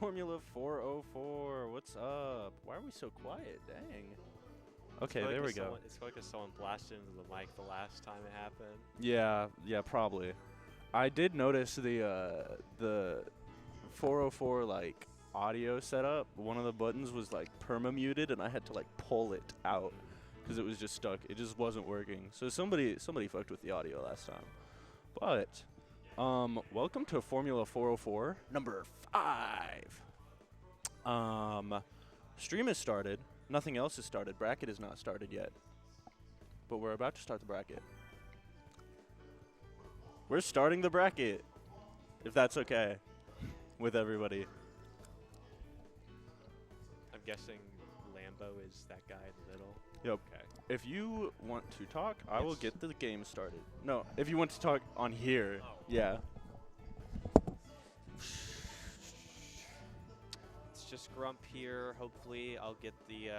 Formula4o4. What's up? Why are we so quiet? Dang. Okay, It's there we like go. It's like someone blasted into the mic the last time it happened. Yeah, probably. I did notice the 404 like audio setup. One of the buttons was like perma muted, and I had to like pull it out because it was just stuck. It just wasn't working. So somebody fucked with the audio last time. But welcome to Formula4o4 number 5. Stream has started. Nothing else has started. Bracket is not started yet. But we're about to start the bracket. We're starting the bracket, if that's okay with everybody. I'm guessing Lambo is that guy in the middle. Yep. Okay. If you want to talk, I will get the game started. No, if you want to talk on here, yeah. It's just Grump here. Hopefully I'll get the,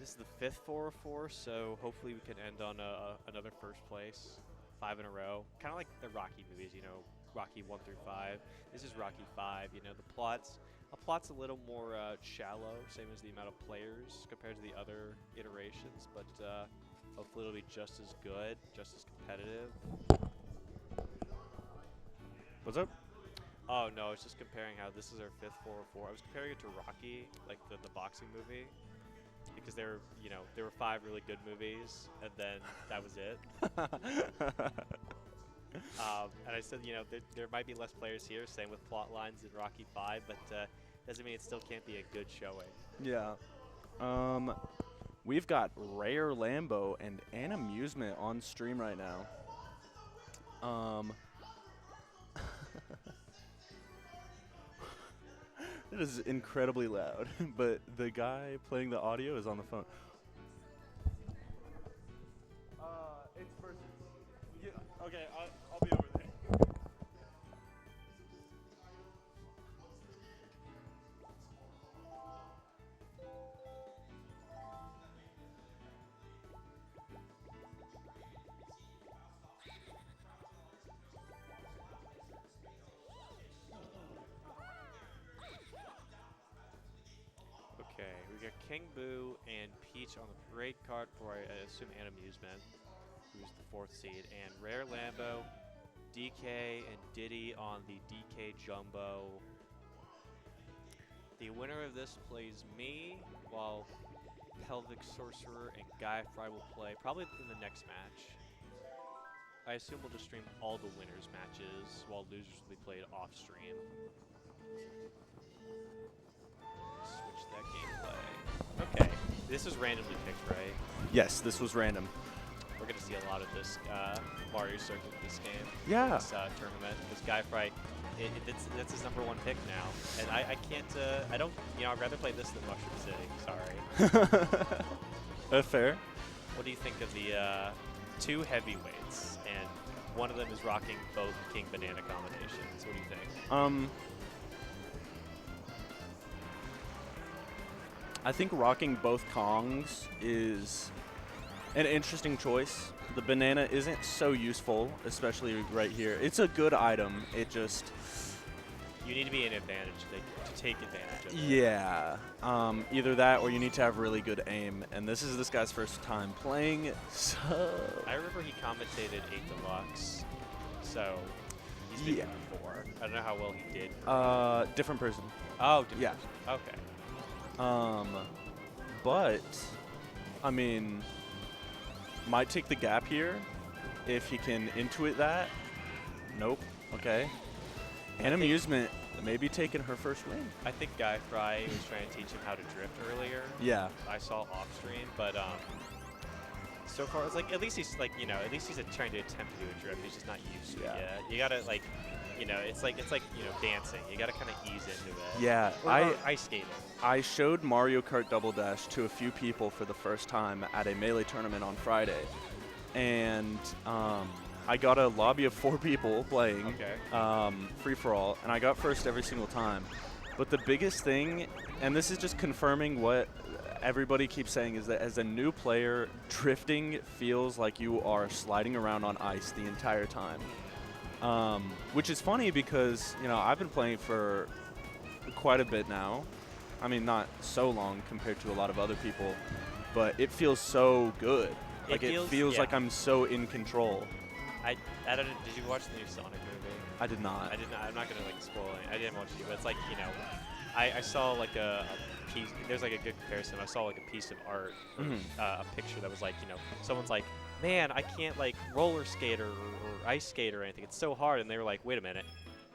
this is the 5th 404, so hopefully we can end on another first place. 5 in a row. Kind of like the Rocky movies, Rocky 1 through 5. This is Rocky 5, the plot's a little more shallow, same as the amount of players compared to the other iterations, but hopefully it'll be just as good, just as competitive. What's up? Oh no, it's just comparing how this is our 5th 404. I was comparing it to Rocky, like the boxing movie, because there were 5 really good movies, and then that was it. And I said, there might be less players here, same with plot lines in Rocky 5, but doesn't mean it still can't be a good showing. Yeah. We've got Rare Lambo and An Amusement on stream right now. It is incredibly loud, but the guy playing the audio is on the phone. It's versus. Yeah, okay, I'll be over there. Okay, we got King Boo and Peach on the parade card for, I assume, An Amusement, who's the 4th seed, and Rare Lambo, DK, and Diddy on the DK Jumbo. The winner of this plays me, while Pelvic Sorcerer and Guy Fry will play probably in the next match. I assume we'll just stream all the winners' matches, while losers will be played off-stream. Switch that gameplay. Okay, this is randomly picked, right? Yes, this was random. We're going to see a lot of this Mario Circuit this game. Yeah. This tournament. This Guy Fry, that's his #1 pick now. And I can't, I'd rather play this than Mushroom City. Sorry. Fair. What do you think of the 2 heavyweights? And one of them is rocking both King Banana combinations. What do you think? I think rocking both Kongs is an interesting choice. The banana isn't so useful, especially right here. It's a good item. It just... You need to be in advantage to take advantage of it. Yeah. Either that or you need to have really good aim. And this is this guy's first time playing, so... I remember he commentated 8 Deluxe, so he's been here before. I don't know how well he did. Different person. Oh, different yeah. person. Okay. But, I mean, might take the gap here if he can intuit that. Nope. Okay. An Amusement maybe taking her first win. I think Guy Fry was trying to teach him how to drift earlier. Yeah. I saw off stream, but so far it's like at least he's trying to attempt to do a drift. He's just not used to it yet. You gotta it's like dancing. You gotta kind of ease into it. Yeah. Or ice skating. I showed Mario Kart Double Dash to a few people for the first time at a Melee tournament on Friday, and I got a lobby of 4 people playing free for all, and I got first every single time. But the biggest thing, and this is just confirming what everybody keeps saying, is that as a new player, drifting feels like you are sliding around on ice the entire time. Which is funny because, you know, I've been playing for quite a bit now. I mean, not so long compared to a lot of other people, but it feels so good. Like, it feels like I'm so in control. I don't know. Did you watch the new Sonic movie? I did not. I did not. I'm not going to, like, spoil it. I didn't watch it, but it's like, you know, I saw, like, a piece. There's, like, a good comparison. I saw, like, a piece of art, or, a picture that was, like, you know, someone's like, man, I can't, like, roller skate or ice skate or anything. It's so hard. And they were like, wait a minute.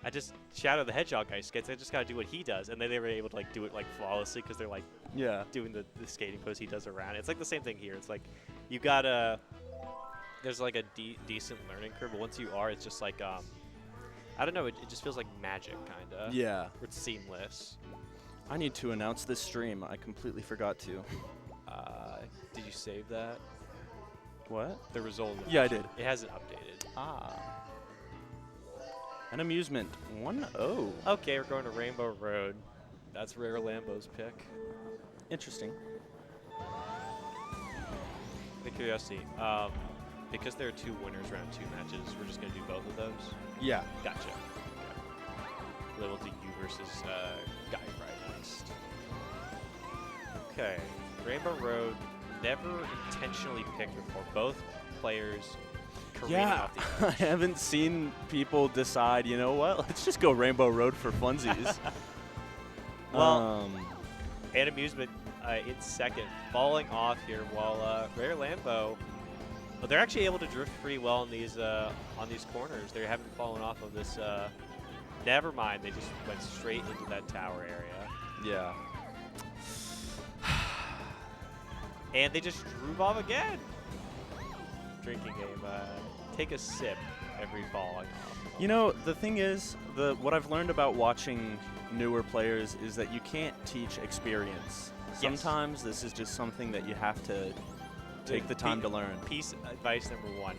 I just Shadow the Hedgehog ice skates. I just got to do what he does. And then they were able to, like, do it, like, flawlessly because they're, like, doing the skating pose he does around. It's like the same thing here. It's like you got to – there's, like, a decent learning curve. But once you are, it's just, like I don't know. It just feels like magic, kind of. Yeah. It's seamless. I need to announce this stream. I completely forgot to. Did you save that? What? The result. Yeah, I did. It hasn't updated. Ah. An amusement. 1-0. Okay, we're going to Rainbow Road. That's Rare Lambo's pick. Interesting. The curiosity. Because there are 2 winners round 2 matches, we're just going to do both of those? Yeah. Gotcha. Okay. Then we'll do you versus Guy right next. Okay. Rainbow Road, never intentionally picked before. Both players careening off the I edge. haven't seen people decide, you know what, let's just go Rainbow Road for funsies. Well, and Amusement in second, falling off here, while Rare Lambo, but they're actually able to drift pretty well on these corners. They haven't fallen off of this. Never mind, they just went straight into that tower area. Yeah. And they just drove off again. Drinking game. Take a sip every falling off. You know, the thing is, what I've learned about watching newer players is that you can't teach experience. Sometimes this is just something that you have to take the time to learn. Piece advice number 1: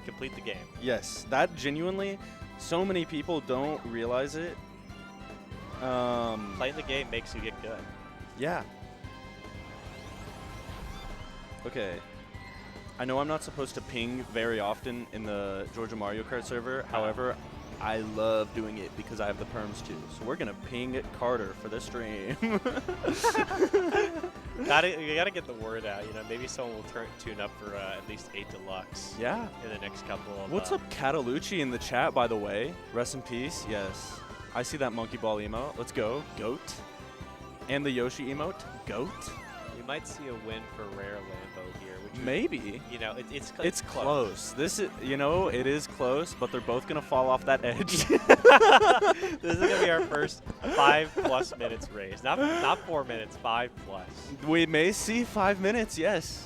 complete the game. Yes, that genuinely, so many people don't realize it. Playing the game makes you get good. Yeah. Okay. I know I'm not supposed to ping very often in the Georgia Mario Kart server. However, I love doing it because I have the perms too. So we're going to ping Carter for the stream. You gotta get the word out. You know, maybe someone will tune up for at least 8 Deluxe. Yeah. In the next couple of. What's up, Catalucci in the chat? By the way, rest in peace. Yes, I see that monkey ball emote. Let's go, goat. And the Yoshi emote, goat. We might see a win for Rare Lambo here. Which Maybe. You know, it's close. This is, you know, it is close, but they're both gonna fall off that edge. This is gonna be our first 5+ minutes race. Not 4 minutes, 5+. We may see 5 minutes, yes.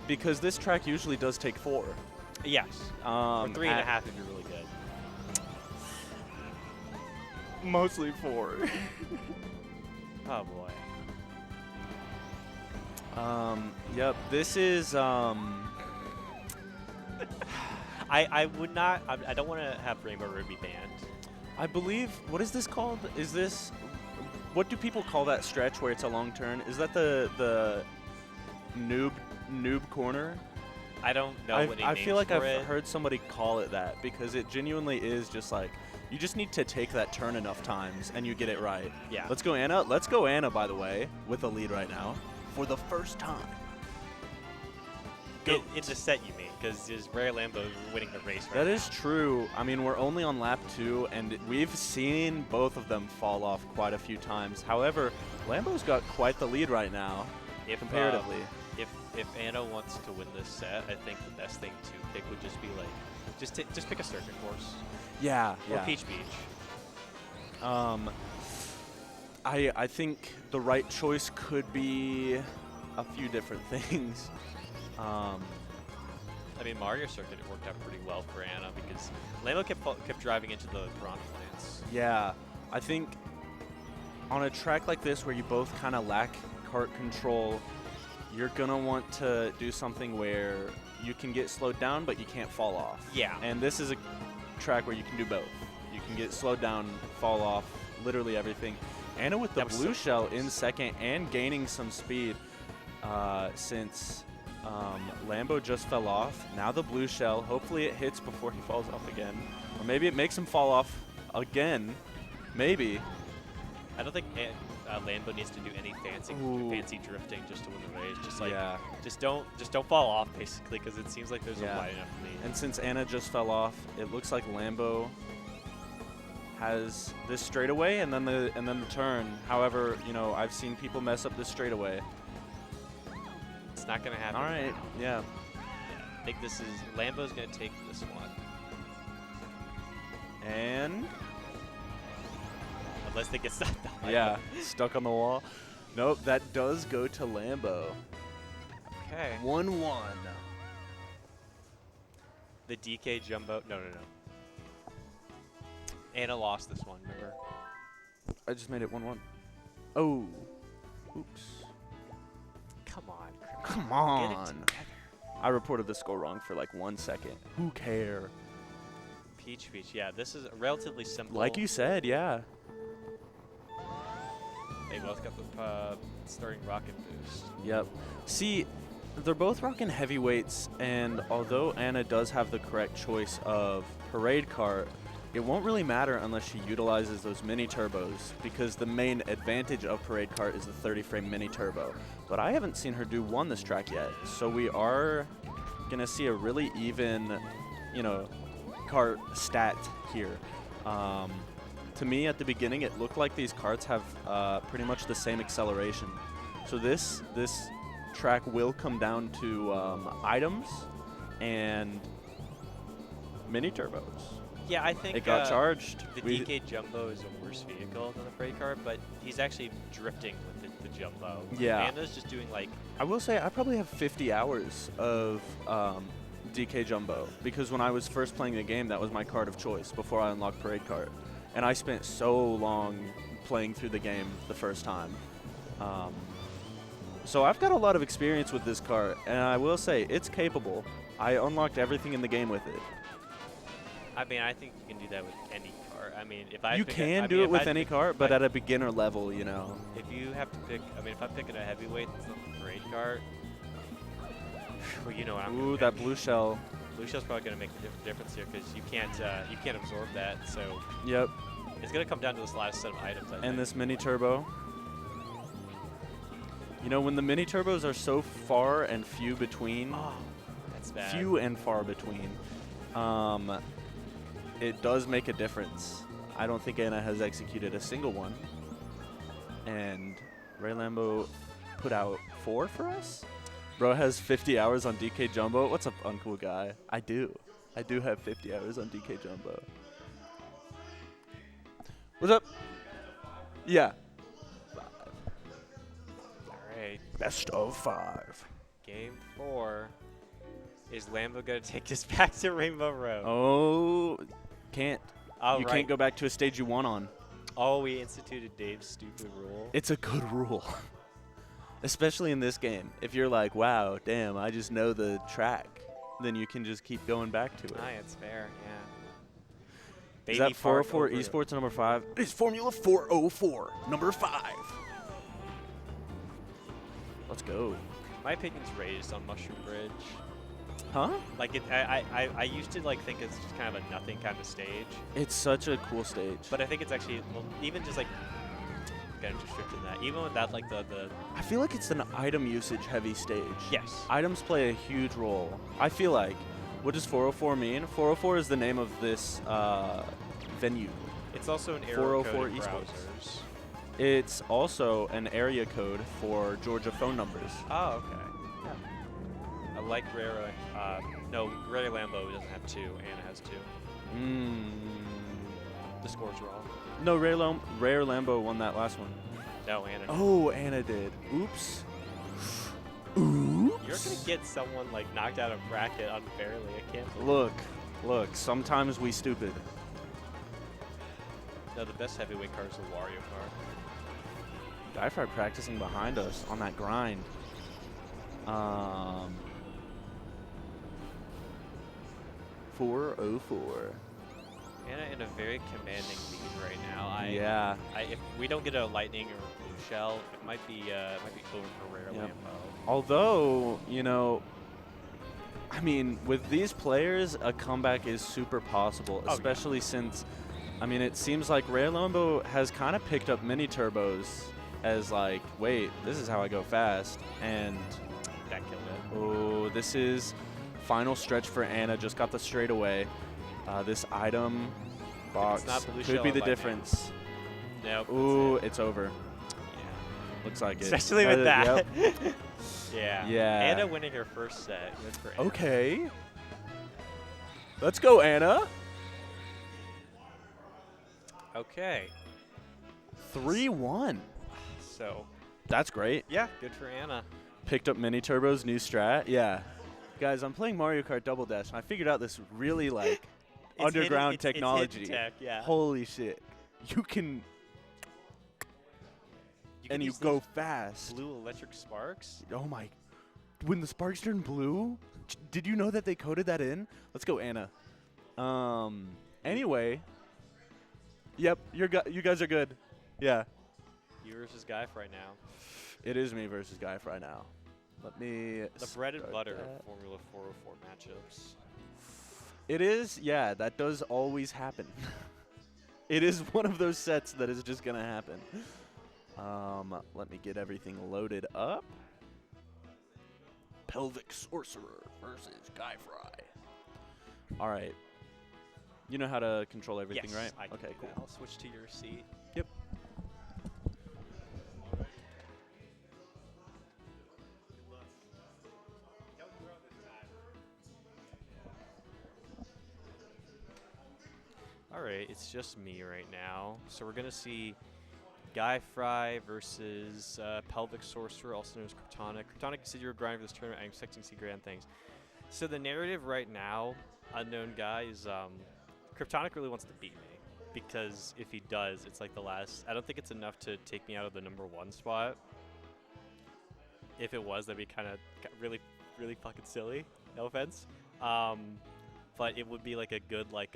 Because this track usually does take 4. Yes. Or 3.5 if you're really good. Mostly 4. Oh boy. Yep, this is, I would not, I don't want to have Rainbow Road be banned. I believe, what is this called? Is this, what do people call that stretch where it's a long turn? Is that the noob corner? I don't know what it I feel like I've it. heard somebody call it that because it genuinely is just like, you just need to take that turn enough times and you get it right. Yeah. Let's go Anna. Let's go Anna, by the way, with a lead right now for the first time. In the set, you mean, because Rare Lambo winning the race right That now. is true. I mean, we're only on lap 2, and we've seen both of them fall off quite a few times. However, Lambo's got quite the lead right now, comparatively. If Anna wants to win this set, I think the best thing to pick would just be like, just pick a circuit course. Yeah, Or Peach Beach. I think the right choice could be a few different things. I mean, Mario Circuit, it worked out pretty well for Anna because Lambo kept driving into the piranha plants. Yeah, I think on a track like this where you both kind of lack kart control, you're going to want to do something where you can get slowed down, but you can't fall off. Yeah. And this is a track where you can do both. You can get slowed down, fall off, literally everything. Anna with the blue shell in second and gaining some speed since Lambo just fell off. Now the blue shell. Hopefully it hits before he falls off again. Or maybe it makes him fall off again. Maybe. I don't think Lambo needs to do any fancy drifting just to win the race. Just like, just don't fall off basically, because it seems like there's a wide enough lead. And since Anna just fell off, it looks like Lambo has this straightaway and then the turn. However, you know, I've seen people mess up this straightaway. It's not gonna happen. All right, yeah. I think this is Lambo's gonna take this one. And unless they get stuck. Yeah, stuck on the wall. Nope, that does go to Lambo. Okay. 1-1. The DK Jumbo. No. Anna lost this one, remember? I just made it 1-1. Oh. Oops. Come on. Come on. I reported the score wrong for like 1 second. Who cares? Peach. Yeah, this is relatively simple. Like you said, yeah. They both got the starting rocket boost. Yep. See, they're both rocking heavyweights, and although Anna does have the correct choice of parade cart, it won't really matter unless she utilizes those mini turbos, because the main advantage of parade cart is the 30-frame mini turbo. But I haven't seen her do one this track yet, so we are gonna see a really even, you know, cart stat here. To me, at the beginning, it looked like these carts have pretty much the same acceleration. So this track will come down to items and mini turbos. Yeah, I think it got charged. The DK Jumbo is a worse vehicle than the parade cart, but he's actually drifting with the Jumbo. Yeah. Amanda's just doing like. I will say I probably have 50 hours of DK Jumbo, because when I was first playing the game, that was my cart of choice before I unlocked parade cart. And I spent so long playing through the game the first time. So I've got a lot of experience with this cart, and I will say it's capable. I unlocked everything in the game with it. I mean, I think you can do that with any cart. I mean, if I you can do it with any cart, but at a beginner level, you know. If you have to pick, I mean, if I'm picking a heavyweight that's not the parade cart, well, you know what I'm Ooh, that blue shell. Blue shell's probably going to make the difference here, because you can't absorb that. So yep, it's going to come down to this last set of items. I think. This mini turbo. You know, when the mini turbos are so far and few between, that's bad. Few and far between, it does make a difference. I don't think Anna has executed a single one, and Ray Lambo put out 4 for us. Bro has 50 hours on DK Jumbo. What's up, uncool guy? I do have 50 hours on DK Jumbo. What's up? Yeah. All right. Best of 5. Game 4. Is Lambo going to take this back to Rainbow Road? Oh, can't. You right. can't go back to a stage you won on. Oh, we instituted Dave's stupid rule. It's a good rule. Especially in this game. If you're like, wow, damn, I just know the track, then you can just keep going back to it. It's fair, yeah. Is that 404 Esports number 5? It's Formula 404 number 5. Let's go. My opinion's raised on Mushroom Bridge. Huh? Like I used to like think it's just kind of a nothing kind of stage. It's such a cool stage. But I think it's actually, well, even just like, kind of restricted that. Even with that, like the. I feel like it's an item usage heavy stage. Yes. Items play a huge role. I feel like. What does 404 mean? 404 is the name of this venue. It's also an area 404 code in Esports. browsers. It's also an area code for Georgia phone numbers. Oh, okay. Yeah. I like Rare. No, Rare Lambo doesn't have 2. Anna has 2. The score's wrong. No, Rare Lambo won that last one. No, Anna did. Oh, Anna did. Oops. Oops. You're going to get someone, like, knocked out of bracket unfairly. I can't believe Look. Sometimes we stupid. No, the best heavyweight car is the Wario car. Diefry practicing behind us on that grind. 404. Anna in a very commanding lead right now. Yeah. If we don't get a lightning or a blue shell, it might be over for Rare Yep. Lambo. Although, you know, I mean, with these players, a comeback is super possible, especially since, I mean, it seems like Rare Lambo has kind of picked up mini turbos as like, wait, this is how I go fast, and That killed it. oh, this is final stretch for Anna. Just got the straightaway. This item box not blue could shell be or the lightning. difference. Nope. Ooh, it's over. Yeah. Looks like it. Especially with that. Yep. Yeah. Yeah. Anna winning her first set. Good for Anna. Okay. Let's go, Anna. Okay. 3-1. So, That's great. yeah, good for Anna. Picked up mini turbos, new strat. Yeah. Guys, I'm playing Mario Kart Double Dash, and I figured out this really, like, underground technology. It's hidden tech, yeah. Holy shit. You can and you use go those fast. blue electric sparks. Oh my. When the sparks turn blue, did you know that they coded that in? Let's go, Anna. Anyway. Yep, you guys are good. Yeah. You versus Guy right now. It is me versus Guy right now. Let me The bread and start butter that. of Formula 404 matchups. It is, yeah, that does always happen. It is one of those sets that is just going to happen. Let me get everything loaded up. Pelvic Sorcerer versus Guy Fry. All right. You know how to control everything, Yes, right? I can Okay, do cool. that. I'll switch to your seat. Yep. All right, it's just me right now. So we're going to see Guy Fry versus Pelvic Sorcerer, also known as Kryptonic. Kryptonic said you're grinding for this tournament. I'm expecting to see grand things. So the narrative right now, Unknown Guy, is Kryptonic really wants to beat me. Because if he does, it's like the last. I don't think it's enough to take me out of the #1 spot. If it was, that'd be kind of really, really fucking silly. No offense. But it would be like a good, like,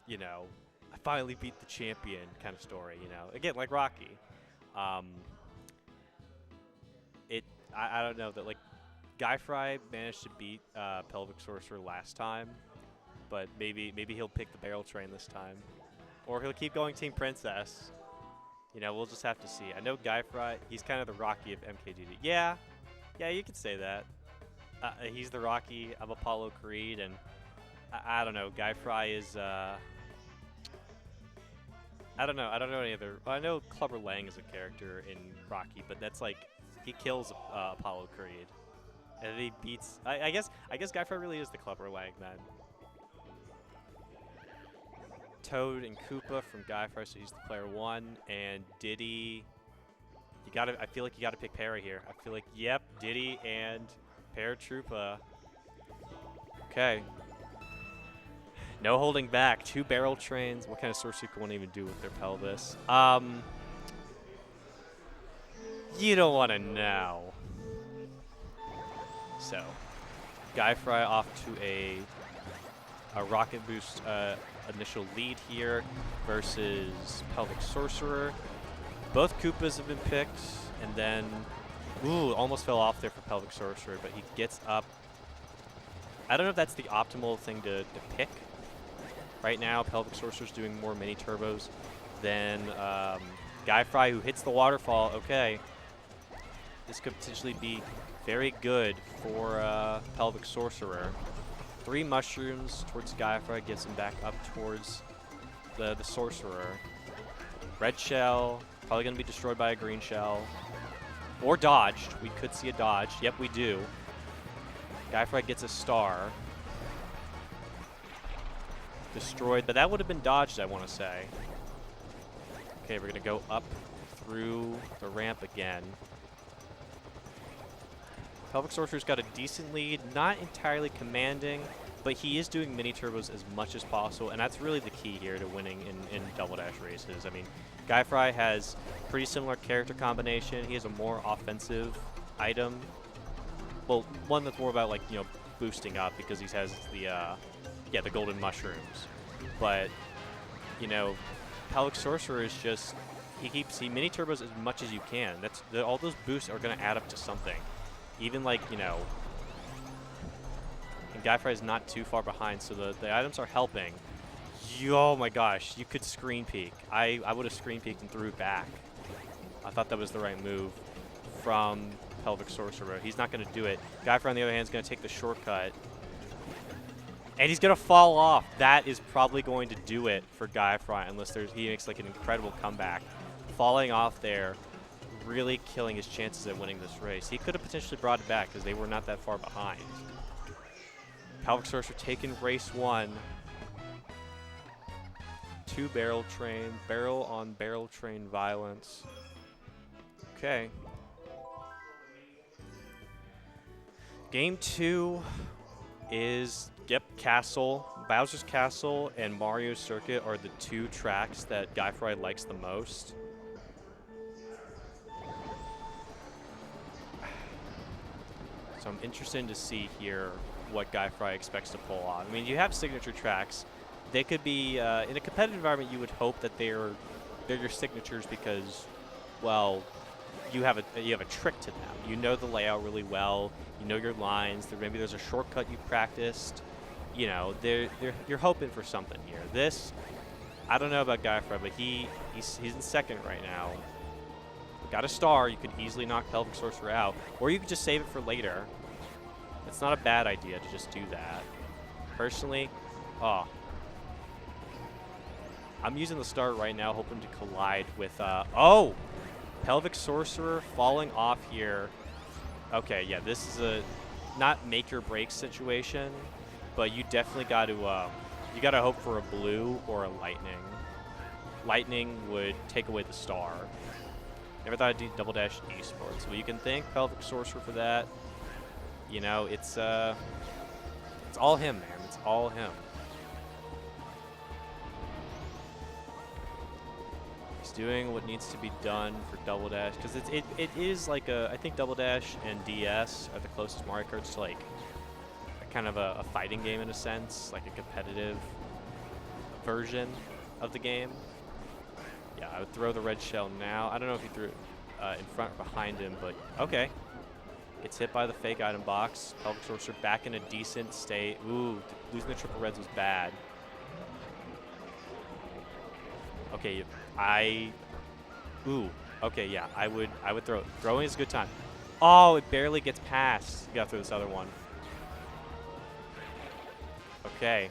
you know, I finally beat the champion kind of story, you know. Again, like Rocky. I don't know that, like, Guy Fry managed to beat Pelvic Sorcerer last time, but maybe he'll pick the barrel train this time. Or he'll keep going Team Princess. You know, we'll just have to see. I know Guy Fry, he's kind of the Rocky of MKGD. Yeah, you could say that. He's the Rocky of Apollo Creed, and I don't know. Guy Fry is, I don't know any other. I know Clubber Lang is a character in Rocky, but that's like, he kills Apollo Creed. And he beats, I guess Guy Fry really is the Clubber Lang then. Toad and Koopa from Guy Fry, so he's the player 1, and Diddy. I feel like you gotta pick Para here. I feel like, yep, Diddy and Paratroopa. Okay. No holding back. 2 barrel trains. What kind of sorcery can one even do with their pelvis? You don't want to know. So, Guy Fry off to a rocket boost initial lead here versus Pelvic Sorcerer. Both Koopas have been picked, and then, ooh, almost fell off there for Pelvic Sorcerer, but he gets up. I don't know if that's the optimal thing to pick. Right now, Pelvic Sorcerer's doing more mini turbos than Guy Fry, who hits the waterfall. Okay, this could potentially be very good for Pelvic Sorcerer. 3 mushrooms towards Guy Fry, gets him back up towards the Sorcerer. Red shell, probably going to be destroyed by a green shell. Or dodged. We could see a dodge. Yep, we do. Guy Fry gets a star. Destroyed, but that would have been dodged, I want to say. Okay, we're going to go up through the ramp again. Pelvic Sorcerer's got a decent lead, not entirely commanding, but he is doing mini turbos as much as possible, and that's really the key here to winning in Double Dash races. I mean, Guy Fry has pretty similar character combination. He has a more offensive item. Well, one that's more about, like, you know, boosting up because he has the golden mushrooms. But you know, Pelvic Sorcerer is just, he mini turbos as much as you can. All those boosts are going to add up to something. Even like, you know, and Guyfry is not too far behind, so the items are helping. Oh my gosh, you could screen peek. I would have screen peeked and threw it back. I thought that was the right move from Pelvic Sorcerer. He's not going to do it. Guyfry, on the other hand, is going to take the shortcut. And he's going to fall off. That is probably going to do it for Guyfry unless he makes like an incredible comeback. Falling off there, really killing his chances at winning this race. He could have potentially brought it back because they were not that far behind. Pelvic Sorcerer taking race 1. 2 barrel train, barrel on barrel train violence. Okay. Game 2 is, Castle. Bowser's Castle and Mario Circuit are the 2 tracks that Guyfry likes the most. So I'm interested to see here what Guyfry expects to pull off. I mean, you have signature tracks. They could be, in a competitive environment, you would hope that they're your signatures because, well, you have a trick to them. You know the layout really well. You know your lines. Maybe there's a shortcut you practiced. You know, you're hoping for something here. This, I don't know about Guyfry, but he's in second right now. Got a star. You could easily knock Pelvic Sorcerer out, or you could just save it for later. It's not a bad idea to just do that. Personally, I'm using the star right now, hoping to collide with, Pelvic Sorcerer falling off here. Okay, yeah, this is a not make or break situation, but you definitely got to, you got to hope for a blue or a lightning. Lightning would take away the star. Never thought I'd do double dash Esports. Well, you can thank Pelvic Sorcerer for that. You know, it's all him, man. It's all him. He's doing what needs to be done for Double Dash because it is like I think Double Dash and DS are the closest Mario Karts to like kind of a fighting game in a sense, like a competitive version of the game. Yeah, I would throw the red shell now. I don't know if he threw it in front or behind him, but okay. Gets hit by the fake item box. Pelvic Sorcerer back in a decent state. Ooh, losing the triple reds was bad. Okay, okay, yeah, I would throw it. Throwing is a good time. Oh, it barely gets past. You gotta throw this other one. Okay.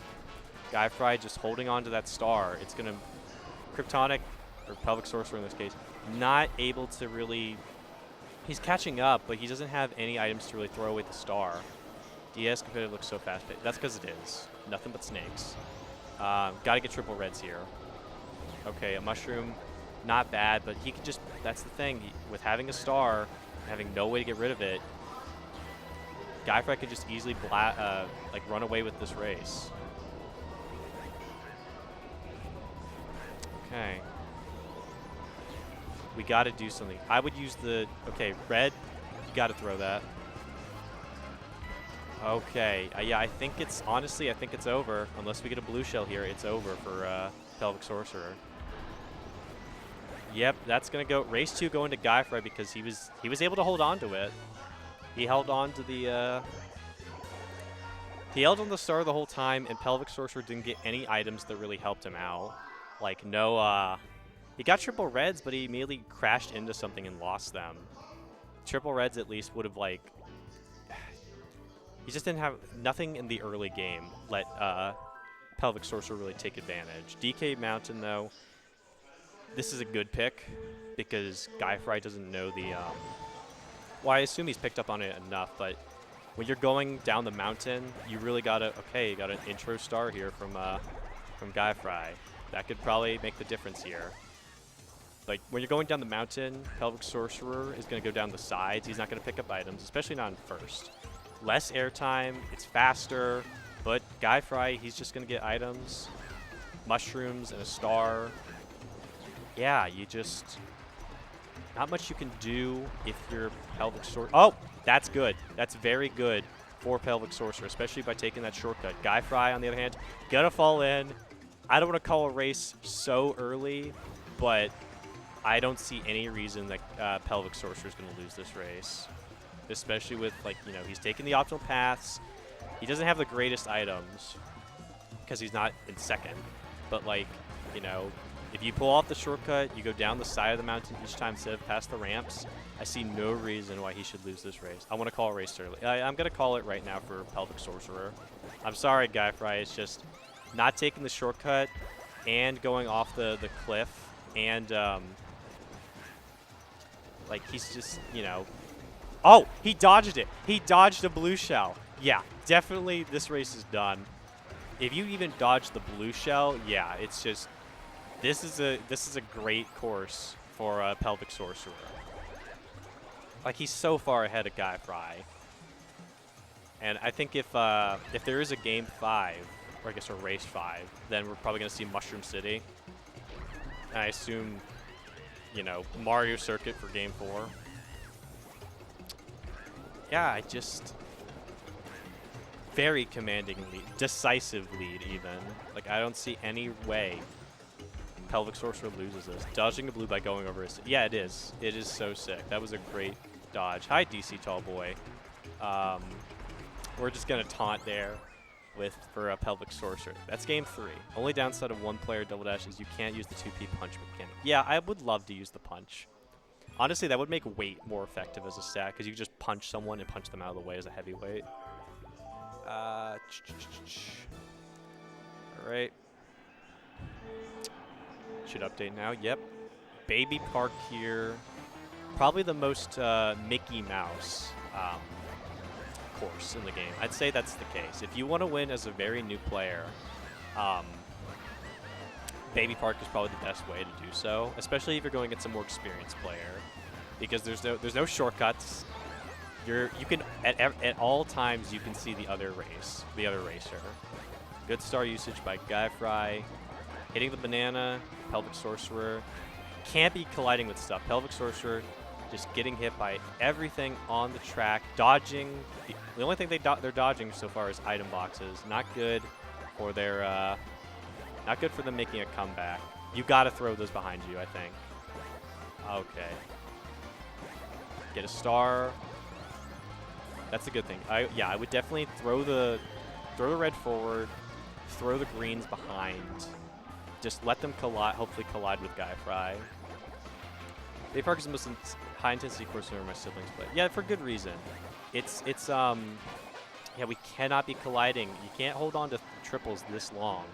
Guyfry just holding on to that star. It's gonna Kryptonic, or Pelvic Sorcerer in this case, not able to really. He's catching up, but he doesn't have any items to really throw away the star. DS competitive looks so fast. That's because it is. Nothing but snakes. Gotta get triple reds here. Okay, a mushroom, not bad, but he could just, that's the thing. With having a star, having no way to get rid of it, Guyfry could just easily like run away with this race. Okay. We got to do something. I would use the, okay, red, you got to throw that. Okay, yeah, I think it's, honestly, I think it's over. Unless we get a blue shell here, it's over for Pelvic Sorcerer. Yep, that's going to go, race 2 going to Guyfry because he was able to hold on to it. He held on to the, he held on the star the whole time, and Pelvic Sorcerer didn't get any items that really helped him out. Like, no, he got triple reds, but he immediately crashed into something and lost them. Triple reds at least would have, like, he just didn't have, nothing in the early game let Pelvic Sorcerer really take advantage. DK Mountain, though, this is a good pick because Guyfry doesn't know the, well, I assume he's picked up on it enough, but when you're going down the mountain, you really got to, okay, you got an intro star here from Guyfry. That could probably make the difference here. Like, when you're going down the mountain, Pelvic Sorcerer is going to go down the sides. He's not going to pick up items, especially not in first. Less airtime, it's faster, but Guyfry, he's just going to get items, mushrooms, and a star. Yeah, you just, not much you can do if you're Pelvic Sorcerer. Oh, that's good. That's very good for Pelvic Sorcerer, especially by taking that shortcut. Guyfry, on the other hand, gonna fall in. I don't want to call a race so early, but I don't see any reason that Pelvic Sorcerer is going to lose this race, especially with, like, you know, he's taking the optional paths. He doesn't have the greatest items because he's not in second, but, like, you know, if you pull off the shortcut, you go down the side of the mountain each time instead of past the ramps, I see no reason why he should lose this race. I want to call a race early. I'm going to call it right now for Pelvic Sorcerer. I'm sorry, Guy Fry. It's just not taking the shortcut and going off the cliff and, like, he's just, you know. Oh, he dodged it. He dodged a blue shell. Yeah, definitely this race is done. If you even dodge the blue shell, yeah, it's just, this is a great course for a Pelvic Sorcerer. Like, he's so far ahead of Guy Fry. And I think if there is a game 5, or I guess a race 5, then we're probably going to see Mushroom City. And I assume, you know, Mario Circuit for game 4. Yeah, I just, very commanding lead, decisive lead even. Like, I don't see any way Pelvic Sorcerer loses this. Dodging the blue by going over his, yeah, it is. It is so sick. That was a great dodge. Hi, DC Tall Boy. We're just gonna taunt there for a Pelvic Sorcerer. That's game 3. Only downside of one-player double dash is you can't use the 2P punch mechanic. Yeah, I would love to use the punch. Honestly, that would make weight more effective as a stat because you just punch someone and punch them out of the way as a heavyweight. All right. Should update now. Yep. Baby Park here. Probably the most Mickey Mouse course in the game. I'd say that's the case. If you want to win as a very new player, Baby Park is probably the best way to do so, especially if you're going against a more experienced player, because there's no shortcuts. You can at all times you can see the other racer. Good star usage by Guy Fry. Hitting the banana, Pelvic Sorcerer. Can't be colliding with stuff. Pelvic Sorcerer just getting hit by everything on the track. Dodging. The only thing they're dodging so far is item boxes. Not good for their not good for them making a comeback. You gotta throw those behind you, I think. Okay. Get a star. That's a good thing. I would definitely throw the red forward, throw the greens behind. Just let them hopefully collide with Guy Fry. Bay Park is the most high intensity course where my siblings play. Yeah, for good reason. Yeah, we cannot be colliding. You can't hold on to triples this long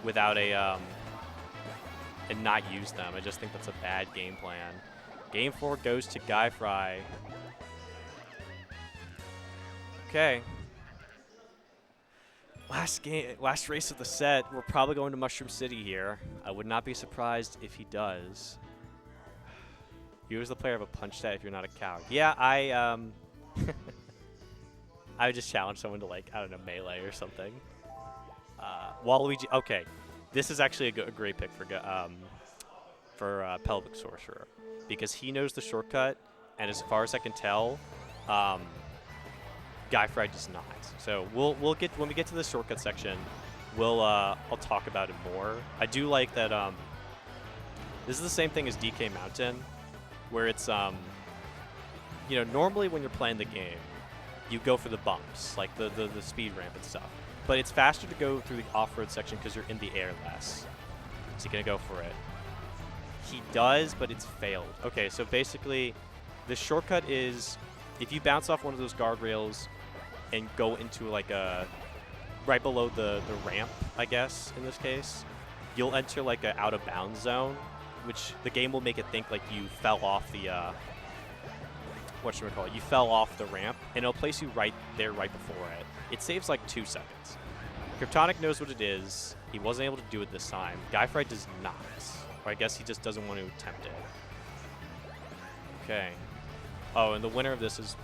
without and not use them. I just think that's a bad game plan. Game 4 goes to Guy Fry. Okay. Last race of the set. We're probably going to Mushroom City here. I would not be surprised if he does. You as the player of a punch stat if you're not a coward. Yeah, I would just challenge someone to, like, I don't know, melee or something. Waluigi. Okay, this is actually a great pick for Pelvic Sorcerer because he knows the shortcut, and as far as I can tell, Guy Fry does not. So we'll get when we get to the shortcut section, I'll talk about it more. I do like that. This is the same thing as DK Mountain, where it's you know, normally when you're playing the game, you go for the bumps, like the speed ramp and stuff. But it's faster to go through the off-road section because you're in the air less. So you're gonna go for it. He does, but it's failed. Okay, so basically, the shortcut is if you bounce off one of those guardrails and go into like a right below the ramp, I guess in this case, you'll enter like a out of bounds zone, which the game will make it think like you fell off the you fell off the ramp, and it'll place you right there right before it. It saves like 2 seconds. Kryptonic knows what it is. He wasn't able to do it this time. Guy Fry does not. Or I guess he just doesn't want to attempt it. Okay. Oh, and the winner of this is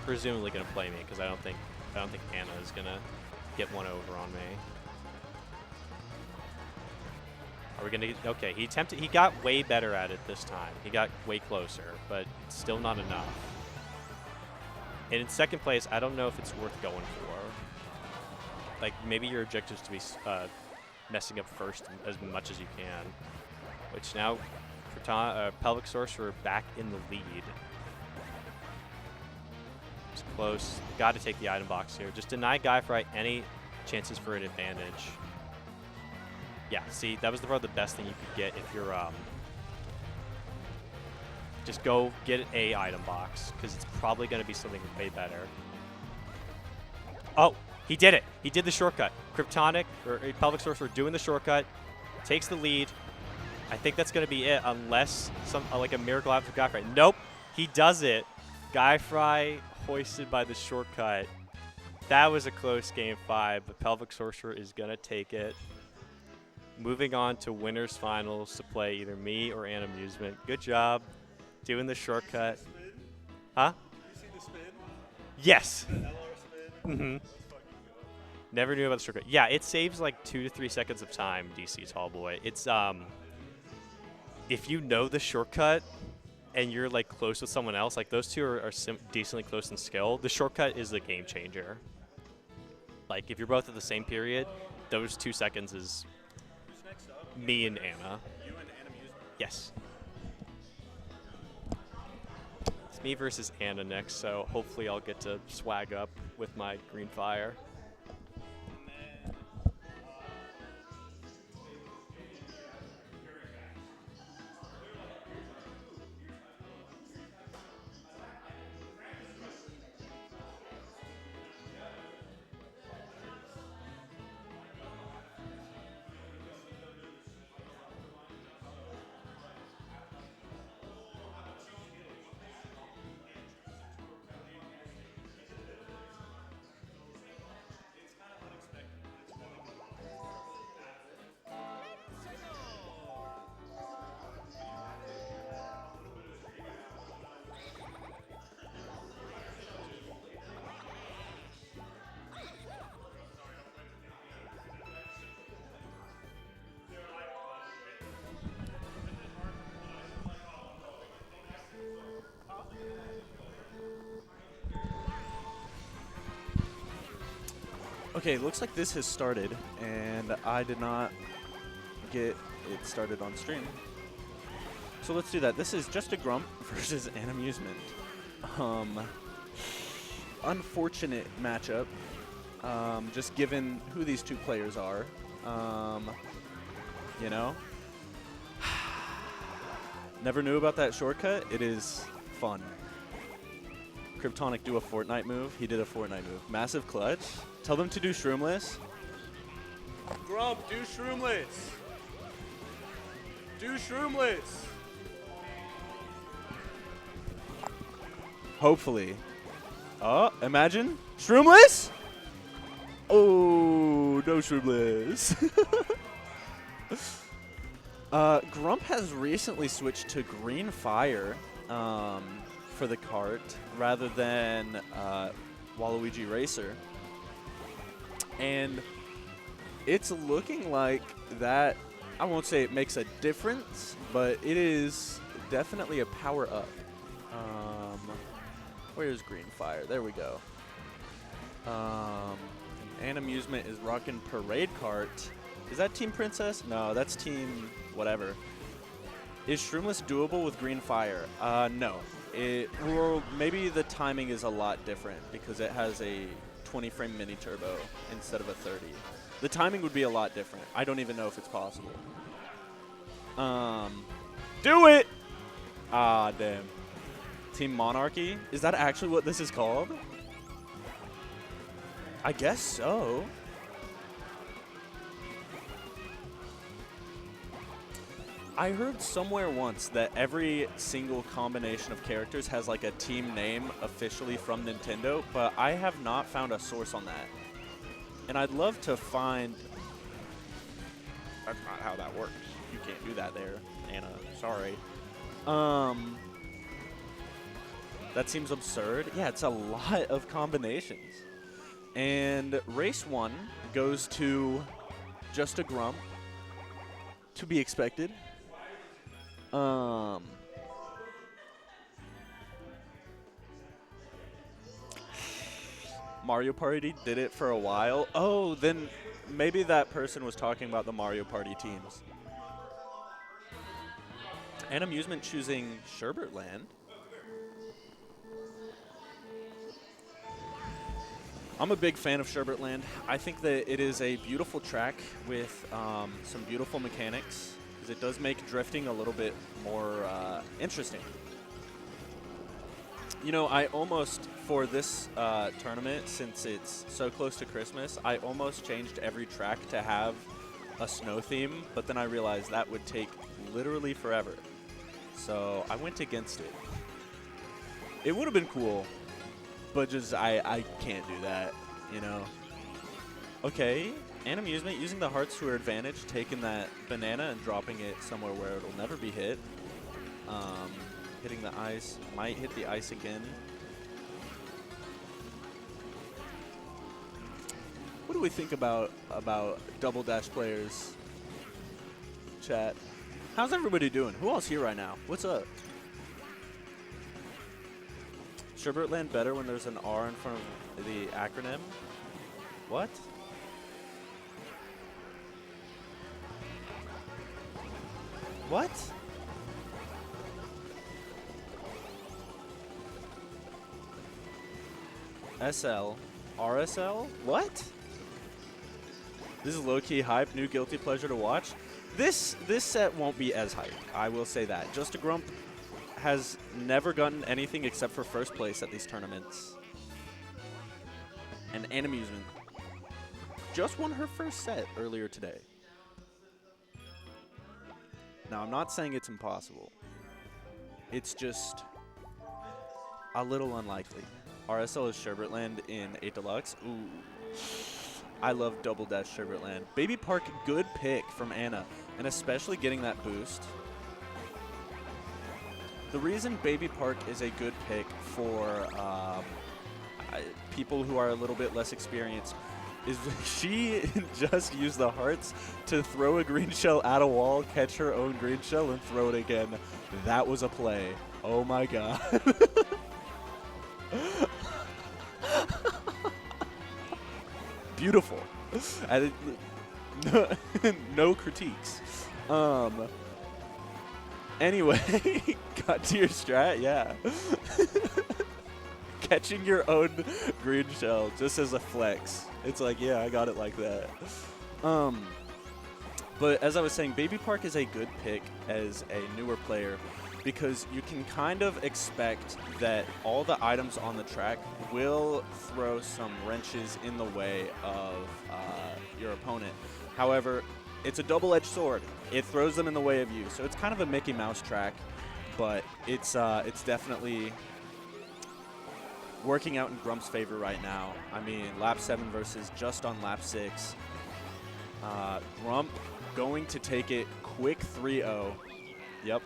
presumably going to play me because I don't think Anna is going to get one over on me. Are we going to get, okay, he got way better at it this time. He got way closer, but it's still not enough. And in second place, I don't know if it's worth going for. Like, maybe your objective is to be messing up first as much as you can. Which now, Pelvic Sorcerer back in the lead. It's close. Got to take the item box here. Just deny Guy Fry any chances for an advantage. Yeah, see, that was probably the best thing you could get if you're just go get a item box, because it's probably going to be something way better. Oh, he did it. He did the shortcut. Kryptonic, or Pelvic Sorcerer doing the shortcut, takes the lead. I think that's going to be it, unless like a miracle happens with Guy Fry. Nope, he does it. Guy Fry hoisted by the shortcut. That was a close game 5, but Pelvic Sorcerer is going to take it. Moving on to winners finals to play either me or An Amusement. Good job doing the shortcut. Huh? You see the spin? Yes. The LR spin? Mm-hmm. Never knew about the shortcut. Yeah, it saves like 2 to 3 seconds of time, DC Tall Boy. It's, if you know the shortcut and you're like close with someone else, like those two are decently close in skill, the shortcut is the game changer. Like if you're both at the same period, those 2 seconds is me and Anna. You and Anna Amusement? Yes. It's me versus Anna next, so hopefully I'll get to swag up with my green fire. Okay, looks like this has started, and I did not get it started on stream. So let's do that. This is Just a Grump versus An Amusement. Unfortunate matchup, just given who these two players are. You know? Never knew about that shortcut. It is fun. Kryptonic do a Fortnite move. He did a Fortnite move. Massive clutch. Tell them to do Shroomless. Grump, do Shroomless. Do Shroomless. Hopefully. Oh, imagine. Shroomless? Oh, no Shroomless. Grump has recently switched to green fire for the cart rather than Waluigi Racer. And it's looking like that, I won't say it makes a difference, but it is definitely a power up. Where's green fire? There we go. An Amusement is rocking Parade Cart. Is that Team Princess? No, that's Team whatever. Is Shroomless doable with green fire? No. Or maybe the timing is a lot different because it has a 20-frame mini turbo instead of a 30. The timing would be a lot different. I don't even know if it's possible. Do it! Ah, damn. Team Monarchy? Is that actually what this is called? I guess so. I heard somewhere once that every single combination of characters has like a team name officially from Nintendo, but I have not found a source on that. And I'd love to find... That's not how that works. You can't do that there, Anna. Sorry. That seems absurd. Yeah, it's a lot of combinations. And race 1 goes to Just a Grump. To be expected. Mario Party did it for a while. Oh, then maybe that person was talking about the Mario Party teams. And Amusement choosing Sherbert-Land. I'm a big fan of Sherbert-Land. I think that it is a beautiful track with some beautiful mechanics, because it does make drifting a little bit more interesting. You know, I almost, for this tournament, since it's so close to Christmas, I almost changed every track to have a snow theme, but then I realized that would take literally forever. So I went against it. It would have been cool, but just I can't do that, you know. Okay, and Amusement using the hearts to her advantage, taking that banana and dropping it somewhere where it'll never be hit. Hitting the ice, might hit the ice again. What do we think about Double Dash players? Chat. How's everybody doing? Who else here right now? What's up? Sherbert-Land better when there's an R in front of the acronym? What? What? SL. RSL? What? This is low-key hype, new guilty pleasure to watch. This set won't be as hype, I will say that. Just a Grump has never gotten anything except for first place at these tournaments. And Amusement just won her first set earlier today. Now, I'm not saying it's impossible. It's just a little unlikely. RSL is Sherbert-Land in 8 Deluxe. Ooh. I love Double Dash Sherbert-Land. Baby Park, good pick from Anna, and especially getting that boost. The reason Baby Park is a good pick for people who are a little bit less experienced is she just used the hearts to throw a green shell at a wall, catch her own green shell, and throw it again. That was a play. Oh my god. Beautiful. No critiques. Anyway, got to your strat, yeah. Catching your own green shell just as a flex. It's like, yeah, I got it like that. But as I was saying, Baby Park is a good pick as a newer player because you can kind of expect that all the items on the track will throw some wrenches in the way of your opponent. However, it's a double-edged sword. It throws them in the way of you. So it's kind of a Mickey Mouse track, but it's definitely working out in Grump's favor right now. I mean, lap 7 versus just on lap 6. Grump going to take it quick 3-0. Yep.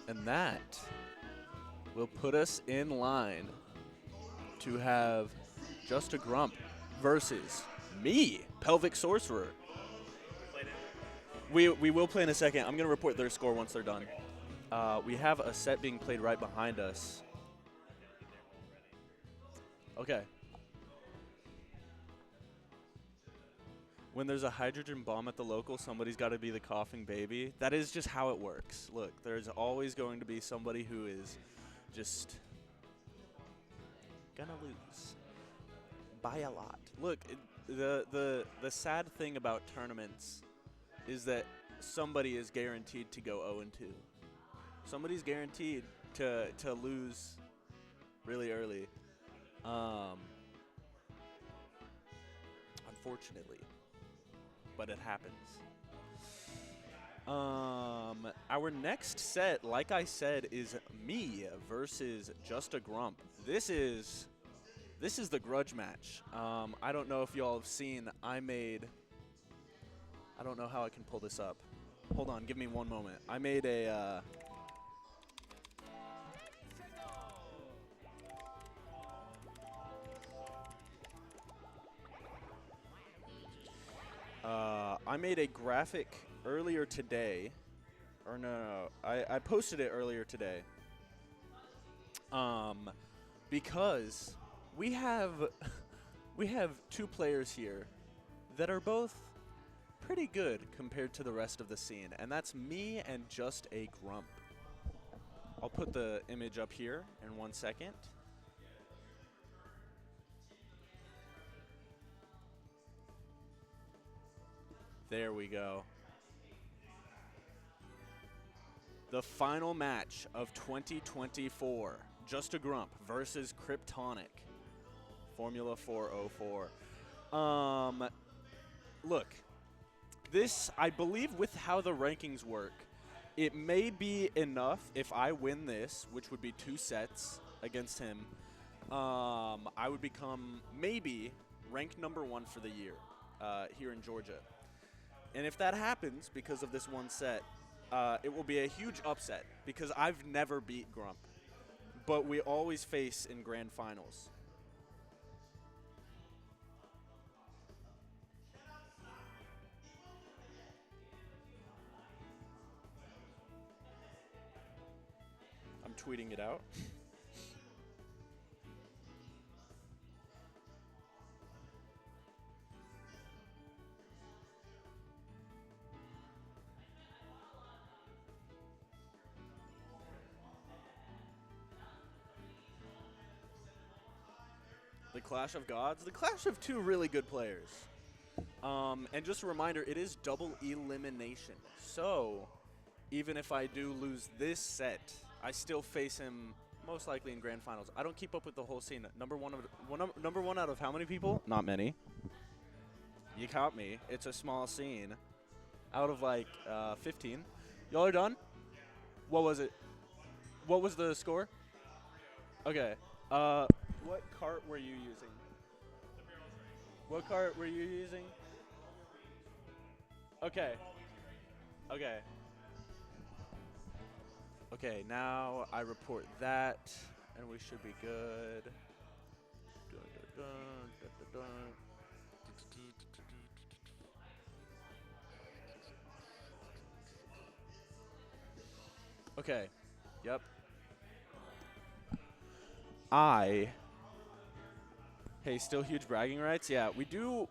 And that will put us in line to have Just a Grump versus me, Pelvic Sorcerer. We will play in a second. I'm going to report their score once they're done. We have a set being played right behind us. Okay. When there's a hydrogen bomb at the local, somebody's got to be the coughing baby. That is just how it works. Look, there's always going to be somebody who is just gonna lose by a lot. Look, the sad thing about tournaments is that somebody is guaranteed to go 0-2. Somebody's guaranteed to lose really early. Unfortunately. But it happens. Our next set, like I said, is me versus Just a Grump. This is the grudge match. I don't know if y'all have seen. I don't know how I can pull this up. Hold on, give me one moment. I made a. I made a graphic earlier today, or no, I posted it earlier today. Because we have we have two players here that are both pretty good compared to the rest of the scene, and that's me and Just a Grump. I'll put the image up here in 1 second. There we go. The final match of 2024, Just a Grump versus Kryptonic, Formula4o4. Look, this, I believe with how the rankings work, it may be enough if I win this, which would be 2 sets against him. I would become maybe ranked #1 for the year here in Georgia. And if that happens because of this 1 set, it will be a huge upset because I've never beat Grump, but we always face in grand finals. I'm tweeting it out. The Clash of Gods, the clash of 2 really good players. And just a reminder, it is double elimination. So, even if I do lose this set, I still face him most likely in grand finals. I don't keep up with the whole scene. Number one out of how many people? Not many. You caught me. It's a small scene. Out of like 15. Y'all are done? What was it? What was the score? Okay. What cart were you using? What cart were you using? Okay. Okay. Okay, now I report that, and we should be good. Dun, dun, dun, dun, dun. Okay. Yep. Hey, still huge bragging rights? Yeah,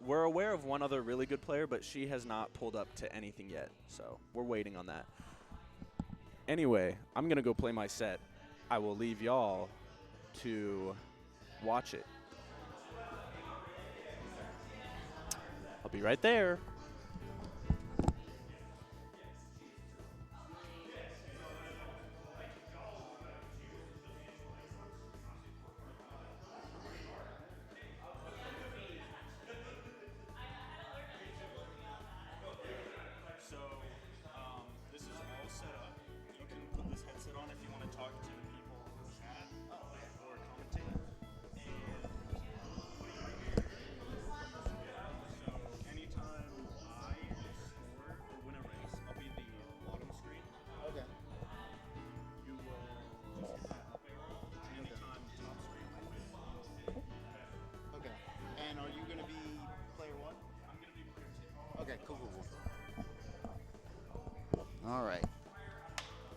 we're aware of one other really good player, but she has not pulled up to anything yet, so we're waiting on that. Anyway, I'm going to go play my set. I will leave y'all to watch it. I'll be right there.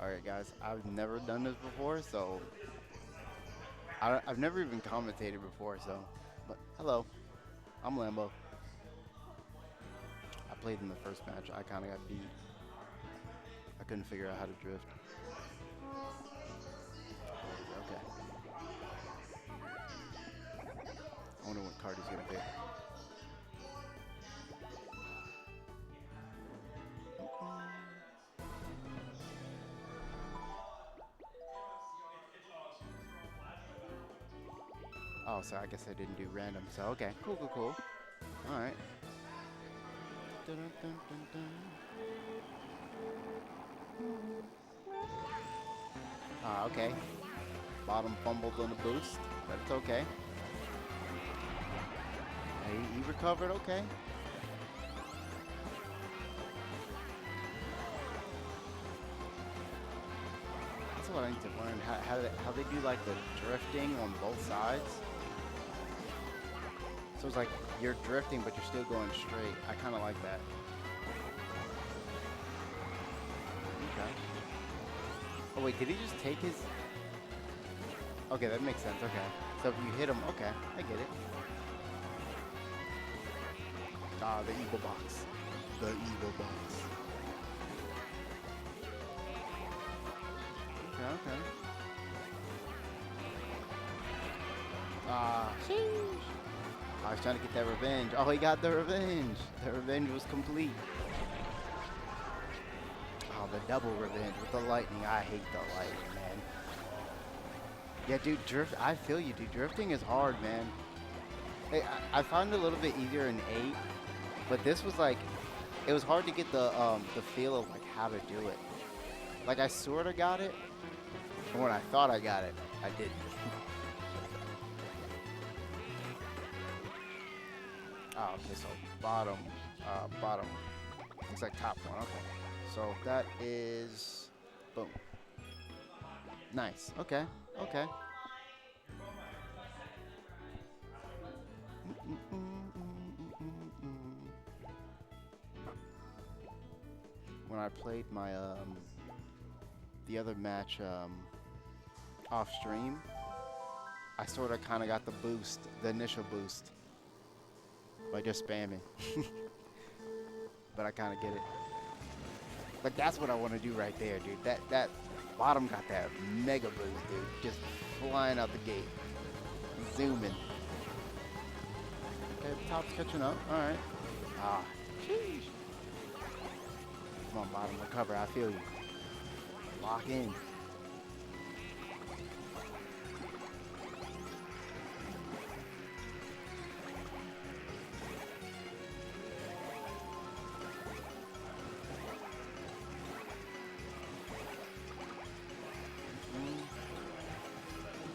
Alright guys, I've never done this before, so I've never even commentated before, so, but hello, I'm Lambo. I played in the first match, I kind of got beat. I couldn't figure out how to drift. Okay. I wonder what card he's going to pick. Oh, so I guess I didn't do random. So, okay. Cool. All right. Dun, dun, dun, dun. Okay. Bottom fumbled on the boost, but it's okay. He recovered, okay. That's what I need to learn, how they do like the drifting on both sides. So it's like you're drifting, but you're still going straight. I kind of like that. Okay. Oh wait, did he just take his? Okay, that makes sense. Okay. So if you hit him, okay, I get it. Ah, the evil box. The evil box. Okay, okay. Ah, sheesh. I was trying to get that revenge. Oh, he got the revenge. The revenge was complete. Oh, the double revenge with the lightning. I hate the lightning, man. Yeah, dude, I feel you, dude. Drifting is hard, man. Hey, I found it a little bit easier in 8, but this was like, it was hard to get the feel of like how to do it. Like I sort of got it, and when I thought I got it, I didn't. Oh, okay, so bottom. Looks like top one. Okay, so that is, boom. Nice. Okay. Okay. When I played my the other match off stream, I sort of kind of got the boost, the initial boost, by just spamming. But I kind of get it. But that's what I want to do right there, dude. That bottom got that mega boost, dude. Just flying out the gate, zooming. Okay, the top's catching up. All right. Ah, sheesh. Come on, bottom, recover. I feel you. Lock in.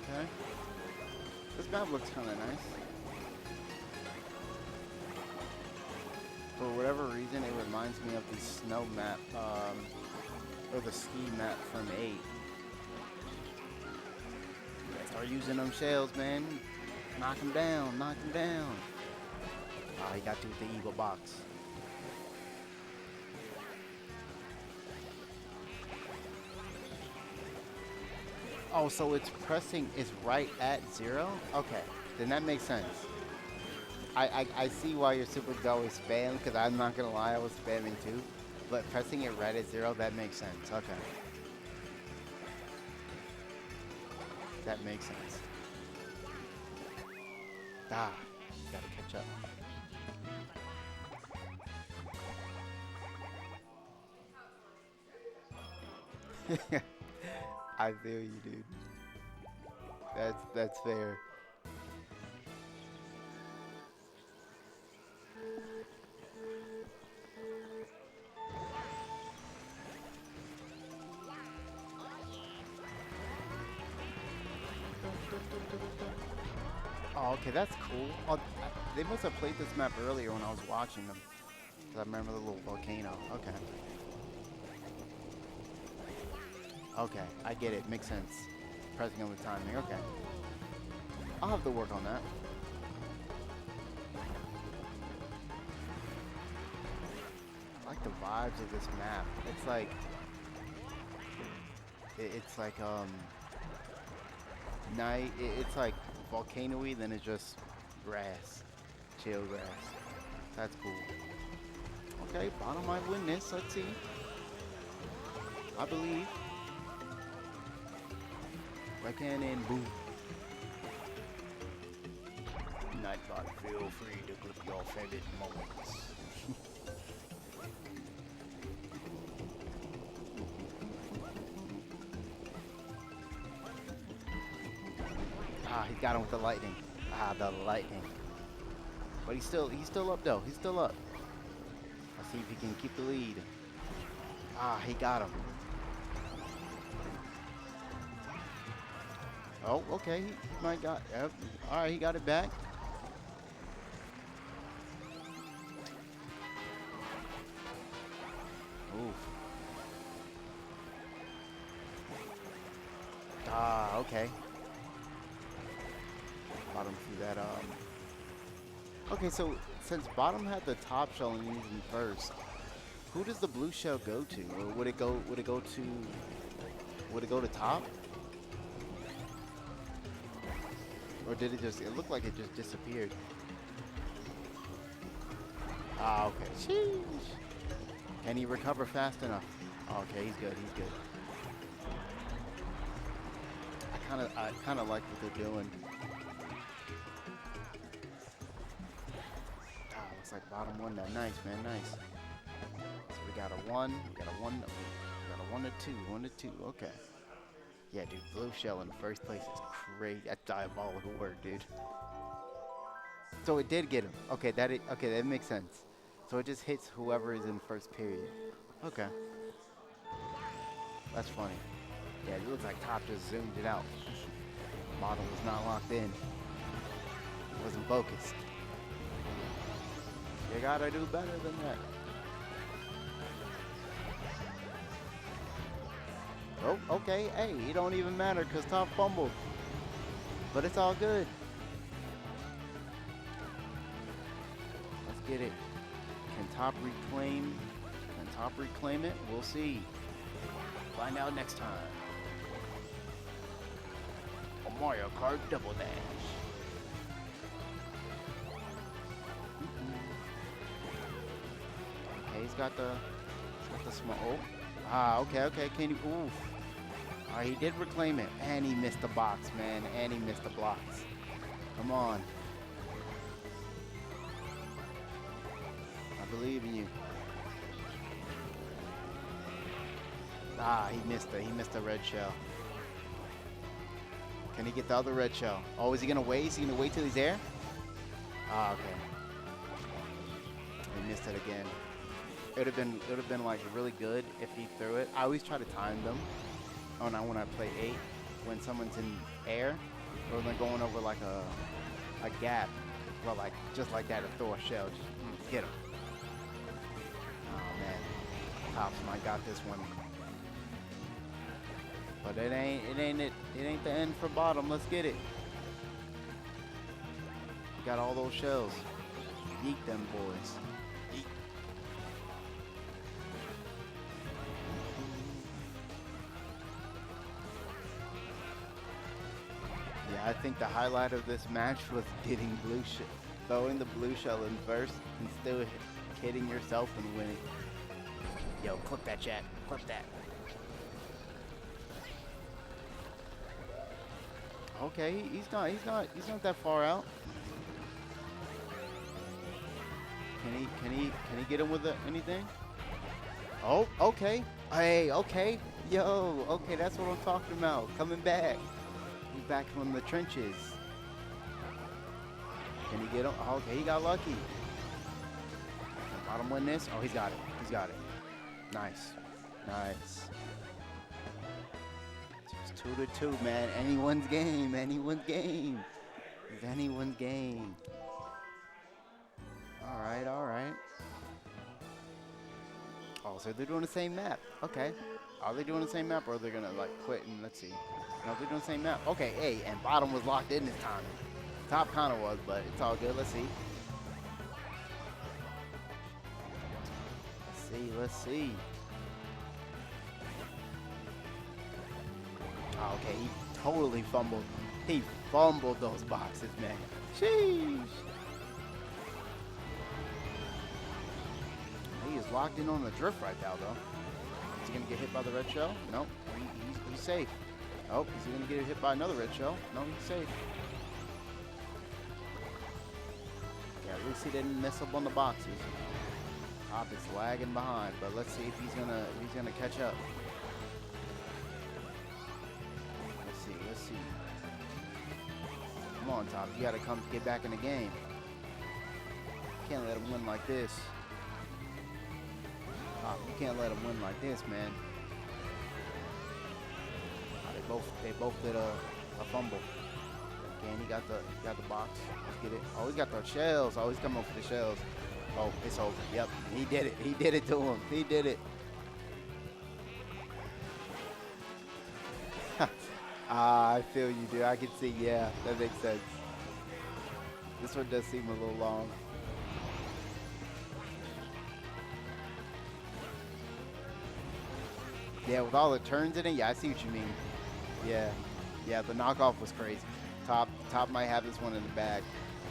Okay. This map looks kind of nice. For whatever reason, it reminds me of the snow map, or the ski map from 8. Start using them shells, man. Knock them down, knock them down. Ah, he got to with the evil box. Oh, so it's pressing is right at 0? Okay, then that makes sense. I see why your super always spam, because I'm not gonna lie, I was spamming too. But pressing it right at 0, that makes sense. Okay. That makes sense. Ah, gotta catch up. I feel you, dude. That's fair. Oh, okay, that's cool. Oh, they must have played this map earlier when I was watching them. 'Cause I remember the little volcano. Okay. Okay, I get it. Makes sense. Pressing on the timing. Okay. I'll have to work on that. I like the vibes of this map. It's like night. It's like volcano-y, then it's just grass, chill grass. That's cool. Okay, bottom might win this. Let's see. I believe. Right hand in, boom. Nightbot, feel free to clip your favorite moments. Ah, he got him with the lightning. Ah, the lightning. But he's still up though. He's still up. Let's see if he can keep the lead. Ah, he got him. Oh, okay. He might got. Yep. All right, he got it back. Oof. Ah, okay. Bottom through that Okay, so since bottom had the top shell and he's in first, who does the blue shell go to? Or would it go to top? Or did it just, it looked like it just disappeared. Ah, okay. Sheesh. Can he recover fast enough? Okay, he's good, he's good. I kinda like what they're doing. Ah, looks like bottom won that. Nice, man, nice. So we got a 1, we got a 1, we got a 1 to 2, 1 to 2, okay. Yeah, dude, blue shell in first place is crazy. That's diabolical work, dude. So it did get him. Okay, that makes sense. So it just hits whoever is in first period. Okay. That's funny. Yeah, it looks like top just zoomed it out. Bottom was not locked in. Wasn't focused. You gotta do better than that. Oh, okay. Hey, it don't even matter because top fumbled. But it's all good. Let's get it. Can top reclaim? Can top reclaim it? We'll see. Find out next time. A Mario Kart Double Dash. Okay, he's got the small. Oh, okay. Can you? Oof. He did reclaim it, and he missed the box, man, and he missed the blocks. Come on. I believe in you. He missed the red shell. Can he get the other red shell? Oh, is he gonna wait? Is he gonna wait till he's there? Okay. He missed it again. It would have been like really good if he threw it. I always try to time them. Oh, now when I play 8, when someone's in air, or they're going over like a gap, well, like just like that, to throw a shell, just get him. Oh man, Tops might got this one, but it ain't the end for bottom. Let's get it. Got all those shells. Yeet them boys. Yeet. Yeah, I think the highlight of this match was getting throwing the blue shell in first and still hitting yourself and winning. Yo, clip that, chat. Clip that. Okay, he's not that far out. Can he get him with anything? Oh, okay. Hey, okay. Yo, okay, that's what I'm talking about. Coming back. He's back from the trenches. Can he get him? Oh, okay, he got lucky. Can bottom win this? Oh, he's got it. He's got it. Nice. Nice. It's 2-2, man. Anyone's game. Anyone's game. It's anyone's game. All right, all right. Oh, so they're doing the same map. Okay. Are they doing the same map, or are they gonna like quit and let's see? No, they're doing the same map. Okay, hey, and bottom was locked in this time. Top kind of was, but it's all good. Let's see. Let's see. Oh, okay, he totally fumbled. He fumbled those boxes, man. Sheesh. He is locked in on the drift right now, though. Is he gonna get hit by the red shell? Nope. He's safe. Oh, is he gonna get hit by another red shell? No, he's safe. Yeah, at least he didn't mess up on the boxes. Top is lagging behind, but let's see if he's gonna catch up. Let's see. Come on, Top. You gotta come get back in the game. Can't let him win like this. Top, you can't let him win like this, man. They both did a fumble. And he got the box. Let's get it. Oh, he's got the shells. Oh, he's coming up for the shells. Oh, it's over. Yep, he did it. He did it to him. He did it. I feel you, dude. I can see. Yeah, that makes sense. This one does seem a little long. Yeah, with all the turns in it, yeah, I see what you mean. Yeah, yeah, the knockoff was crazy. Top might have this one in the bag.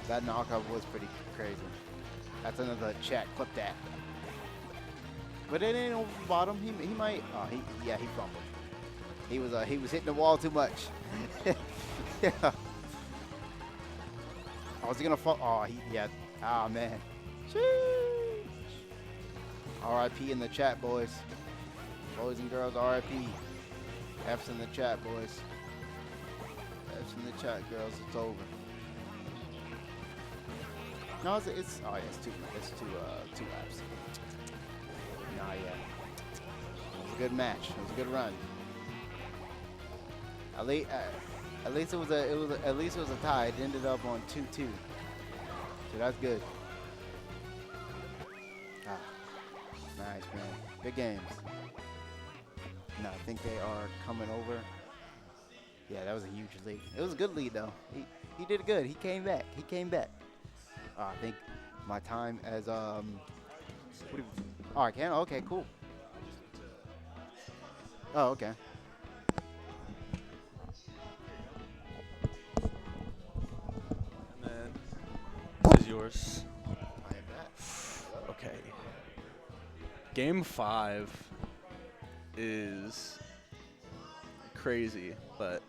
That knockoff was pretty crazy. That's another chat. Clip that. But it ain't over the bottom. He might. Oh, he fumbled. He was hitting the wall too much. Yeah. Oh, is he gonna fall? Oh, yeah. Oh man. Sheesh. R.I.P. in the chat, boys. Boys and girls, R.I.P. F's in the chat, boys. F's in the chat, girls. It's over. No, it's oh yeah, it's two laps. Nah, yeah. It was a good match. It was a good run. At least it was a tie. It ended up on 2-2. So that's good. Ah, nice, man. Good games. No, I think they are coming over. Yeah, that was a huge lead. It was a good lead though. He did good. He came back. I think my time as oh, I can. Okay, cool. Oh, okay. And then this is yours. I am that. Okay. Game 5 is crazy, but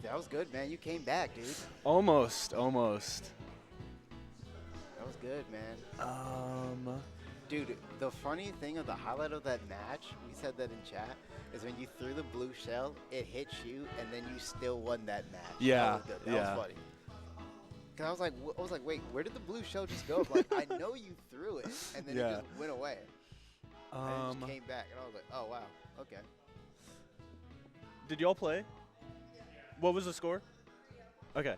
That was good, man. You came back, dude. almost. That was good, man. Dude, the funny thing of the highlight of that match, we said that in chat, is when you threw the blue shell, it hit you, and then you still won that match. Yeah, That was good. That yeah. was funny. Cause I was like, wait, where did the blue shell just go? Like, I know you threw it, and then Yeah. it just went away. And it just came back, and I was like, oh wow, okay. Did y'all play? What was the score? Okay. I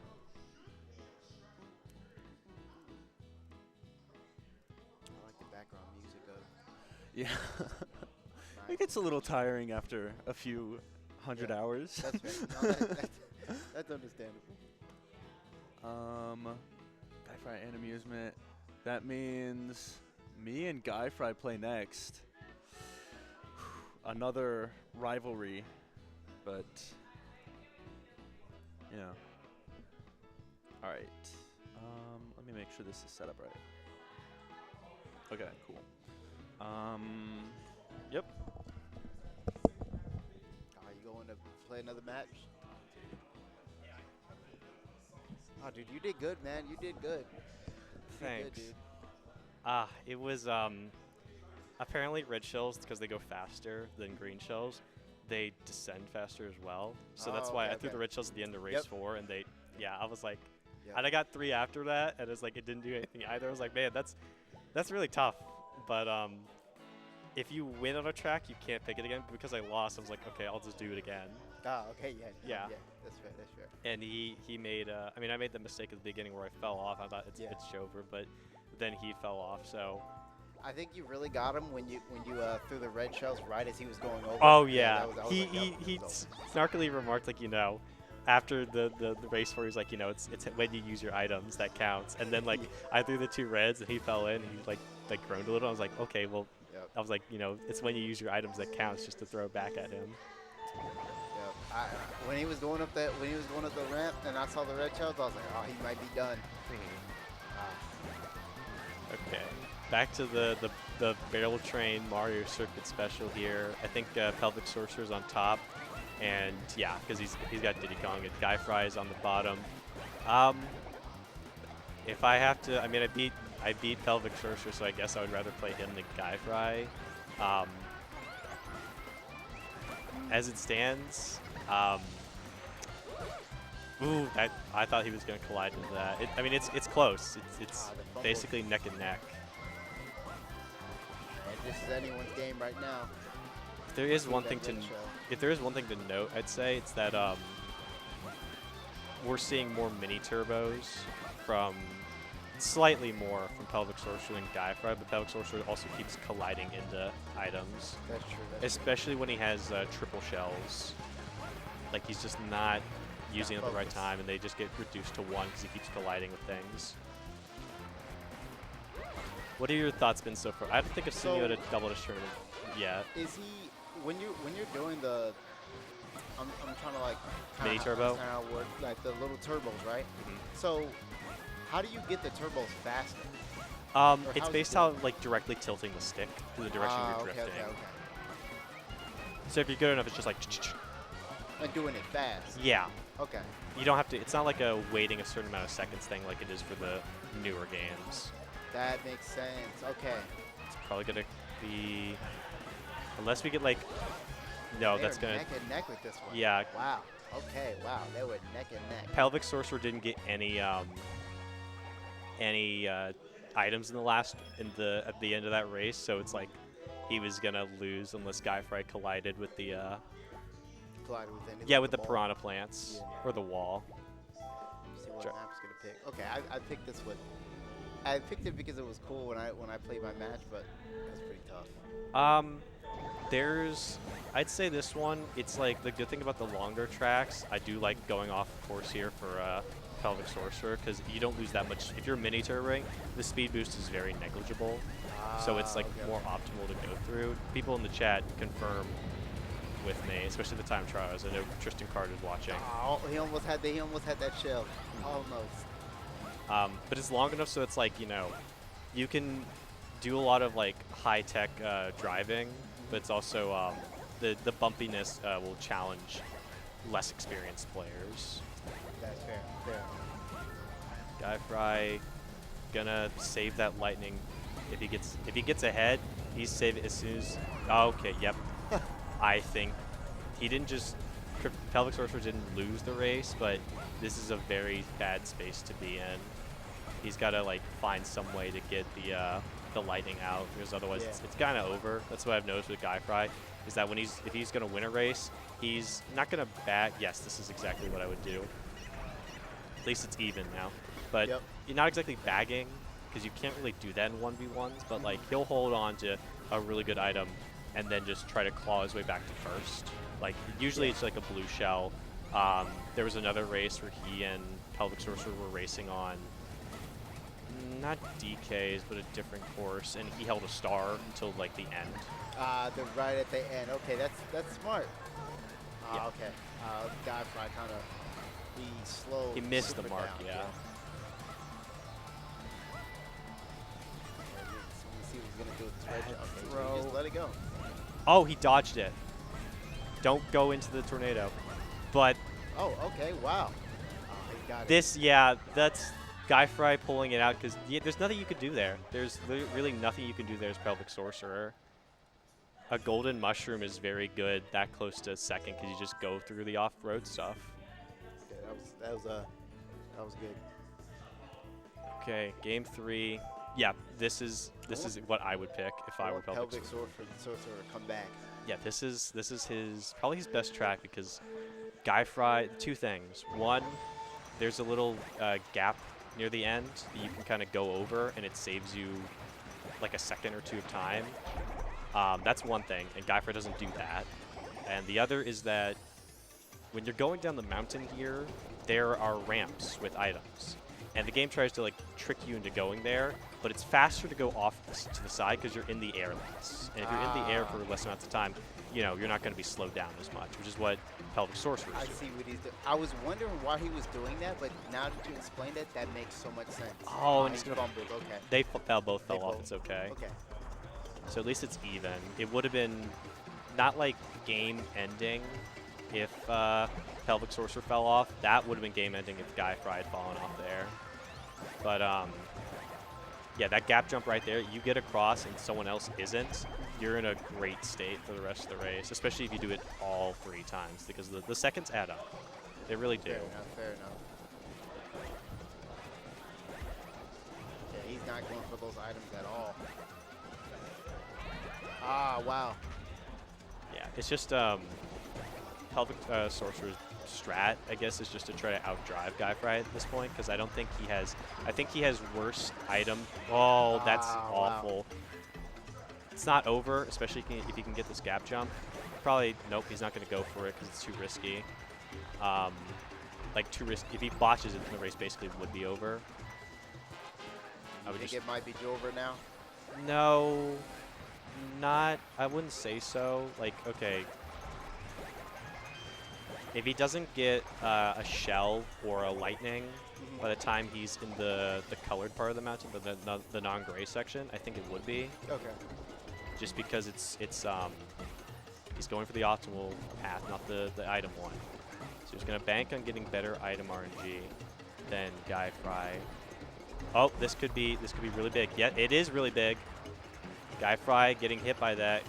like the background music of. Yeah. Nice. It gets a little tiring after a few hundred Yeah. hours. That's fair. No, that's understandable. Guy Fry and Amusement. That means me and Guy Fry play next. Another rivalry, but you know. All right. Let me make sure this is set up right. Okay, cool. Yep. Are you going to play another match? Oh, dude, you did good, man. You did good. You did Thanks. good, dude. It was apparently red shells, because they go faster than green shells, they descend faster as well. So that's Oh, why okay, I threw the okay. red shells at the end of race Yep. 4, and I was like, Yep. and I got 3 after that, and it's like it didn't do anything either. I was like, man, that's really tough. But if you win on a track, you can't pick it again. Because I lost, I was like, okay, I'll just do it again. Oh, okay, yeah. Yeah. That's fair, that's fair. And he made I made the mistake at the beginning where I fell off. I thought it's over, but then he fell off. So I think you really got him when you threw the red shells right as he was going over. oh yeah, that was he like, yep, he that was snarkily remarked, like, after the race where he's like, it's when you use your items that counts. And then like I threw the 2 reds and he fell in and he like groaned a little. I was like, okay, well, Yep. I was like, it's when you use your items that counts, just to throw back at him. Yep. When he was going up the ramp and I saw the red shells, I was like, oh, he might be done. Okay, back to the barrel train Mario Circuit special here. I think Pelvic Sorcerer's on top, and yeah, because he's got Diddy Kong and Guy Fry's on the bottom. If I have to, I beat Pelvic Sorcerer, so I guess I would rather play him than Guy Fry. As it stands, ooh, I thought he was going to collide into that. It's close. It's basically neck and neck. And this is anyone's game right now. If there is See one that thing to red shell. if there is one thing to note, I'd say it's that we're seeing more mini turbos from slightly more from Pelvic Sorcerer and Guy Fry, but Pelvic Sorcerer also keeps colliding into items, That's true. especially when he has triple shells. Like, he's just not using it at the right focus. time, and they just get reduced to 1 because he keeps colliding with things. What are your thoughts been so far? I don't think I've seen you at a double Dash tournament yet. Is he when you're doing the? I'm trying to like Mini turbo? understand how it works, like the little turbos, right? Mhm. So, how do you get the turbos faster? It's how's it based doing? on like directly tilting the stick to the direction you're Okay, drifting. okay. So if you're good enough, it's just like And doing it fast. yeah. Okay. You don't have to. It's not like a waiting a certain amount of seconds thing like it is for the newer games. That makes sense. Okay. It's probably gonna be unless we get like no, They're that's gonna neck and neck with this one. yeah. Wow. Okay. Wow. They were neck and neck. Pelvic Sorcerer didn't get any items in at the end of that race, so it's like he was gonna lose unless Guyfry collided with the Collide with anything. yeah with the ball. piranha plants or the wall. See what Sure. map is gonna pick. Okay, I picked this one. I picked it because it was cool when I played my match, but it was pretty tough. I'd say this one. It's like the good thing about the longer tracks. I do like going off course here for Pelvic Sorcerer because you don't lose that much. If you're mini turboing, the speed boost is very negligible. So it's like Okay, more okay. optimal to go through. People in the chat confirm with me, especially the time trials. I know Tristan Carter's watching. Oh, he almost had that shell. Almost. But it's long enough so it's like, you can do a lot of like high-tech driving, but it's also the bumpiness will challenge less experienced players. That's fair. Fair. Guyfry gonna save that lightning. If he gets ahead, he's save it as soon as. Oh, okay, yep. I think he didn't just. Pelvic Sorcerer didn't lose the race, but this is a very bad space to be in. He's got to like find some way to get the lightning out because otherwise Yeah. it's kind of over. That's what I've noticed with Guyfry is that if he's gonna win a race, he's not gonna bat. Yes, this is exactly what I would do. At least it's even now, but Yep. you're not exactly bagging because you can't really do that in 1v1s. But like he'll hold on to a really good item and then just try to claw his way back to first. Like usually it's like a blue shell. There was another race where he and Pelvic Sorcerer were racing on not DKs but a different course, and he held a star until like the end. They're right at the end. Okay, that's smart. Yeah. Okay. Guyfry kind of he slowed. He missed the super mark, down, yeah. Let me see what he's gonna do with this red. Bad Okay, throw. just let it go. Oh, he dodged it. Don't go into the tornado. But Oh, okay. Wow. He got it. this, yeah, that's Guyfry pulling it out because there's nothing you can do there. There's really nothing you can do there as Pelvic Sorcerer. A golden mushroom is very good that close to second because you just go through the off-road stuff. Okay, that was good. Okay, game 3. Yeah, this is what I would pick if I were want Pelvic Pelvic Sorcerer. Sorcerer to come back. Yeah, this is probably his best track because Guyfry, two things. One, there's a little gap near the end that you can kind of go over and it saves you like a second or two of time. That's one thing, and Guyfry doesn't do that. And the other is that when you're going down the mountain here, there are ramps with items. And the game tries to like trick you into going there, but it's faster to go off to the side because you're in the air less. And if you're in the air for less amounts of time, you're not going to be slowed down as much, which is what Pelvic Sorcerer is I doing. see what he's doing. I was wondering why he was doing that, but now that you explained it, that makes so much sense. Oh, and he he's gonna fumbled. Okay. They both fell off. both- It's okay. Okay. So at least it's even. It would have been not like game ending if Pelvic Sorcerer fell off. That would have been game ending if Guyfry had fallen off there. But yeah, that gap jump right there, you get across and someone else isn't, you're in a great state for the rest of the race, especially if you do it all 3 times because the seconds add up. They really do. Fair enough. Fair enough. Yeah, he's not going for those items at all. Ah, wow. Yeah, it's just Pelvic Sorcerer's strat, I guess, is just to try to outdrive Guyfry at this point because I don't think he has. I think he has worse item. Oh, that's Wow. awful. It's not over, especially if he can get this gap jump. Probably nope. He's not going to go for it because it's too risky. like too risky. If he botches it, then the race basically would be over. I would think just it might be over now? no, not. I wouldn't say so. Like, okay, if he doesn't get a shell or a lightning by the time he's in the colored part of the mountain, but the non-gray section, I think it would be. Okay. Just because it's he's going for the optimal path, not the item one. So he's gonna bank on getting better item RNG than Guy Fry. Oh, this could be really big. Yeah, it is really big. Guy Fry getting hit by that.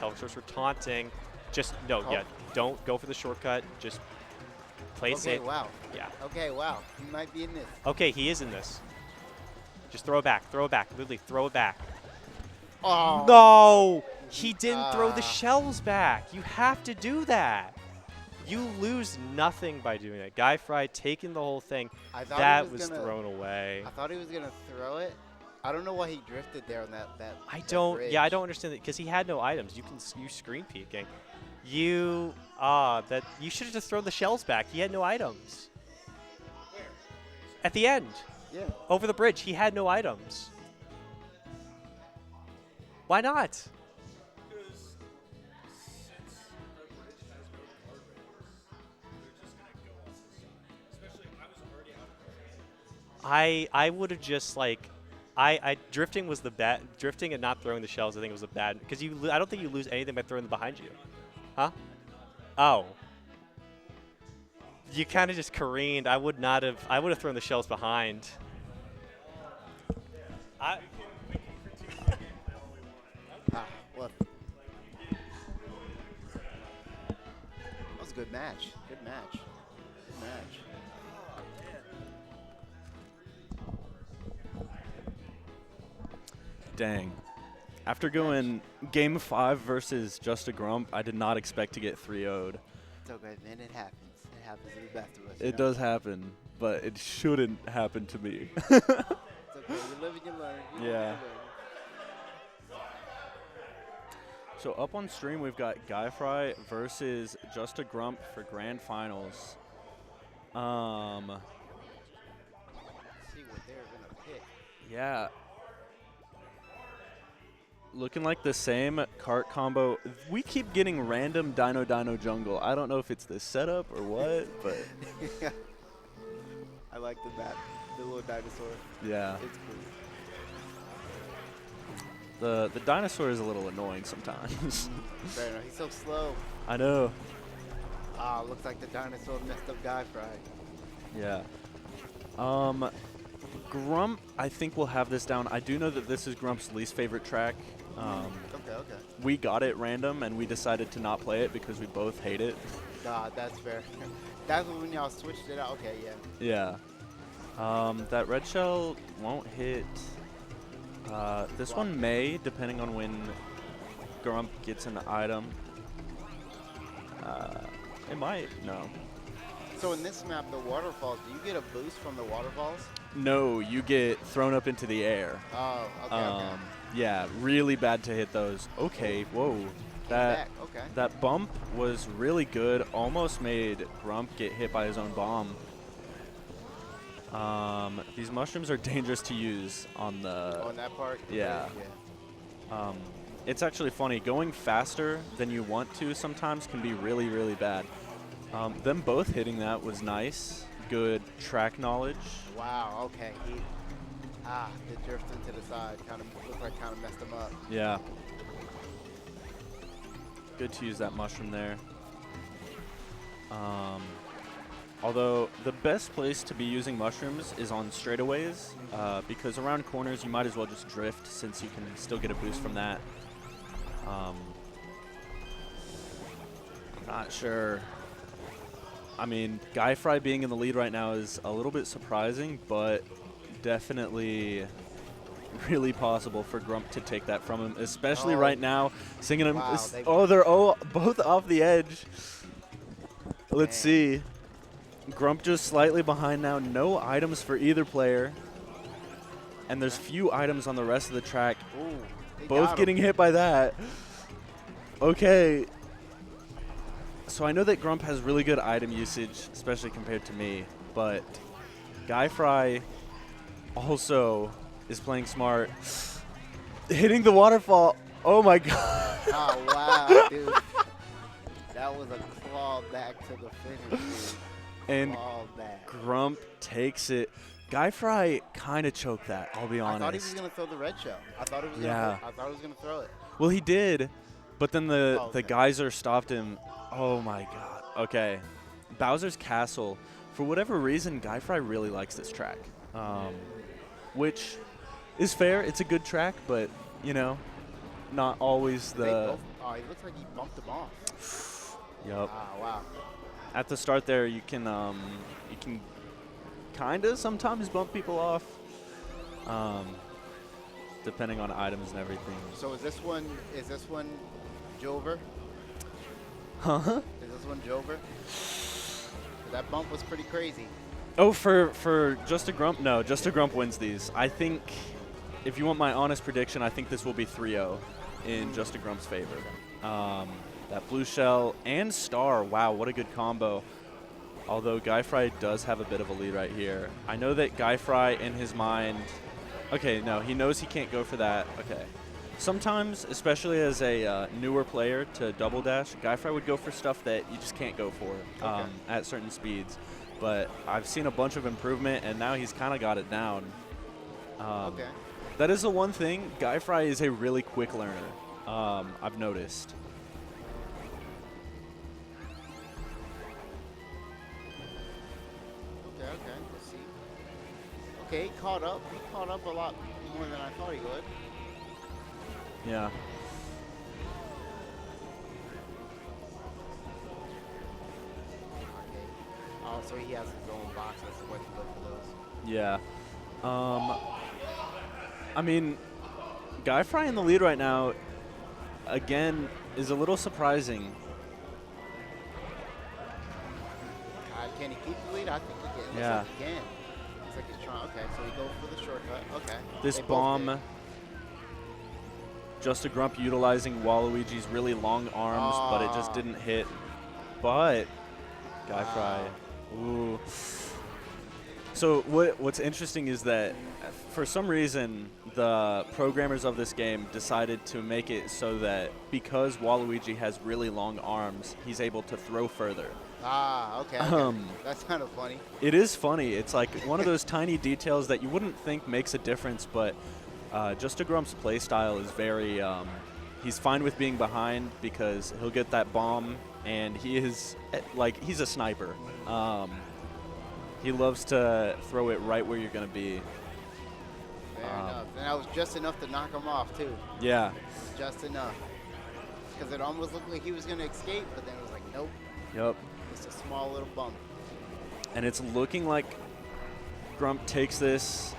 Helixers for taunting. Just no, yeah. Don't go for the shortcut. Just play it safe. Okay, wow. Yeah. Okay, wow. He might be in this. Okay, he is in this. Just throw it back. Throw it back. Literally, throw it back. Oh. No! He didn't throw the shells back. You have to do that. You lose nothing by doing that. Guy Fry taking the whole thing. That was thrown away. I thought he was going to throw it. I don't know why he drifted there on that bridge. Yeah, I don't understand that because he had no items. You screen peeking. You should have just thrown the shells back. He had no items. Where? At the end. Yeah. Over the bridge, he had no items. Why not? Because since the bridge has no guardrails, they're just going to go off the side. Especially, I was already out of control. I would have just like, drifting was the bad. Drifting and not throwing the shells, I think was a bad because I don't think you lose anything by throwing them behind you. Huh? Oh. You kind of just careened. I would have thrown the shells behind. We can critique the gameplay all we want. What? That was a good match. Good match. Good match. Dang. After going game 5 versus Just a Grump, I did not expect to get 3-0'd. It's okay, man. It happens. It happens to the best of us. It does happen, but it shouldn't happen to me. It's okay. You live and you learn. Yeah. So up on stream, we've got Guy Fry versus Just a Grump for grand finals. See what they're gonna pick. Yeah. Looking like the same cart combo. We keep getting random Dino Jungle. I don't know if it's the setup or what, but I like the little dinosaur. yeah. It's cool. The dinosaur is a little annoying sometimes. Fair enough. He's so slow. I know. Looks like the dinosaur messed up Guy Fry. Yeah. Grump, I think we'll have this down. I do know that this is Grump's least favorite track. Okay. We got it random, and we decided to not play it because we both hate it. Nah, that's fair. That's when y'all switched it out. Okay, yeah. Yeah. That red shell won't hit. This one may, depending on when Grump gets an item. It might. No. So in this map, the waterfalls, do you get a boost from the waterfalls? No, you get thrown up into the air. Oh, okay. Yeah, really bad to hit those. Okay, whoa. Okay. That bump was really good. Almost made Grump get hit by his own bomb. These mushrooms are dangerous to use on the... On that part? Yeah. It's actually funny. Going faster than you want to sometimes can be really, really bad. Them both hitting that was nice. Good track knowledge. Wow, okay. The drift into the side looked like kind of messed him up. Yeah. Good to use that mushroom there. Although the best place to be using mushrooms is on straightaways, because around corners you might as well just drift since you can still get a boost from that. Not sure. I mean, Guy Fry being in the lead right now is a little bit surprising, but definitely really possible for Grump to take that from him, especially right now. Singing him. Wow, They're both off the edge. Let's see. Grump just slightly behind now. No items for either player. And there's few items on the rest of the track. Ooh, Both getting hit by that. Okay. So I know that Grump has really good item usage, especially compared to me, but Guy Fry also is playing smart. Hitting the waterfall. Oh my god. Oh, wow, dude. That was a claw back to the finish, dude. And Claw back. Grump takes it. Guy Fry kind of choked that, I'll be honest. I thought he was going to throw the red shell. I thought he was going to throw it. Well, he did, but then the okay. geyser stopped him. Oh my god. Okay. Bowser's Castle. For whatever reason, Guy Fry really likes this track, which is fair. It's a good track, but, you know, not always the... Oh, he looks like he bumped him off. Yep. Ah, wow. At the start there, you can kind of sometimes bump people off, depending on items and everything. So is this one Jover? Huh? Is this one Jover? That bump was pretty crazy. Oh, for Just a Grump? No, Just a Grump wins these. I think, if you want my honest prediction, I think this will be 3-0 in Just a Grump's favor. That blue shell and star, wow, what a good combo. Although Guy Fry does have a bit of a lead right here. I know that Guy Fry, in his mind, okay, no, he knows he can't go for that. Okay. Sometimes, especially as a newer player to Double Dash, Guy Fry would go for stuff that you just can't go for at certain speeds. But I've seen a bunch of improvement, and now he's kind of got it down. Okay. That is the one thing. Guy Fry is a really quick learner, I've noticed. Okay, let's see. Okay, he caught up. He caught up a lot more than I thought he would. Yeah. Okay. Oh, so he has his own box. That's the way to look for those. Yeah. I mean, Guy Fry in the lead right now, again, is a little surprising. Can he keep the lead? I think he can. Yeah. Looks like he can. Looks like he's trying. Okay, so he goes for the shortcut. Okay. This They both bomb, did. Just a Grump utilizing Waluigi's really long arms, but it just didn't hit. But Guy Fry, ooh. So what's interesting is that for some reason the programmers of this game decided to make it so that because Waluigi has really long arms, he's able to throw further. Okay. That's kind of funny. It is funny. It's like one of those tiny details that you wouldn't think makes a difference, but Just a Grump's play style is very, he's fine with being behind because he'll get that bomb, and he is, like, he's a sniper. He loves to throw it right where you're going to be. Fair enough. And that was just enough to knock him off, too. Yeah. Just enough. Because it almost looked like he was going to escape, but then it was like, nope. Yep. Just a small little bump. And it's looking like Grump takes this.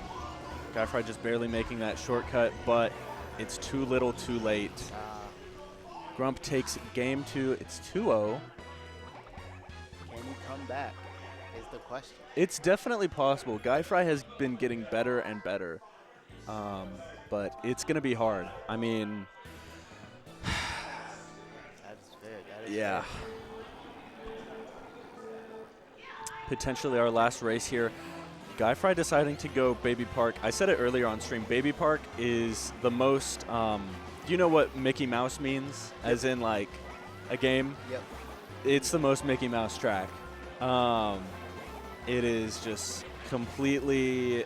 Guy Fry just barely making that shortcut, but it's too little too late. Grump takes game 2. It's 2-0. Can he come back is the question. It's definitely possible. Guy Fry has been getting better and better, but it's going to be hard. I mean, That's fair. That is yeah. fair. Potentially our last race here. Guy Fry deciding to go Baby Park. I said it earlier on stream. Baby Park is the most, do you know what Mickey Mouse means? As in, like, a game? Yep. It's the most Mickey Mouse track. It is just completely,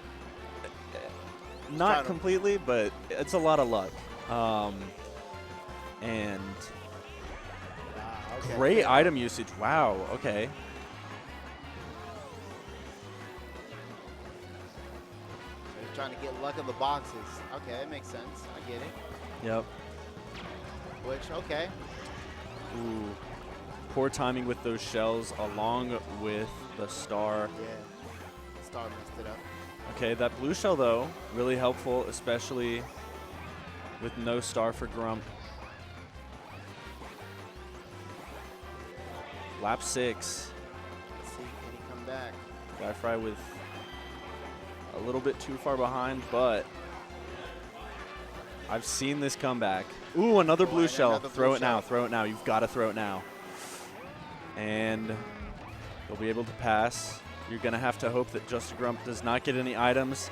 not completely, but it's a lot of luck. And Okay. great item usage. Wow, okay. They're trying to get luck of the boxes. Okay, that makes sense. I get it. Yep. Which, okay. Ooh. Poor timing with those shells along with the star. Yeah. Star messed it up. Okay, that blue shell, though, really helpful, especially with no star for Grump. Lap 6. Let's see, can he come back? Guy Fry with a little bit too far behind, but I've seen this comeback. Ooh, another blue shell. Another Throw blue it now, shell. throw it now. You've got to throw it now. and you'll be able to pass. You're going to have to hope that Just a Grump does not get any items.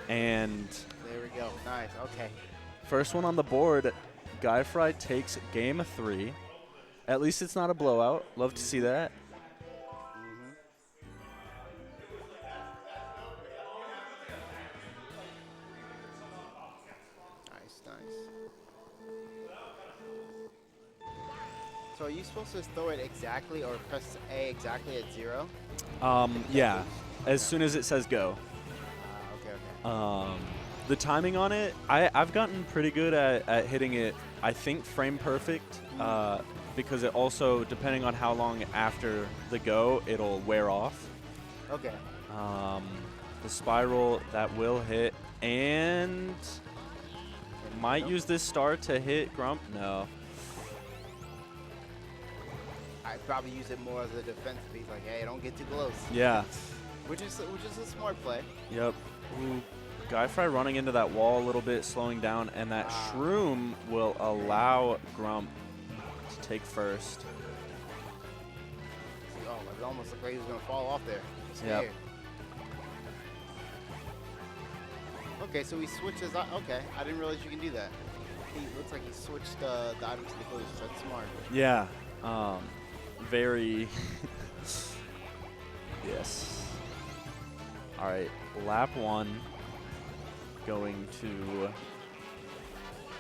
And There we go. Nice. Okay. first one on the board, Guy Fry takes game 3. At least it's not a blowout. Love to see that. Mm-hmm. Nice, nice. So are you supposed to throw it exactly or press A exactly at 0? Yeah, as soon as it says go. Okay, okay. The timing on it, I've gotten pretty good at hitting it, I think, frame perfect, because it also, depending on how long after the go, it'll wear off. Okay. The spiral, that will hit, and might use this star to hit Grump. No. I'd probably use it more as a defense piece, like, hey, don't get too close. Yeah. Which is a smart play. Yep. Ooh. Guy Fry running into that wall a little bit, slowing down, and that shroom will allow Grump to take first. Oh, it almost looked like he was going to fall off there. Yep. Okay, so he switches. Okay, I didn't realize you can do that. He looks like he switched the item to the boost. That's smart. Yeah. Very. Yes. All right. Lap 1 going to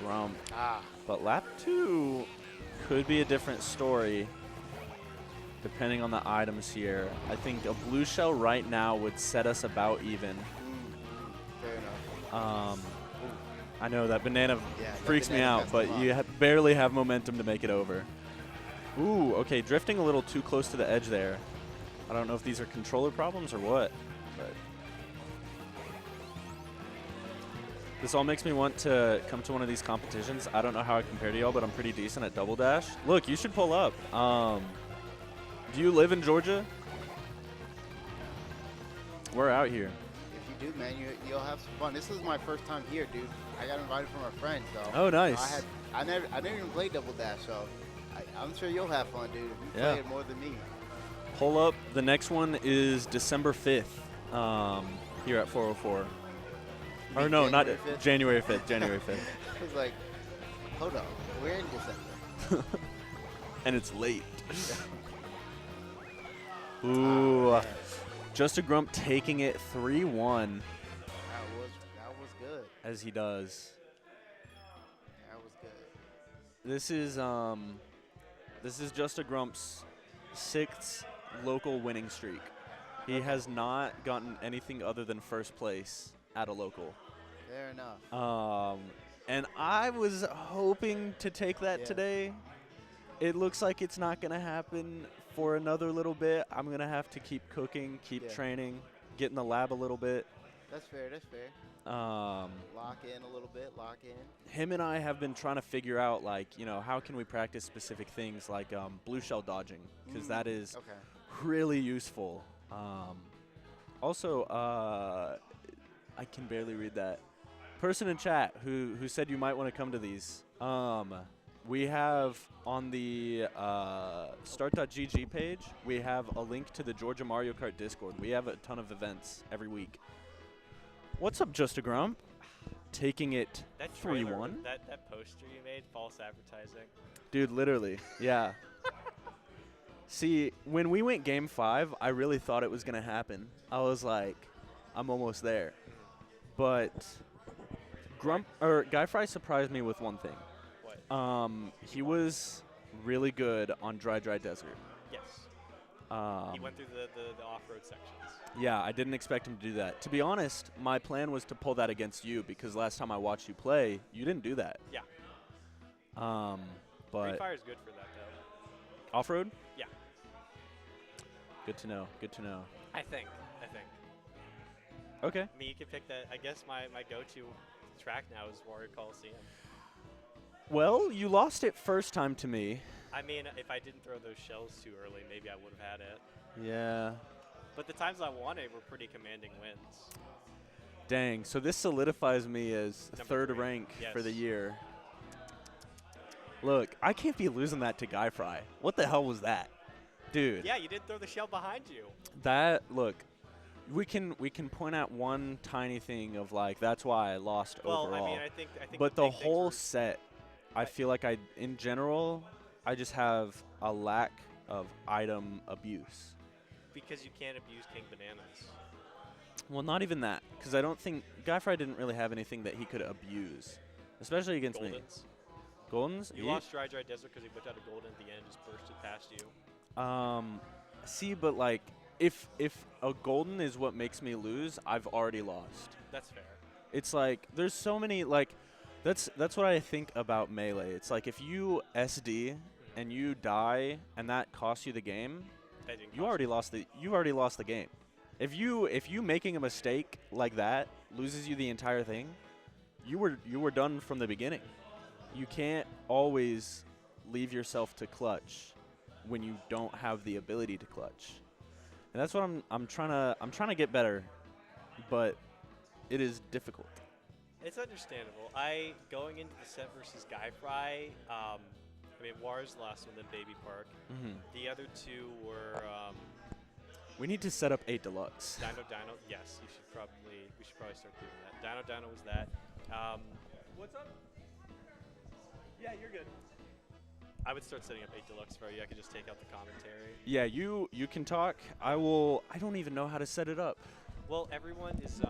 Grump. But lap 2 could be a different story depending on the items here. I think a blue shell right now would set us about even. Fair enough. I know that banana Yeah, freaks me out, but you barely have momentum to make it over. Ooh, okay, drifting a little too close to the edge there. I don't know if these are controller problems or what, but this all makes me want to come to one of these competitions. I don't know how I compare to y'all, but I'm pretty decent at double dash. Look, you should pull up. Do you live in Georgia? We're out here. If you do, man, you'll have some fun. This is my first time here, dude. I got invited from a friend, so. Oh, nice. So I never even played double dash, so I'm sure you'll have fun, dude. You Yeah. play it more than me. Pull up. The next one is December 5th here at 404. Or no, not January 5th? January 5th. January 5th. I was like, hold up, we're in December. And it's late. Ooh. Man, Just a Grump taking it 3-1 that was good. as he does. That was good. This is Just a Grump's 6th local winning streak. He has not gotten anything other than first place at a local. Fair enough. And I was hoping to take that Yeah. today. It looks like it's not going to happen for another little bit. I'm going to have to keep cooking, keep Yeah. training, get in the lab a little bit. That's fair. That's fair. Lock in a little bit. Lock in. Him and I have been trying to figure out, like, how can we practice specific things like blue shell dodging, because that is Okay. really useful. Also, I can barely read that. Person in chat who said you might want to come to these. We have on the start.gg page, we have a link to the Georgia Mario Kart Discord. We have a ton of events every week. What's up, Just a Grump? Taking it That trailer, 3-1. that poster you made, false advertising. Dude, literally, yeah. See, when we went game 5, I really thought it was going to happen. I was like, I'm almost there. But Guy Fry surprised me with one thing. What? He was really good on dry desert. Yes. He went through the off-road sections. Yeah, I didn't expect him to do that. To be honest, my plan was to pull that against you because last time I watched you play, you didn't do that. Yeah. But Free Fire is good for that, though. off-road? Yeah. Good to know. Good to know. I think. Okay. I mean, you can pick that. I guess my go-to track now is Warrior Coliseum. Well, you lost it first time to me. I mean, if I didn't throw those shells too early, maybe I would have had it. Yeah. But the times I won it were pretty commanding wins. Dang. So this solidifies me as Number third 3. rank for the Yes. year. Look, I can't be losing that to Guy Fry. What the hell was that? Dude, Yeah, you didn't throw the shell behind you. that look, we can point out one tiny thing of like that's why I lost Well, overall. I mean, I think but the the big things whole were- set, I feel like in general, I just have a lack of item abuse. because you can't abuse King Bananas. Well, not even that, because I don't think Guyfry didn't really have anything that he could abuse, especially against me. Goldens. Goldens? You lost Dry Desert because he whipped out a golden at the end, just bursted past you. See, but like, if a golden is what makes me lose, I've already lost. That's fair. It's like there's so many like, that's what I think about Melee. It's like if you SD and you die and that costs you the game, That didn't you cost already lost the game. If you making a mistake like that loses you the entire thing, you were done from the beginning. You can't always leave yourself to clutch when you don't have the ability to clutch. And that's what I'm trying to get better, but it is difficult. It's understandable. Going into the set versus Guyfry, I mean, War's the last one, then Baby Park. Mm-hmm. The other two were We need to set up 8 Deluxe. Dino. Yes, we should probably start doing that. Dino was that. What's up? Yeah, you're good. I would start setting up 8 Deluxe for you. I could just take out the commentary. Yeah, you can talk. I don't even know how to set it up. Well, everyone is.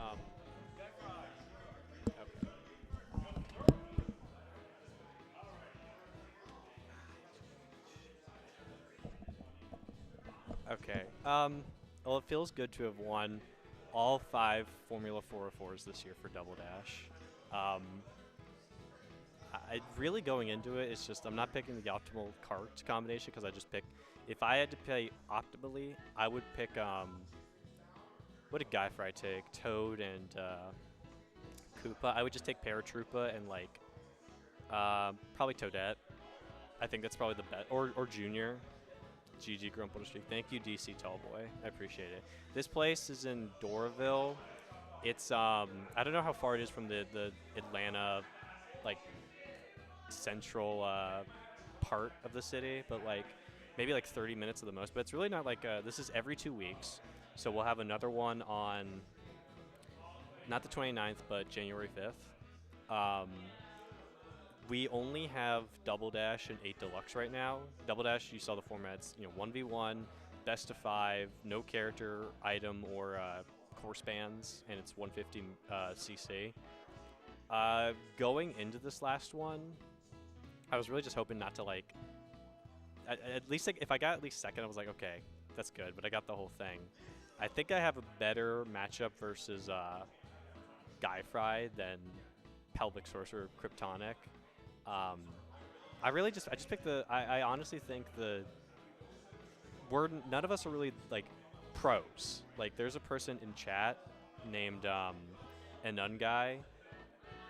Okay. Well, it feels good to have won all 5 Formula4o4s this year for Double Dash. I really going into it, it's just I'm not picking the optimal cart combination because I just pick. If I had to play optimally, I would pick. What did Guyfry take? Toad and Koopa. I would just take Paratroopa and like probably Toadette. I think that's probably the best. Or Junior. GG Grumple Streak. Thank you, DC Tallboy. I appreciate it. This place is in Doraville. It's I don't know how far it is from the Atlanta like central part of the city, but like maybe like 30 minutes at the most. But it's really not like this is every 2 weeks. So we'll have another one on not the 29th, but January 5th. We only have Double Dash and 8 Deluxe right now. Double Dash, you saw the formats, 1v1, best of 5, no character, item, or course bans, and it's 150 CC. Going into this last one, I was really just hoping not to like, at least like, if I got at least second, I was like, okay, that's good, but I got the whole thing. I think I have a better matchup versus Guyfry than Pelvic Sorcerer Kryptonic. I just picked I honestly think none of us are really like pros. Like there's a person in chat named Unknown Guy.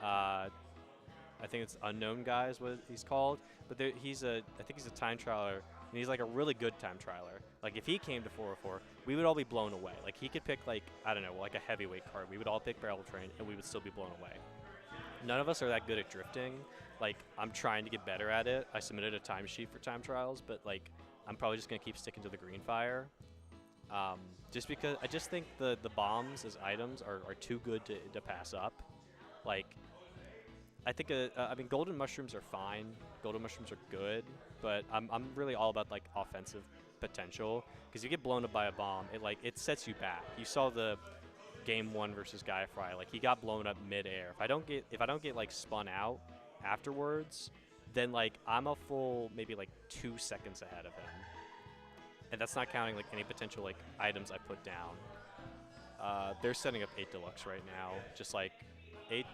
I think it's Unknown Guy is what he's called. But I think he's a time trialer, and he's like a really good time trialer. Like if he came to 404, we would all be blown away. Like he could pick like, I don't know, like a heavyweight card. We would all pick Barrel Train, and we would still be blown away. None of us are that good at drifting. Like, I'm trying to get better at it. I submitted a timesheet for time trials, but, like, I'm probably just going to keep sticking to the green fire. Just because I just think the bombs as items are too good to pass up. Like, I think, I mean, golden mushrooms are fine. Golden mushrooms are good, but I'm really all about, like, offensive potential. Because you get blown up by a bomb, it sets you back. You saw the game 1 versus Guyfry. Like, he got blown up midair. If I don't get, like, spun out afterwards, then like I'm a full maybe like 2 seconds ahead of him, and that's not counting like any potential like items I put down. They're setting up 8 Deluxe right now, just like 8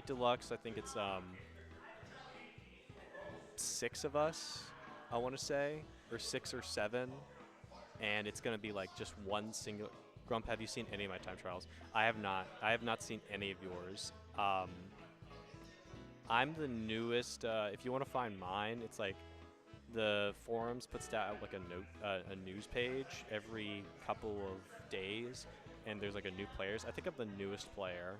Deluxe. I think it's 6 of us, I want to say, or 6 or 7, and it's gonna be like just one single. Grump, have you seen any of my time trials? I have not. I have not seen any of yours. I'm the newest. If you want to find mine, it's like the forums puts out like a news page every couple of days, and there's like a new players. I think I'm the newest player,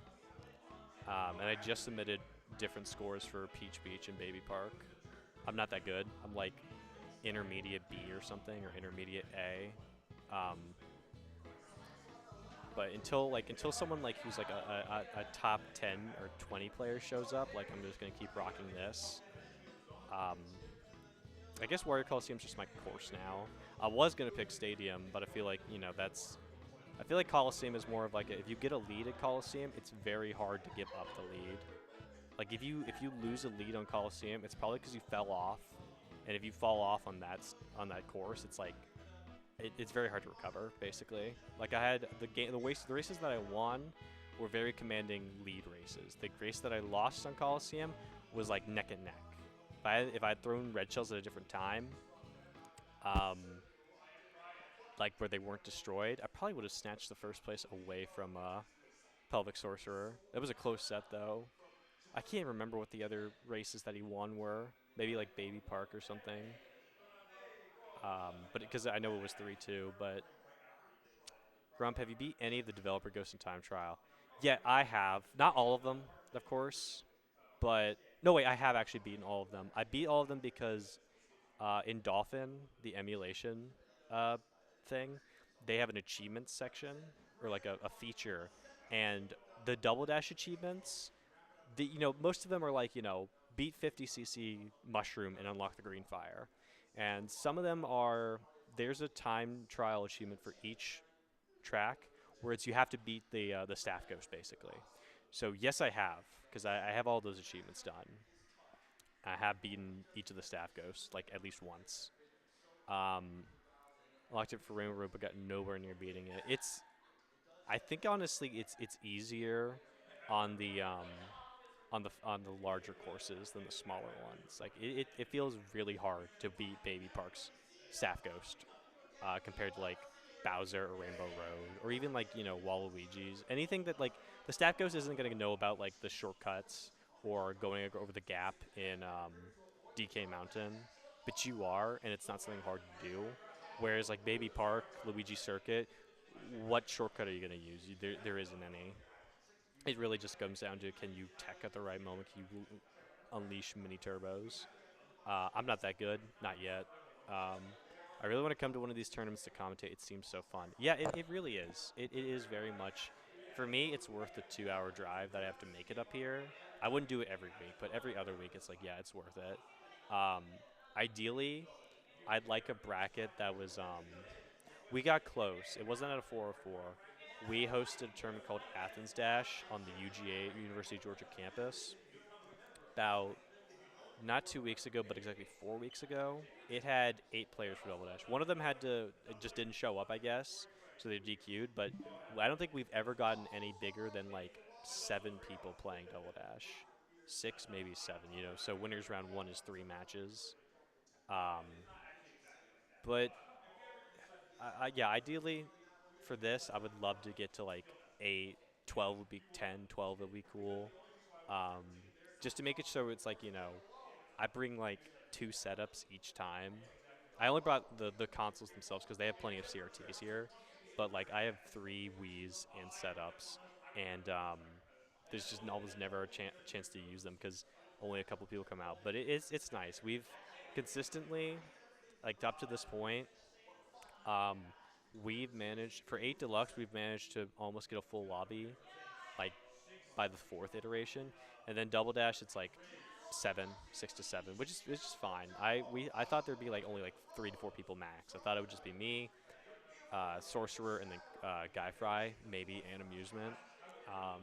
and I just submitted different scores for Peach Beach and Baby Park. I'm not that good. I'm like intermediate B or something, or intermediate A. Um, but until someone like who's like a top 10 or 20 player shows up, like I'm just gonna keep rocking this. Um, I guess Warrior Coliseum's just my course now. I was gonna pick Stadium, but I feel like I feel like Coliseum is more of like if you get a lead at Coliseum, it's very hard to give up the lead. Like if you lose a lead on Coliseum, it's probably because you fell off, and if you fall off on that course, it's like it's very hard to recover. Basically, like I had the races that I won were very commanding lead races. The race that I lost on Coliseum was like neck and neck. If I had thrown red shells at a different time, um, like where they weren't destroyed, I probably would have snatched the first place away from Pelvic Sorcerer. That was a close set though. I can't remember what the other races that he won were. Maybe like Baby Park or something. But because I know it was 3-2. But Grump, have you beat any of the Developer Ghost in Time trial? Yeah, I have. Not all of them, of course. But no, wait, I have actually beaten all of them. I beat all of them because in Dolphin, the emulation uh, thing, they have an achievements section or like a feature, and the Double Dash achievements, most of them are like beat 50cc mushroom and unlock the green fire, and some of them are there's a time trial achievement for each track where it's you have to beat the staff ghost basically. So yes, I have because I have all those achievements done. I have beaten each of the staff ghosts like at least once. Locked it for Rainbow Road, but got nowhere near beating it. I think honestly, it's easier on the larger courses than the smaller ones. Like it feels really hard to beat Baby Park's staff ghost compared to like Bowser or Rainbow Road or even like Waluigi's. Anything that like the staff ghost isn't gonna know about like the shortcuts or going over the gap in DK Mountain, but you are, and it's not something hard to do. Whereas like Baby Park, Luigi Circuit, what shortcut are you gonna use? There isn't any. It really just comes down to can you tech at the right moment? Can you unleash mini turbos? I'm not that good, not yet. I really want to come to one of these tournaments to commentate. It seems so fun. Yeah, it really is. It is very much. For me, it's worth the 2-hour drive that I have to make it up here. I wouldn't do it every week, but every other week, it's like, yeah, it's worth it. Ideally, I'd like a bracket that was. We got close. It wasn't at a 404. We hosted a tournament called Athens Dash on the UGA, University of Georgia campus, about not 2 weeks ago, but exactly 4 weeks ago. It had 8 players for Double Dash. One of them it just didn't show up, I guess, so they're DQ'd. But I don't think we've ever gotten any bigger than like 7 people playing Double Dash, 6 maybe 7. So winners round 1 is 3 matches. But yeah, ideally for this, I would love to get to like 8, 12 would be 10, 12 would be cool. Just to make it so it's like, I bring like 2 setups each time. I only brought the consoles themselves because they have plenty of CRTs here. But like I have 3 Wiis and setups, and there's just almost never a chance to use them because only a couple people come out. But it's nice. We've consistently, like up to this point, um, we've managed for 8 Deluxe. We've managed to almost get a full lobby, like by the 4th iteration, and then Double Dash. It's like 6 to 7, which is it's just fine. I thought there'd be like only like 3 to 4 people max. I thought it would just be me, Sorcerer, and then Guy Fry, maybe and Amusement.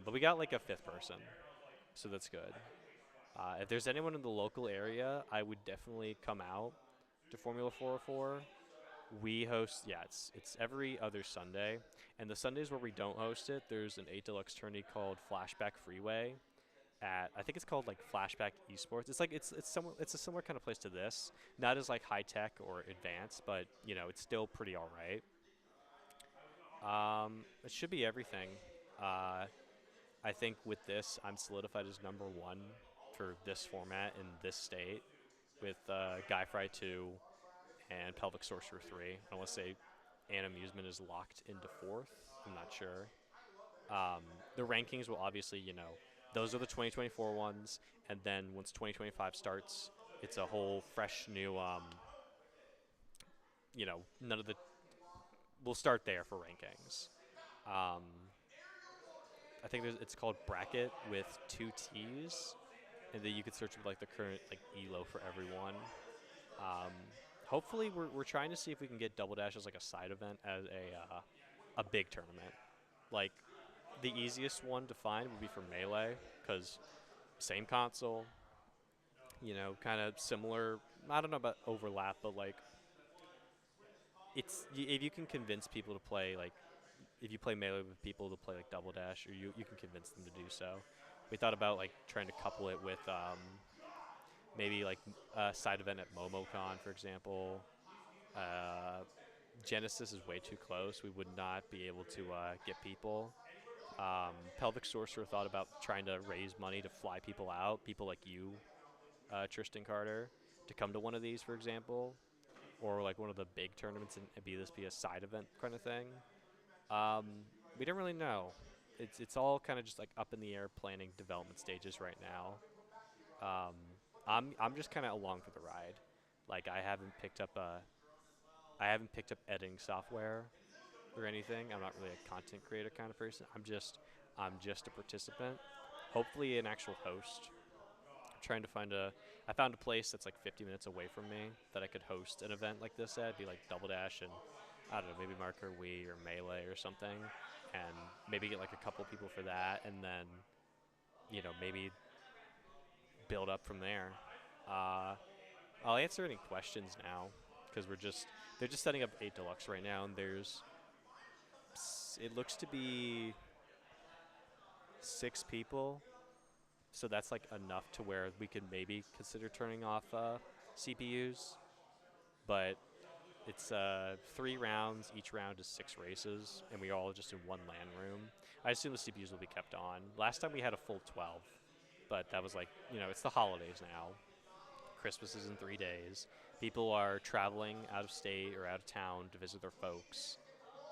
But we got like a 5th person, so that's good. If there's anyone in the local area, I would definitely come out to Formula 4o4. We host, yeah, it's every other Sunday, and the Sundays where we don't host it, there's an 8 Deluxe tourney called Flashback Freeway. I think it's called like Flashback Esports. It's like it's a similar kind of place to this, not as like high tech or advanced, but it's still pretty all right. It should be everything. I think with this, I'm solidified as number 1 for this format in this state, with Guy Fry 2 and Pelvic Sorcerer 3. I want to say An Amusement is locked into 4th. I'm not sure. The rankings will obviously, those are the 2024 ones, and then once 2025 starts, it's a whole fresh new none of the. We'll start there for rankings. Um, I think it's called bracket with 2 T's, and then you could search for like the current like elo for everyone. Um, hopefully, we're trying to see if we can get Double Dash as like a side event as a big tournament. Like the easiest one to find would be for Melee, because same console, kind of similar. I don't know about overlap, but like if you can convince people to play like if you play Melee with people to play like Double Dash, or you can convince them to do so. We thought about like trying to couple it with maybe like a side event at MomoCon, for example. Uh, Genesis is way too close. We would not be able to get people. Pelvic Sorcerer thought about trying to raise money to fly people out, people like you, Tristan Carter, to come to one of these, for example, or like one of the big tournaments and be a side event kind of thing. Um, we don't really know. It's all kind of just like up in the air, planning development stages right now. Um, I'm just kind of along for the ride. Like I haven't picked up editing software or anything. I'm not really a content creator kind of person. I'm just a participant. Hopefully an actual host. I'm trying to I found a place that's like 50 minutes away from me that I could host an event like this at. Be like Double Dash and I don't know, maybe Marker Wii or Melee or something, and maybe get like a couple people for that, and then maybe build up from there. Uh, I'll answer any questions now because they're just setting up 8 Deluxe right now, and it looks to be 6 people, so that's like enough to where we could maybe consider turning off CPUs, but it's 3 rounds. Each round is 6 races, and we are all just in one LAN room. I assume the CPUs will be kept on. Last time we had a full 12, but that was like, it's the holidays now. Christmas is in 3 days. People are traveling out of state or out of town to visit their folks.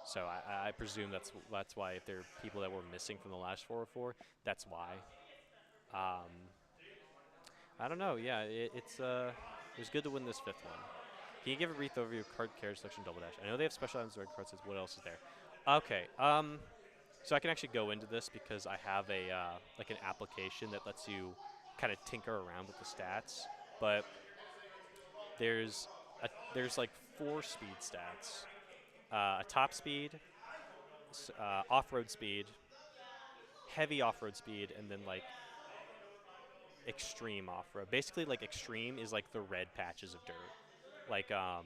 So I presume that's why if there are people that were missing from the last 404, that's why. Um, I don't know. Yeah, it was good to win this 5th one. Can you give a brief overview of card carriage selection Double Dash? I know they have special items, red cards. What else is there? Okay. So I can actually go into this because I have like an application that lets you kind of tinker around with the stats. But there's like 4 speed stats: a top speed, off-road speed, heavy off-road speed, and then like extreme off-road. Basically, like extreme is like the red patches of dirt. Like I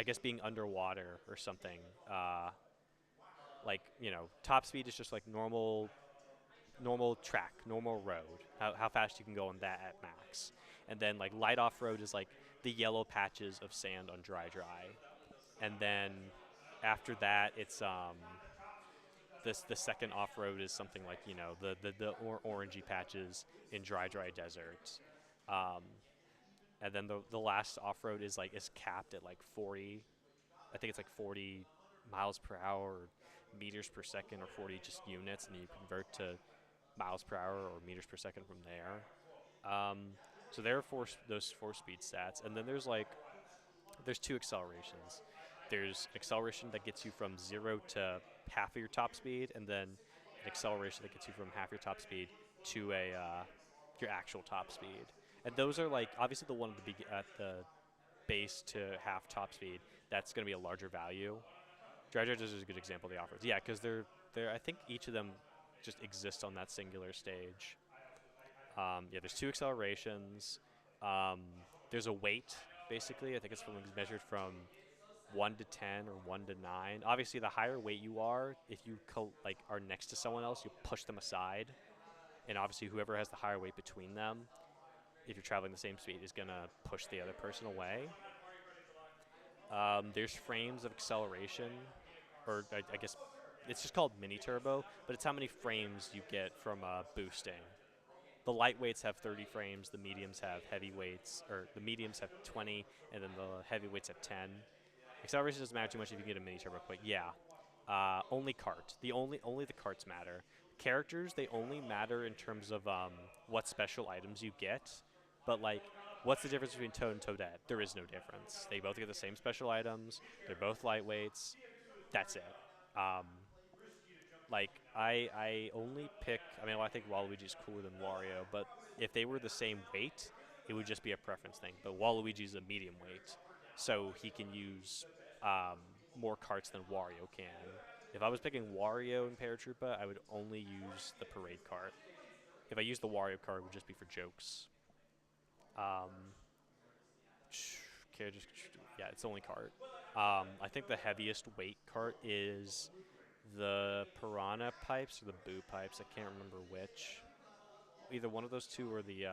guess being underwater or something. Like top speed is just like normal track, normal road. How fast you can go on that at max. And then like light off road is like the yellow patches of sand on dry. And then after that, it's the second off road is something like the orangey patches in dry deserts. Um, and then the last off road is capped at like 40. I think it's like 40 miles per hour or meters per second, or 40 just units, and you convert to miles per hour or meters per second from there. So there are those 4 speed stats, and then there's 2 accelerations. There's acceleration that gets you from 0 to half of your top speed, and then an acceleration that gets you from half your top speed to your actual top speed. And those are like obviously the one at the base to half top speed. That's going to be a larger value. Dry is a good example of the offers. Yeah, because they're I think each of them just exist on that singular stage. Yeah, there's 2 accelerations. There's a weight, basically. I think it's measured from 1 to 10 or 1 to 9. Obviously, the higher weight you are, if you are next to someone else, you push them aside. And obviously, whoever has the higher weight between them, if you're traveling the same speed, is going to push the other person away. There's frames of acceleration, or I guess it's just called mini turbo, but it's how many frames you get from boosting. The lightweights have 30 frames, the mediums have heavyweights, or the mediums have 20, and then the heavyweights have 10. Acceleration doesn't matter too much if you get a mini turbo, but yeah. Only cart. Only the carts matter. Characters, they only matter in terms of what special items you get, but like What's the difference between Toad and Toadette? There is no difference. They both get the same special items. They're both lightweights. That's it. Um, like, I only pick, I mean, well, I think Waluigi's cooler than Wario, but if they were the same weight, it would just be a preference thing. But Waluigi's a medium weight, so he can use more carts than Wario can. If I was picking Wario and Paratroopa, I would only use the parade cart. If I use the Wario cart, it would just be for jokes. Um, okay, yeah, it's the only cart. I think the heaviest weight cart is the Piranha pipes or the Boo pipes. I can't remember which. Either one of those two or the.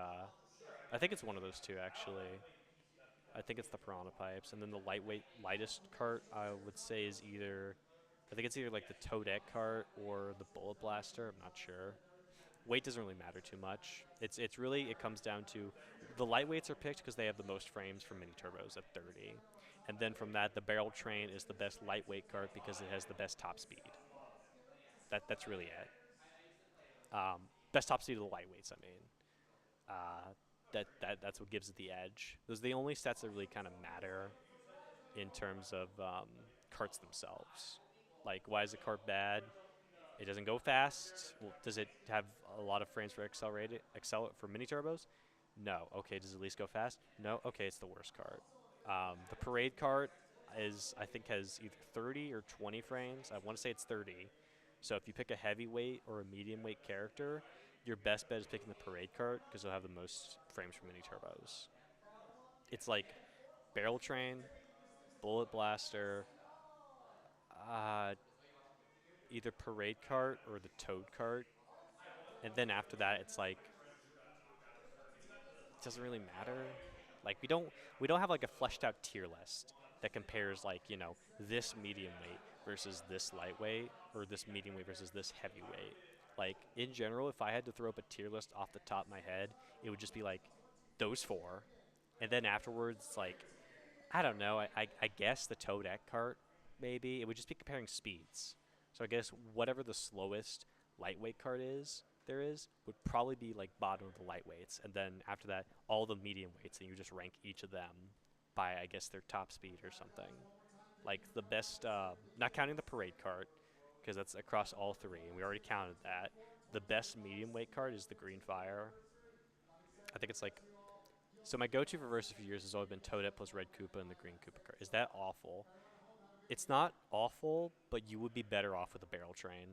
I think it's one of those two actually. I think it's the Piranha pipes, and then the lightest cart I would say is either. I think it's either like the Toadette cart or the Bullet Blaster. I'm not sure. Weight doesn't really matter too much. It's really, it comes down to the lightweights are picked because they have the most frames for mini turbos at 30, and then from that the Barrel Train is the best lightweight cart because it has the best top speed. That's really it. Best top speed of the lightweights. I mean, that's what gives it the edge. Those are the only stats that really kind of matter in terms of carts themselves. Like, why is a cart bad? It doesn't go fast. Well, does it have a lot of frames for for mini turbos? No. Okay, does it at least go fast? No. Okay, it's the worst cart. The parade cart I think has either 30 or 20 frames. I want to say it's 30. So if you pick a heavyweight or a medium weight character, your best bet is picking the parade cart because it'll have the most frames for mini turbos. It's like Barrel Train, Bullet Blaster, either parade cart or the Toad cart, and then after that it's like it doesn't really matter. Like we don't have like a fleshed out tier list that compares like, you know, this medium weight versus this lightweight or this medium weight versus this heavyweight. Like in general, if I had to throw up a tier list off the top of my head, it would just be like those four, and then afterwards it's like I don't know. I guess the Toadette cart maybe it would just be comparing speeds. So I guess whatever the slowest lightweight cart there is would probably be like bottom of the lightweights, and then after that all the medium weights, and you just rank each of them by I guess their top speed or something. Like the best, not counting the parade cart because that's across all three, and we already counted that. The best medium weight cart is the Green Fire. I think it's like. So my go-to for versus for years has always been Toadette plus Red Koopa and the Green Koopa cart. Is that awful? It's not awful, but you would be better off with a Barrel Train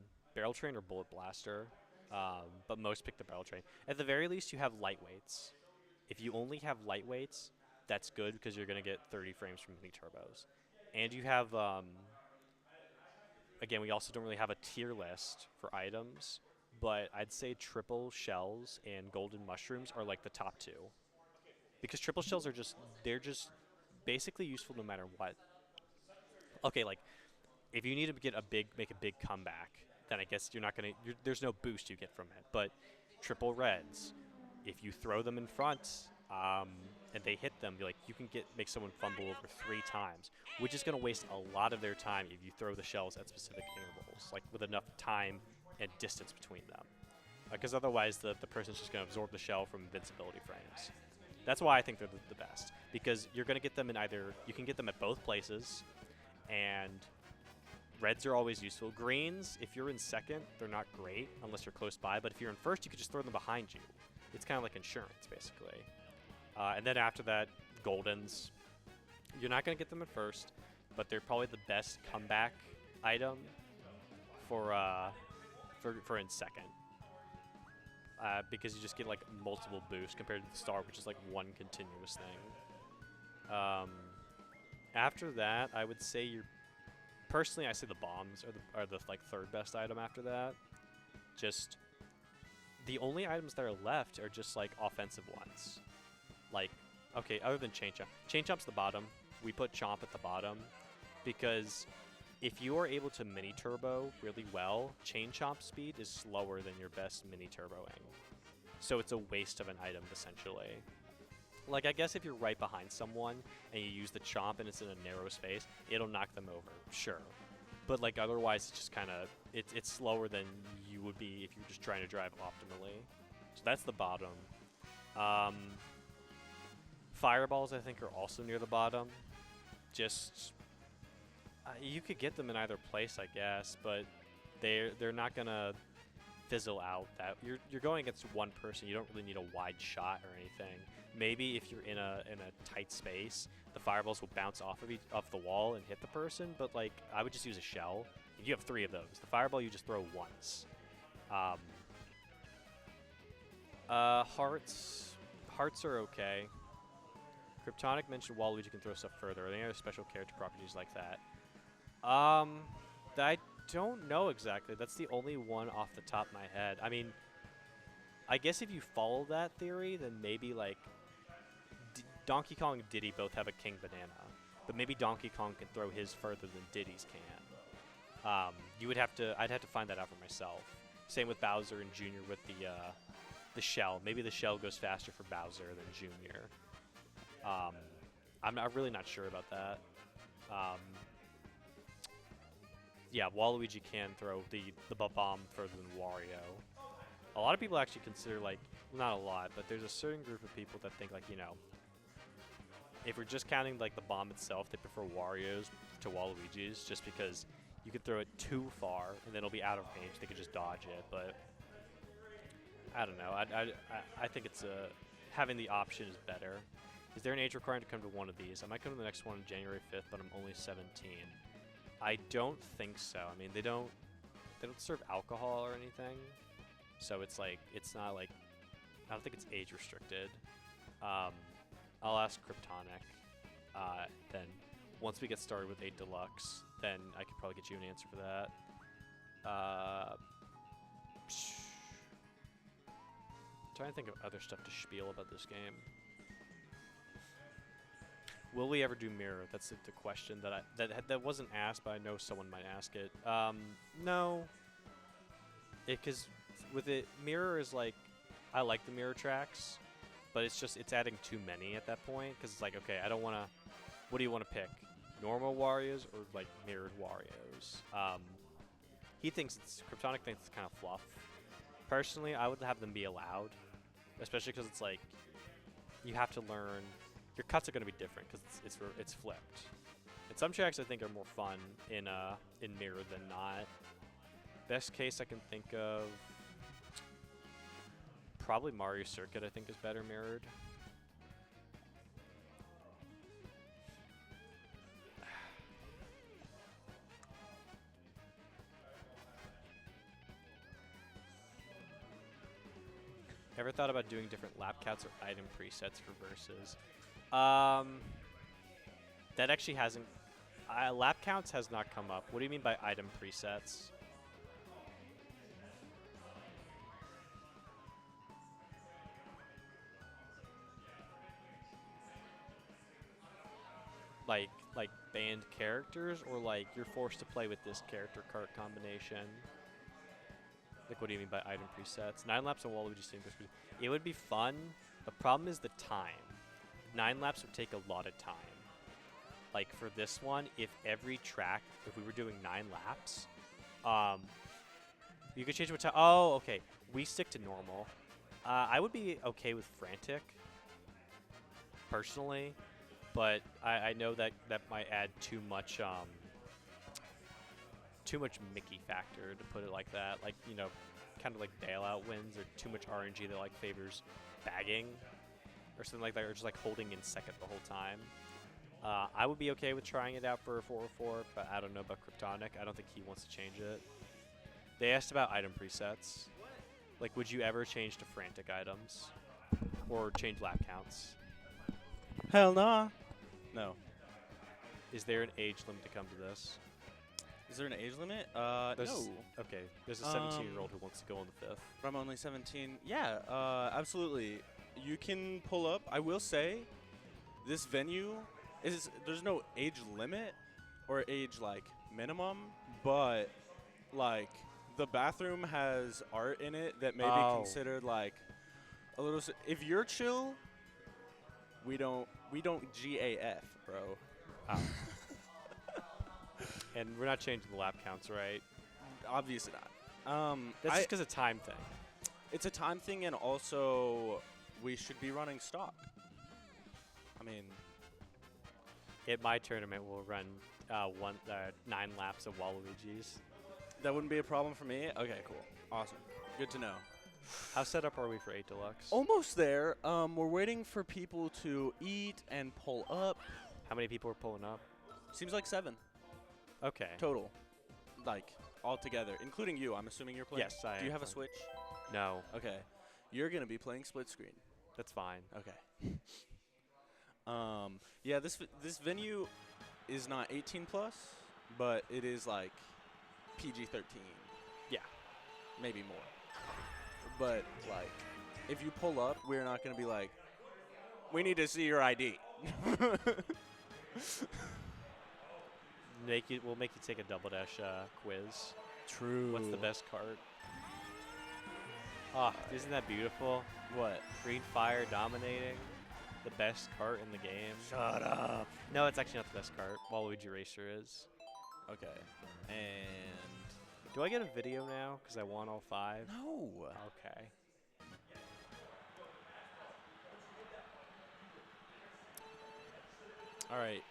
or Bullet Blaster, but most pick the Barrel Train. At the very least, you have lightweights. If you only have lightweights, that's good because you're going to get 30 frames from mini turbos. And you have, again, we also don't really have a tier list for items, but I'd say triple shells and golden mushrooms are like the top two. Because triple shells they're just basically useful no matter what. Okay, like, if you need to make a big comeback, then I guess there's no boost you get from it. But triple reds, if you throw them in front and they hit them, you can make someone fumble over 3 times, which is going to waste a lot of their time if you throw the shells at specific intervals, like with enough time and distance between them. Because otherwise, the person's just going to absorb the shell from invincibility frames. That's why I think they're the best, because you're going to get them you can get them at both places, and reds are always useful. Greens, if you're in second, they're not great unless you're close by, but if you're in first, you can just throw them behind you. It's kind of like insurance, basically. And then after that, goldens. You're not going to get them at first, but they're probably the best comeback item for in second. Because you just get like multiple boosts compared to the star, which is like one continuous thing. After that, I would say personally, I say the bombs are the like third best item after that. Just the only items that are left are just like offensive ones. Like, okay, other than Chain Chomp. Chain Chomp's the bottom. We put Chomp at the bottom because if you are able to mini turbo really well, Chain Chomp speed is slower than your best mini turboing. So it's a waste of an item, essentially. Like, I guess if you're right behind someone and you use the Chomp and it's in a narrow space, it'll knock them over, sure. But, like, otherwise, it's just kind of, it's slower than you would be if you're just trying to drive optimally. So that's the bottom. fireballs, I think, are also near the bottom. Just you could get them in either place, I guess, but they're not gonna fizzle out. That you're going against one person. You don't really need a wide shot or anything. Maybe if you're in a tight space, the fireballs will bounce off the wall and hit the person. But like, I would just use a shell. You have 3 of those. The fireball you just throw once. Hearts are okay. Kryptonic mentioned Waluigi can throw stuff further. Are there any other special character properties like that? I don't know exactly. That's the only one off the top of my head. I mean, I guess if you follow that theory, then maybe like Donkey Kong and Diddy both have a King Banana, but maybe Donkey Kong can throw his further than Diddy's can. I'd have to find that out for myself. Same with Bowser and Junior with the shell. Maybe the shell goes faster for Bowser than Junior. I'm really not sure about that. Yeah, Waluigi can throw the bomb further than Wario. A lot of people actually consider, like, not a lot, but there's a certain group of people that think, like, you know, if we're just counting like the bomb itself, they prefer Wario's to Waluigi's just because you could throw it too far and then it'll be out of range. They could just dodge it, but I don't know. I think it's having the option is better. Is there an age requirement to come to one of these? I might come to the next one on January 5th, but I'm only 17. I don't think so. I mean, they don't serve alcohol or anything, so it's like it's not like I don't think it's age restricted. I'll ask Kryptonic. Then once we get started with a deluxe, then I could probably get you an answer for that. Trying to think of other stuff to spiel about this game. Will we ever do mirror? That's the question that wasn't asked, but I know someone might ask it. No. Because with it, mirror is like, I like the mirror tracks, but it's adding too many at that point. Because it's like, okay, I don't want to. What do you want to pick? Normal Warriors or like mirrored Warriors? Kryptonic thinks it's kind of fluff. Personally, I would have them be allowed, especially because it's like you have to learn. Your cuts are going to be different because it's flipped. And some tracks I think are more fun in mirror than not. Best case I can think of, probably Mario Circuit I think is better mirrored. Ever thought about doing different lap counts or item presets for verses? That actually hasn't. Lap counts has not come up. What do you mean by item presets? Like banned characters, or like you're forced to play with this character card combination? Like, what do you mean by item presets? 9 laps on Waluigi Steam. It would be fun. The problem is the time. 9 laps would take a lot of time. Like, for this one, if we were doing 9 laps, you could change what time. Oh, okay. We stick to normal. I would be okay with frantic, personally, but I know that might add too much Mickey factor, to put it like that. Like, you know, kind of like bailout wins, or too much RNG that like favors bagging or something like that, or just like holding in second the whole time. I would be okay with trying it out for a 404, but I don't know about Kryptonic. I don't think he wants to change it. They asked about item presets. Like, would you ever change to frantic items or change lap counts? Hell nah. No. Is there an age limit to come to this? Is there an age limit? No. Okay. There's a 17-year-old who wants to go on the 5th. But I'm only 17. Yeah, absolutely. You can pull up. I will say, this venue there's no age limit or age like minimum, but like the bathroom has art in it that may be considered like a little. If you're chill, we don't GAF, bro. Oh. And we're not changing the lap counts, right? Obviously not. That's just because of time thing. It's a time thing, and also we should be running stock. I mean, at my tournament, we'll run 9 laps of Waluigi's. That wouldn't be a problem for me. Okay, cool. Awesome. Good to know. How set up are we for 8 Deluxe? Almost there. We're waiting for people to eat and pull up. How many people are pulling up? Seems like 7 Okay. total. Like, all together, including you. I'm assuming you're playing. Yes, I Do you am have a playing. Switch? No, Okay. You're going to be playing split screen. that's fine. Okay. Yeah, this venue is not 18 plus, but it is like PG-13. Yeah. Maybe more. But like, if you pull up, we're not going to be like, we need to see your ID. We'll make you take a double dash quiz. True. What's the best cart? Ah, isn't that beautiful? What? Green Fire dominating. The best cart in the game. Shut up. No, it's actually not the best cart. Waluigi Racer is. Okay. And Do I get a video now? Because I won all 5? no. Okay. All right.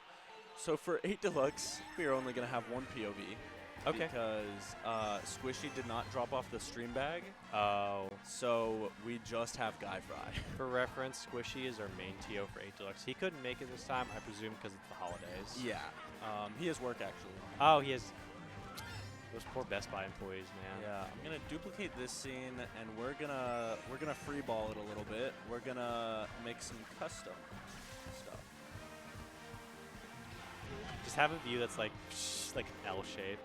So for 8 Deluxe, we are only going to have one POV. Okay. Because Squishy did not drop off the stream bag, Oh. so we just have Guy Fry. For reference, Squishy is our main TO for 8 Deluxe. He couldn't make it this time, I presume, because it's the holidays. Yeah. He has work actually. Oh, he has. Those poor Best Buy employees, man. Yeah. I'm gonna duplicate this scene, and we're gonna free ball it a little bit. We're gonna make some custom stuff. Just have a view that's like an L shape.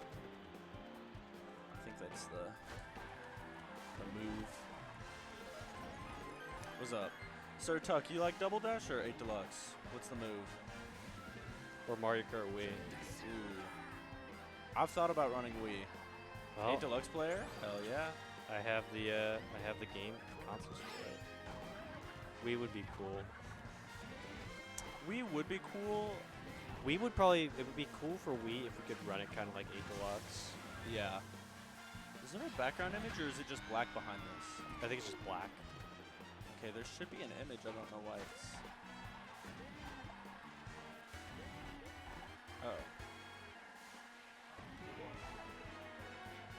I think that's the move. What's up, Sir Tuck? You like Double Dash or 8 Deluxe? What's the move? Or Mario Kart Wii. Ooh. I've thought about running Wii. Well, 8 Deluxe player? Hell yeah. I have the game consoles for it. Wii would be cool. Wii would be cool. It would be cool for Wii if we could run it kind of like 8 Deluxe. Yeah. Is there a background image or is it just black behind this? I think it's just black. Okay, there should be an image. I don't know why it's. Oh.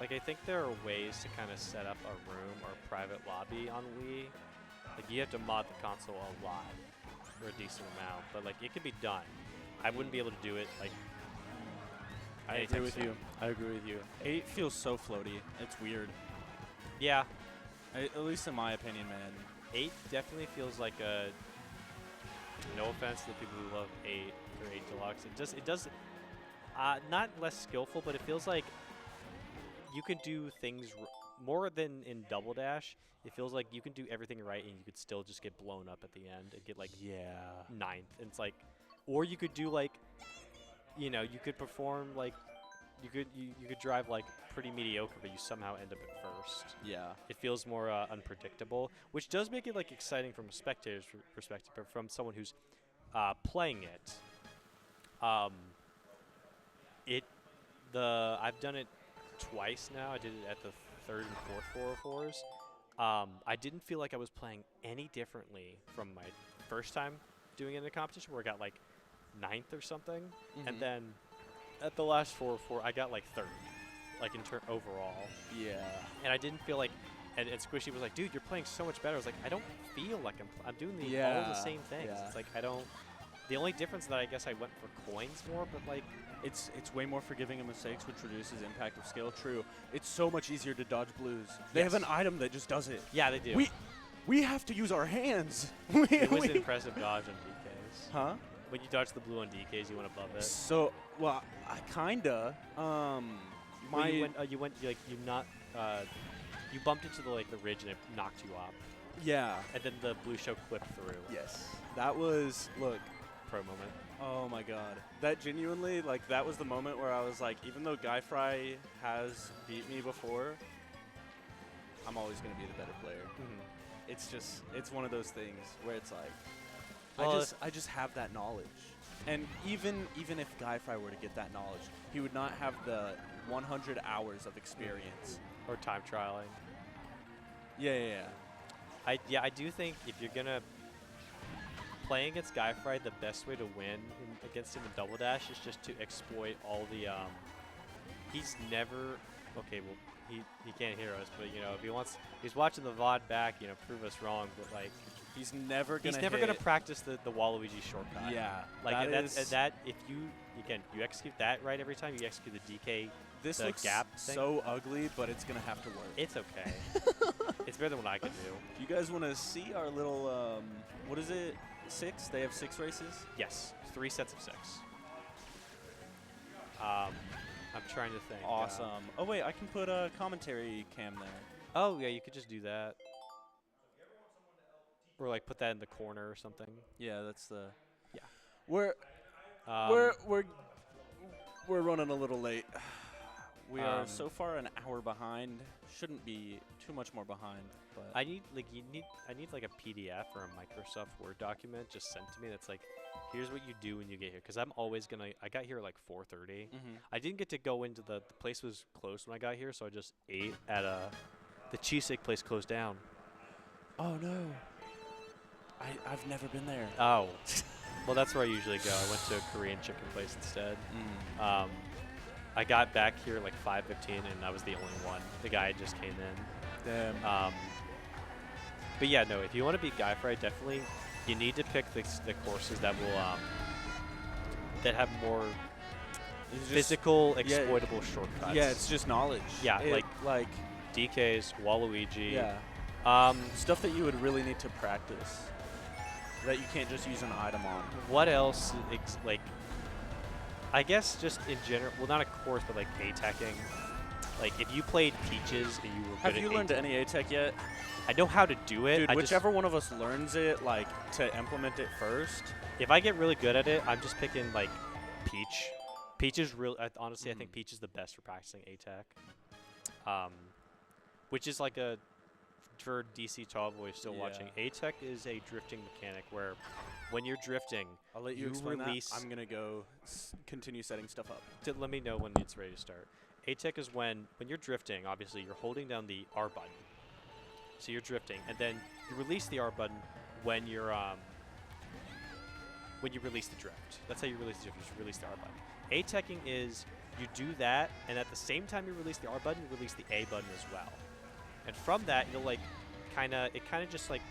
Like, I think there are ways to kind of set up a room or a private lobby on Wii. Like, you have to mod the console a lot for a decent amount, but like, it could be done. I wouldn't be able to do it like. I anytime agree with soon. you. I agree with you. 8 feels so floaty. It's weird. Yeah, At least in my opinion, man. 8 definitely feels like a. No offense to the people who love 8 or 8 Deluxe. It does. Not less skillful, but it feels like you can do things more than in Double Dash. It feels like you can do everything right, and you could still just get blown up at the end and get like Yeah. 9th. And it's like, or you could do like, you could perform like, you could drive like pretty mediocre, but you somehow end up at first. Yeah. It feels more unpredictable, which does make it like exciting from a spectator's perspective, but from someone who's playing it, I've done it twice now. I did it at the 3rd and 4th 404s. I didn't feel like I was playing any differently from my first time doing it in a competition where I got like 9th or something, and then at the last 404 I got like 3rd, like in overall. Yeah. And I didn't feel like, and Squishy was like, dude, you're playing so much better. I was like, I don't feel like I'm doing all the Yeah, same things. yeah. It's like, the only difference that I guess I went for coins more, but like, It's way more forgiving of mistakes, which reduces impact of skill. True. It's so much easier to dodge blues. They have Yes. an item that just does it. yeah, they do. We have to use our hands. It was an impressive dodge on DKs. Huh? When you dodge the blue on DKs, you went above it. So, well, I kinda. Well, you bumped into the ridge and it knocked you up, Yeah. and then the blue show clipped through. Yes. That was, look. Pro moment. Oh my god. That genuinely, that was the moment where I was like, even though Guy Fry has beat me before, I'm always going to be the better player. It's one of those things where it's like, Well, I just have that knowledge. And even if Guy Fry were to get that knowledge, he would not have the 100 hours of experience. Or time trialing. Yeah. I do think if you're gonna playing against Guy Fry, the best way to win against him in Double Dash is just to exploit all the. He's never. Okay, well, he can't hear us, but you know, if he wants, he's watching the VOD back. You know, prove us wrong, but like. He's never gonna. He's never gonna practice the Waluigi shortcut. Yeah, like that if you execute that right every time, you execute the DK. This the looks gap thing. so ugly, but it's gonna have to work. It's okay. It's better than what I can do. You guys want to see our little what is it? 6? They have 6 races. Yes, 3 sets of 6. I'm trying to think. Awesome. Oh wait, I can put a commentary cam there. Oh yeah, you could just do that. Or like put that in the corner or something. Yeah, that's the. Yeah. We're running a little late. We are so far an hour behind. Shouldn't be too much more behind. But I need like a PDF or a Microsoft Word document just sent to me. That's like, here's what you do when you get here. Because I'm always gonna. I got here at like 4:30. I didn't get to go into the place was closed when I got here, so I just ate at the cheesesteak place closed down. Oh no. I've never been there. Oh. Well, that's where I usually go. I went to a Korean chicken place instead. I got back here at like 5:15, and I was the only one. The guy just came in. Damn. But yeah, no. If you want to beat Guy Fry, definitely you need to pick the courses that will that have more physical, exploitable shortcuts. Yeah, it's just knowledge. Yeah, like DKs, Waluigi. Yeah. Stuff that you would really need to practice. That you can't just use an item on. What else? Like, I guess just in general, well, not a course, but like A-teching. Like, if you played Peaches and you were good at Have you learned any A-tech yet? I know how to do it. Dude, whichever one of us learns it, like, to implement it first. If I get really good at it, I'm just picking, like, Peach. Peach is real. Honestly, I think Peach is the best for practicing A-tech. Which is like a... For DC Tall Boys still watching, A-Tech is a drifting mechanic where when you're drifting, I'll let you explain that. I'm going to go continue setting stuff up. Let me know when it's ready to start. A-Tech is when you're drifting, obviously, you're holding down the R button. So you're drifting, and then you release the R button when you release the drift. That's how you release the drift, you just release the R button. A-Teching is you do that, and at the same time you release the R button, you release the A button as well. And from that, you'll like, kind of just like,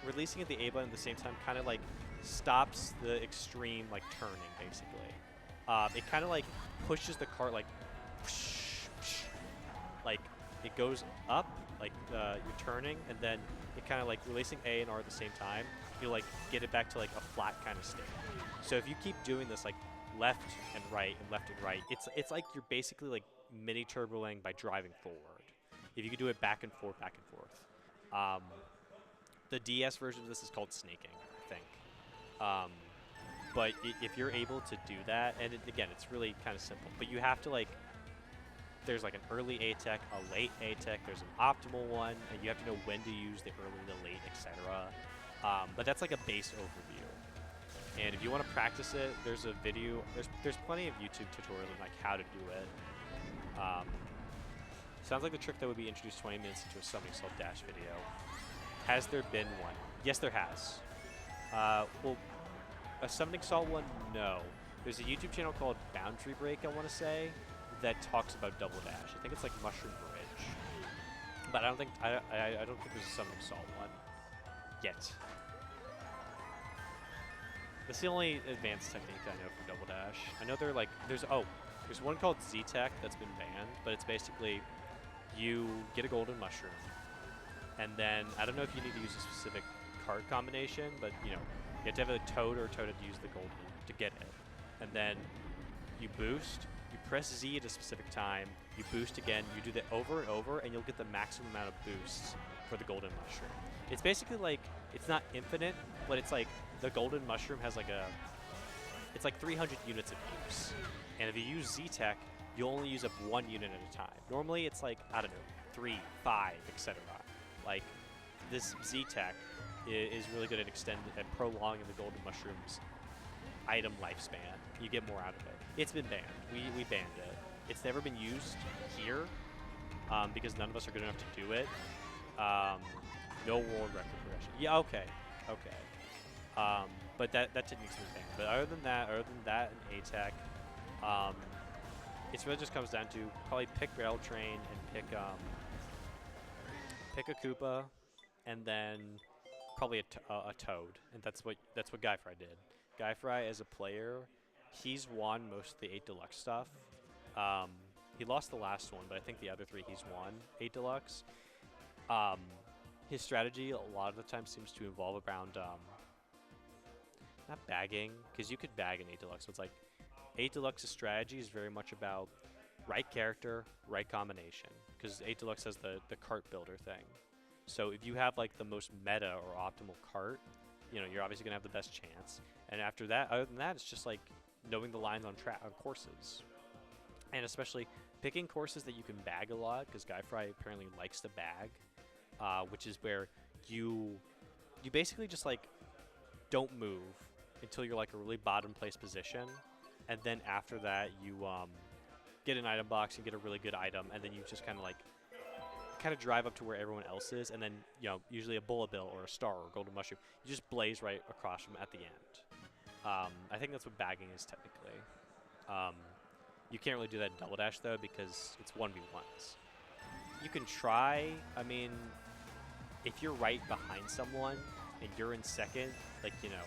releasing at the A button at the same time kind of like stops the extreme like turning basically. It kind of like pushes the cart like, like it goes up like you're turning, and then it kind of like releasing A and R at the same time. You'll like get it back to like a flat kind of state. So if you keep doing this like left and right and left and right, it's like you're basically like mini turboing by driving forward. If you could do it back and forth, the DS version of this is called snaking, I think. But if you're able to do that, and again, it's really kind of simple, but you have to like, there's like an early A-Tech, a late A-Tech, there's an optimal one, and you have to know when to use the early, the late, etc. But that's like a base overview. And if you want to practice it, there's a video, there's plenty of YouTube tutorials on like how to do it. Sounds like the trick that would be introduced 20 minutes into a Summoning Salt Dash video. Has there been one? Yes, there has. Well, a Summoning Salt one, no. There's a YouTube channel called Boundary Break, I want to say, that talks about Double Dash. I think it's like Mushroom Bridge. But I don't think there's a Summoning Salt one yet. That's the only advanced technique I know for Double Dash. I know there's one called Z-Tech that's been banned, but it's basically you get a golden mushroom, and then I don't know if you need to use a specific card combination, but you know, you have to have a Toad or a Toad to use the golden to get it. And then you boost, you press Z at a specific time, you boost again, you do that over and over, and you'll get the maximum amount of boosts for the golden mushroom. It's basically like, it's not infinite, but it's like the golden mushroom has like it's like 300 units of use. And if you use Z-Tech, you'll only use up 1 unit at a time. Normally it's like, I don't know, 3, 5, etc. Like, this Z-Tech is really good at prolonging the golden mushroom's item lifespan. You get more out of it. It's been banned. We banned it. It's never been used here because none of us are good enough to do it. No world record progression. Yeah, okay. Okay. But that technique's been banned. But other than that and A-Tech, it really just comes down to probably pick Rail Train and pick a Koopa, and then probably a Toad, and that's what Guy Fry did. Guy Fry as a player, he's won most of the 8 Deluxe stuff. He lost the last one, but I think the other 3 he's won 8 Deluxe. His strategy a lot of the time seems to evolve around not bagging, because you could bag an 8 Deluxe. So it's like 8 Deluxe's strategy is very much about right character, right combination, because 8 Deluxe has the cart builder thing. So if you have like the most meta or optimal cart, you know, you're obviously gonna have the best chance. And after that, other than that, it's just like knowing the lines on courses, and especially picking courses that you can bag a lot, because Guy Fry apparently likes to bag, which is where you basically just like don't move until you're like a really bottom place position, and then after that you get an item box and get a really good item, and then you just kind of drive up to where everyone else is, and then, you know, usually a bullet bill or a star or golden mushroom, you just blaze right across from at the end. I think that's what bagging is technically. You can't really do that in Double Dash though, because it's 1v1s. You can try. I mean, if you're right behind someone and you're in second, like, you know,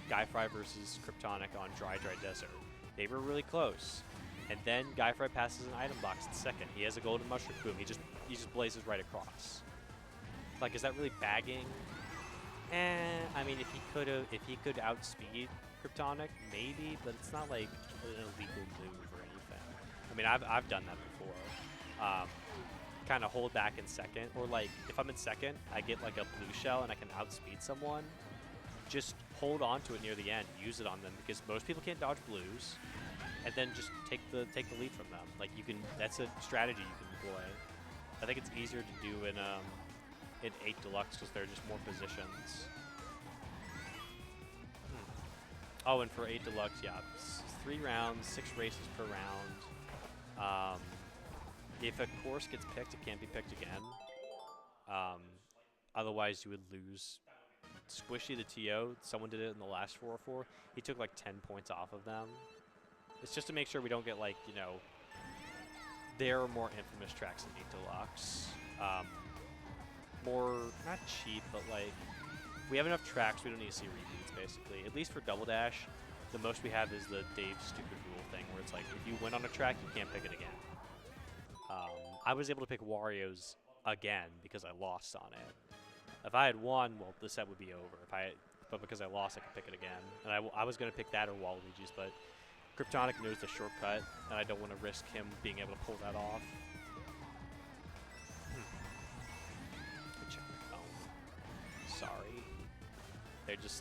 Guy Fry versus Kryptonic on Dry Desert, they were really close. And then Guy Fry passes an item box in second. He has a golden mushroom. Boom. He just blazes right across. Like, is that really bagging? I mean, if he could outspeed Kryptonic, maybe, but it's not like an illegal move or anything. I mean, I've done that before. Kind of hold back in second, or like if I'm in second, I get like a blue shell and I can outspeed someone. Just hold on to it near the end, use it on them, because most people can't dodge blues, and then just take the lead from them. Like, you can, that's a strategy you can employ. I think it's easier to do in 8 Deluxe because there are just more positions. Oh, and for 8 Deluxe, yeah, 3 rounds, 6 races per round. If a course gets picked, it can't be picked again. Otherwise, you would lose. Squishy the TO, someone did it in the last 4-4. He took like 10 points off of them. It's just to make sure we don't get, like, you know, there are more infamous tracks in 8 Deluxe. More, not cheap, but like, we have enough tracks, we don't need to see repeats, basically. At least for Double Dash, the most we have is the Dave's stupid rule thing, where it's like, if you win on a track, you can't pick it again. I was able to pick Wario's again because I lost on it. If I had won, well, the set would be over. But because I lost, I could pick it again. And I was going to pick that or Waluigi's, but Kryptonic knows the shortcut, and I don't want to risk him being able to pull that off. Check my phone. Sorry.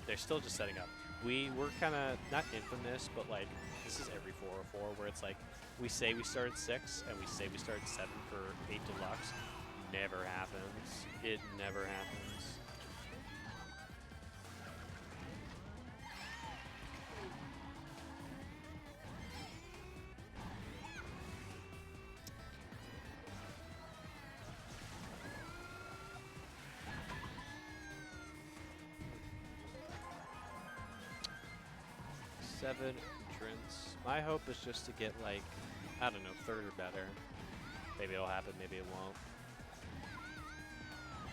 They're still just setting up. We're kind of not infamous, but like, this is every 404 where it's like, we say we start at 6 and we say we start at 7 for 8 Deluxe. Never happens. It never happens. Seven entrants. My hope is just to get, like, I don't know, 3rd or better. Maybe it'll happen, maybe it won't.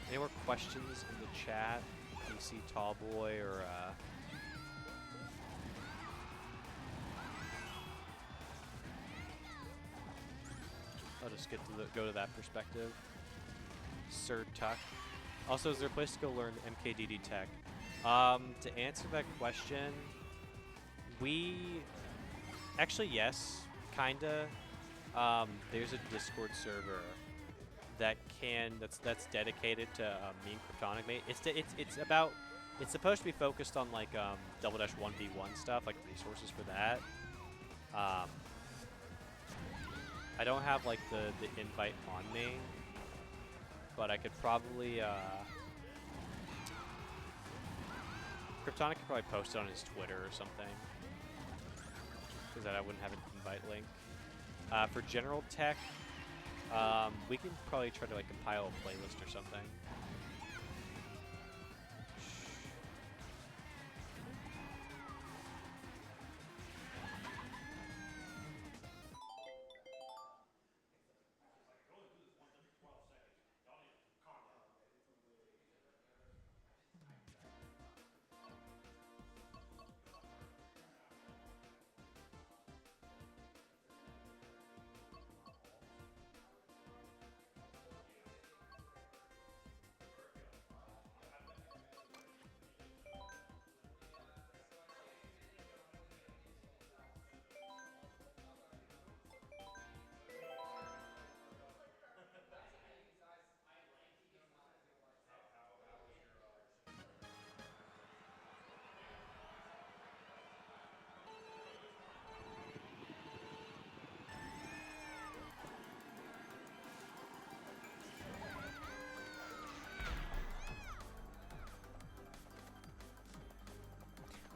Any more questions in the chat? PC Tallboy or I'll just get to go to that perspective. Sir Tuck. Also, is there a place to go learn MKDD Tech? To answer that question, actually, yes, kinda. There's a Discord server that's dedicated to me and Kryptonic mate. It's supposed to be focused on like Double Dash 1v1 stuff, like resources for that. I don't have like the invite on me, but I could probably Kryptonic could probably post it on his Twitter or something, because then I wouldn't have an invite link. For general tech, we can probably try to like compile a playlist or something.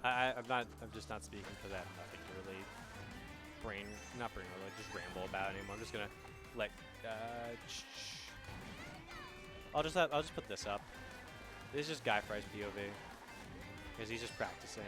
I'm just not speaking because I have nothing to really not brain really, just ramble about anymore. I'm just gonna let. I'll just put this up. This is just Guy Fry's POV because he's just practicing.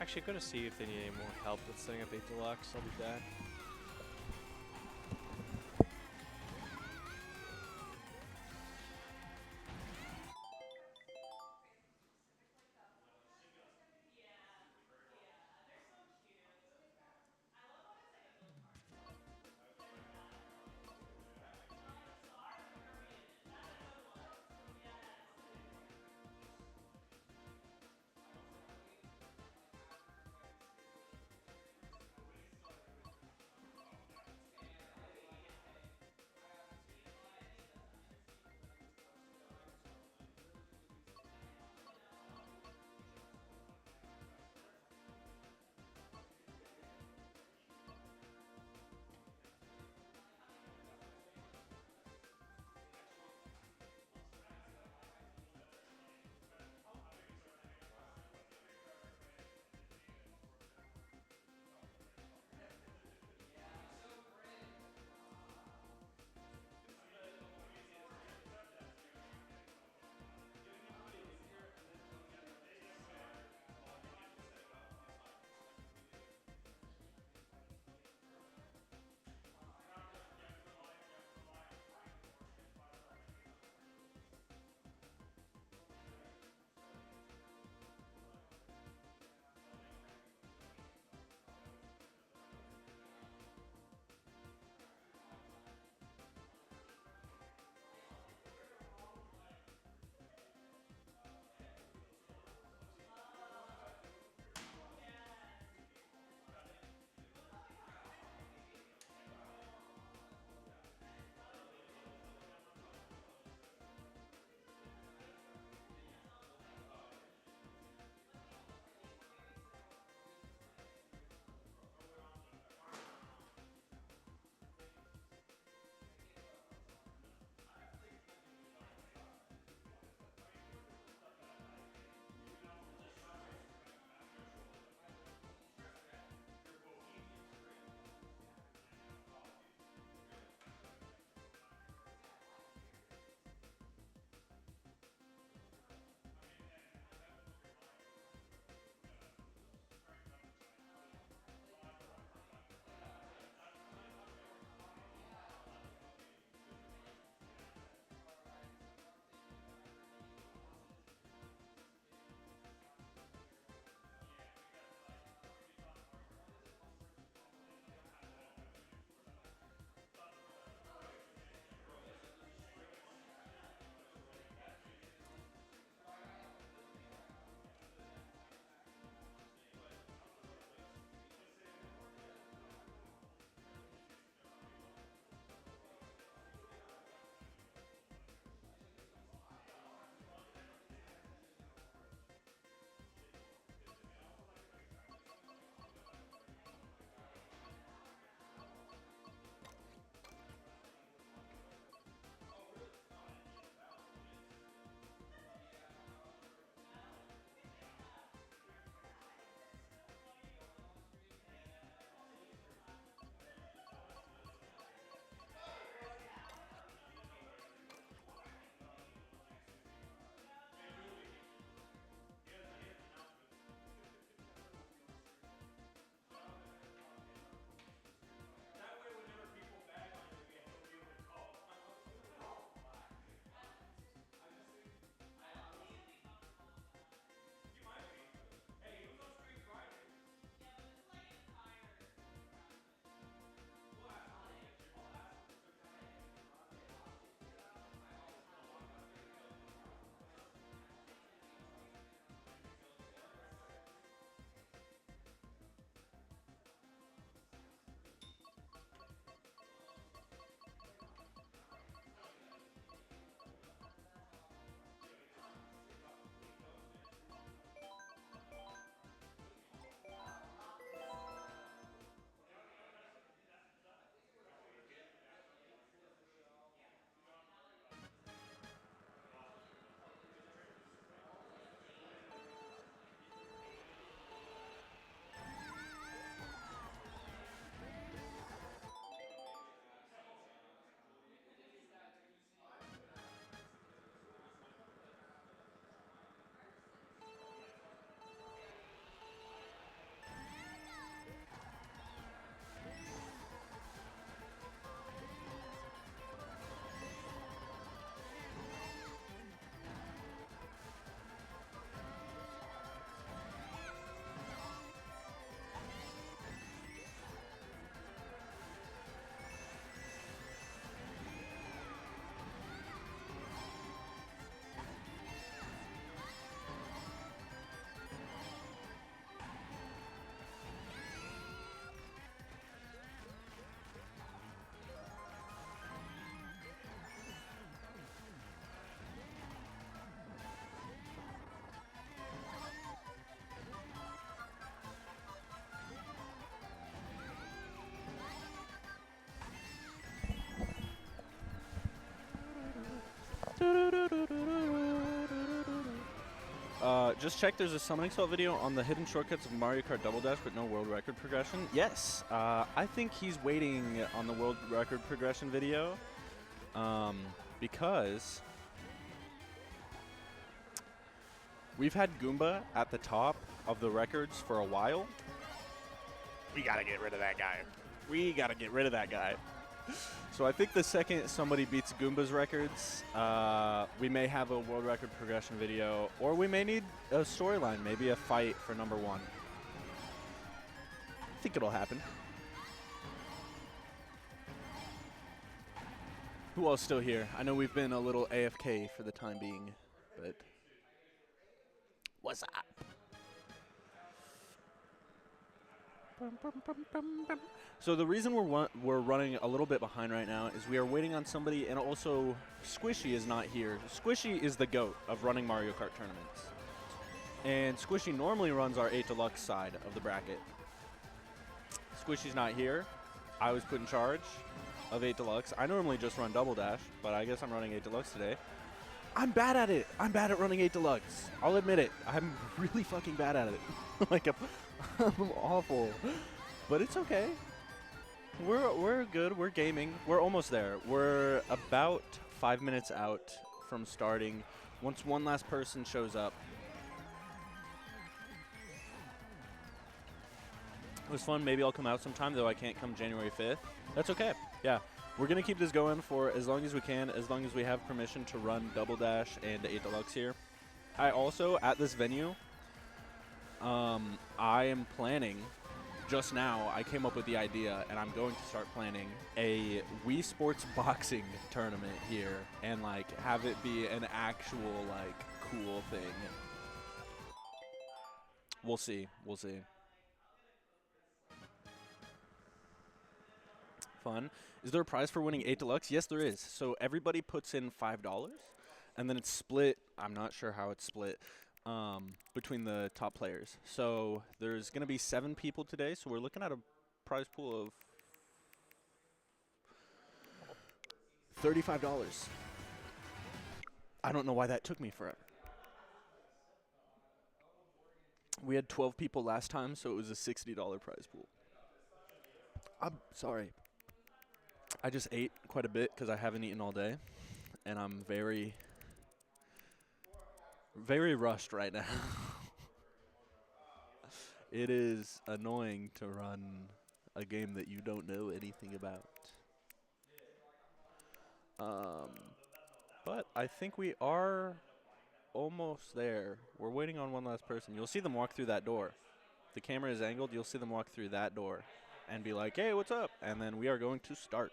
Actually, going to see if they need any more help with setting up a Deluxe. I'll be back. just checked. There's a summoning salt video on the hidden shortcuts of Mario Kart Double Dash, but no world record progression. Yes, I think he's waiting on the world record progression video because we've had Goomba at the top of the records for a while. We gotta get rid of that guy. We gotta get rid of that guy. So I think the second somebody beats Goomba's records, we may have a world record progression video, or we may need a storyline, maybe a fight for #1. I think it'll happen. Who else still here? I know we've been a little AFK for the time being, but what's up? So the reason we're running a little bit behind right now is we are waiting on somebody, and also Squishy is not here. Squishy is the GOAT of running Mario Kart tournaments. And Squishy normally runs our 8 Deluxe side of the bracket. Squishy's not here. I was put in charge of 8 Deluxe. I normally just run Double Dash, but I guess I'm running 8 Deluxe today. I'm bad at it. I'm bad at running 8 Deluxe. I'll admit it. I'm really fucking bad at it. Like, I'm awful. But it's okay. We're good. We're gaming. We're almost there. We're about 5 minutes out from starting. Once one last person shows up. It was fun. Maybe I'll come out sometime, though I can't come January 5th. That's okay. Yeah. We're going to keep this going for as long as we can, as long as we have permission to run Double Dash and 8 Deluxe here. I also, at this venue, I am planning, just now, I came up with the idea, and I'm going to start planning a Wii Sports boxing tournament here, and, like, have it be an actual, like, cool thing. We'll see. We'll see. Fun. Is there a prize for winning 8 Deluxe? Yes, there is. So everybody puts in $5, and then it's split. I'm not sure how it's split between the top players. So there's going to be 7 people today, so we're looking at a prize pool of $35. I don't know why that took me forever. We had 12 people last time, so it was a $60 prize pool. I'm sorry. I just ate quite a bit because I haven't eaten all day, and I'm very, very rushed right now. It is annoying to run a game that you don't know anything about. But I think we are almost there. We're waiting on one last person. You'll see them walk through that door. The camera is angled. You'll see them walk through that door and be like, hey, what's up? And then we are going to start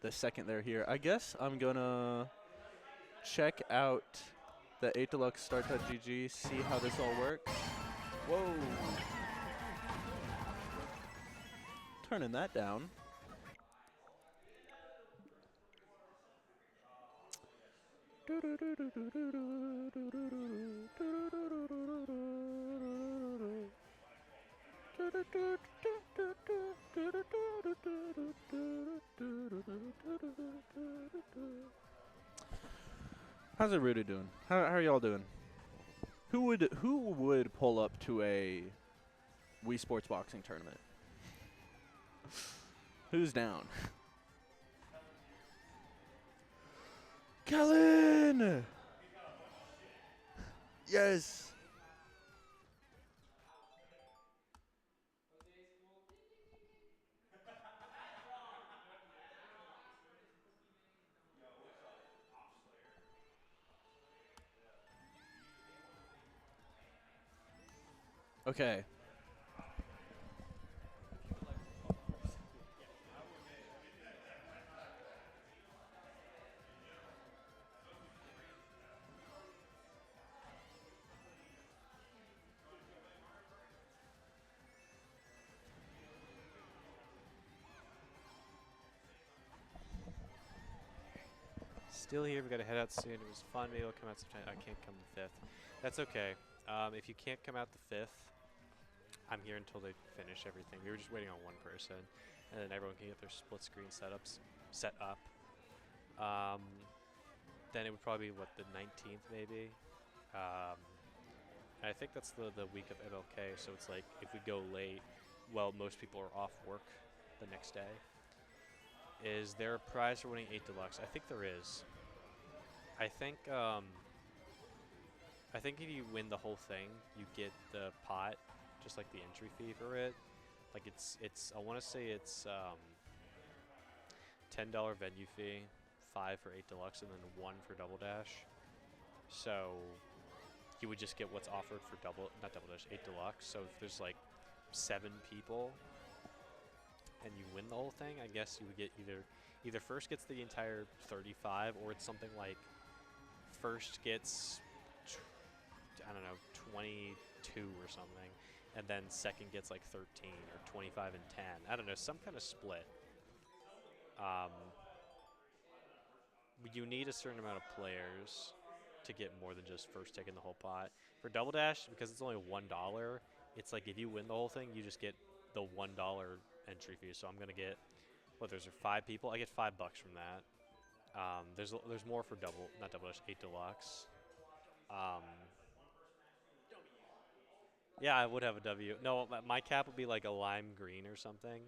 the second they're here. I guess I'm going to check out the 8 Deluxe Start.gg, see how this all works. Whoa. Turning that down. How's everybody doing? How are y'all doing? Who would pull up to a Wii Sports boxing tournament? Who's down? Kellen! Yes! Okay. Still here. We got to head out soon. It was fun. Maybe I'll come out sometime. I can't come the 5th. That's okay. If you can't come out the 5th, I'm here until they finish everything. We were just waiting on one person, and then everyone can get their split screen set up. Then it would probably be, what, the 19th maybe? And I think that's the week of MLK, so it's like if we go late, well, most people are off work the next day. Is there a prize for winning 8 Deluxe? I think there is. I think if you win the whole thing, you get the pot, just like the entry fee for it. Like it's I want to say it's $10 venue fee, 5 for 8 Deluxe, and then 1 for Double Dash. So you would just get what's offered for not Double Dash, 8 Deluxe. So if there's like 7 people and you win the whole thing, I guess you would get either first gets the entire 35, or it's something like first gets I don't know 22 or something, and then second gets like 13 or 25 and 10. I don't know, some kind of split. You need a certain amount of players to get more than just first taking the whole pot. For Double Dash, because it's only $1, it's like if you win the whole thing, you just get the $1 entry fee. So I'm gonna get, there's 5 people. I get $5 from that. There's more for not Double Dash, 8 Deluxe. Yeah, I would have a W. No, my cap would be like a lime green or something,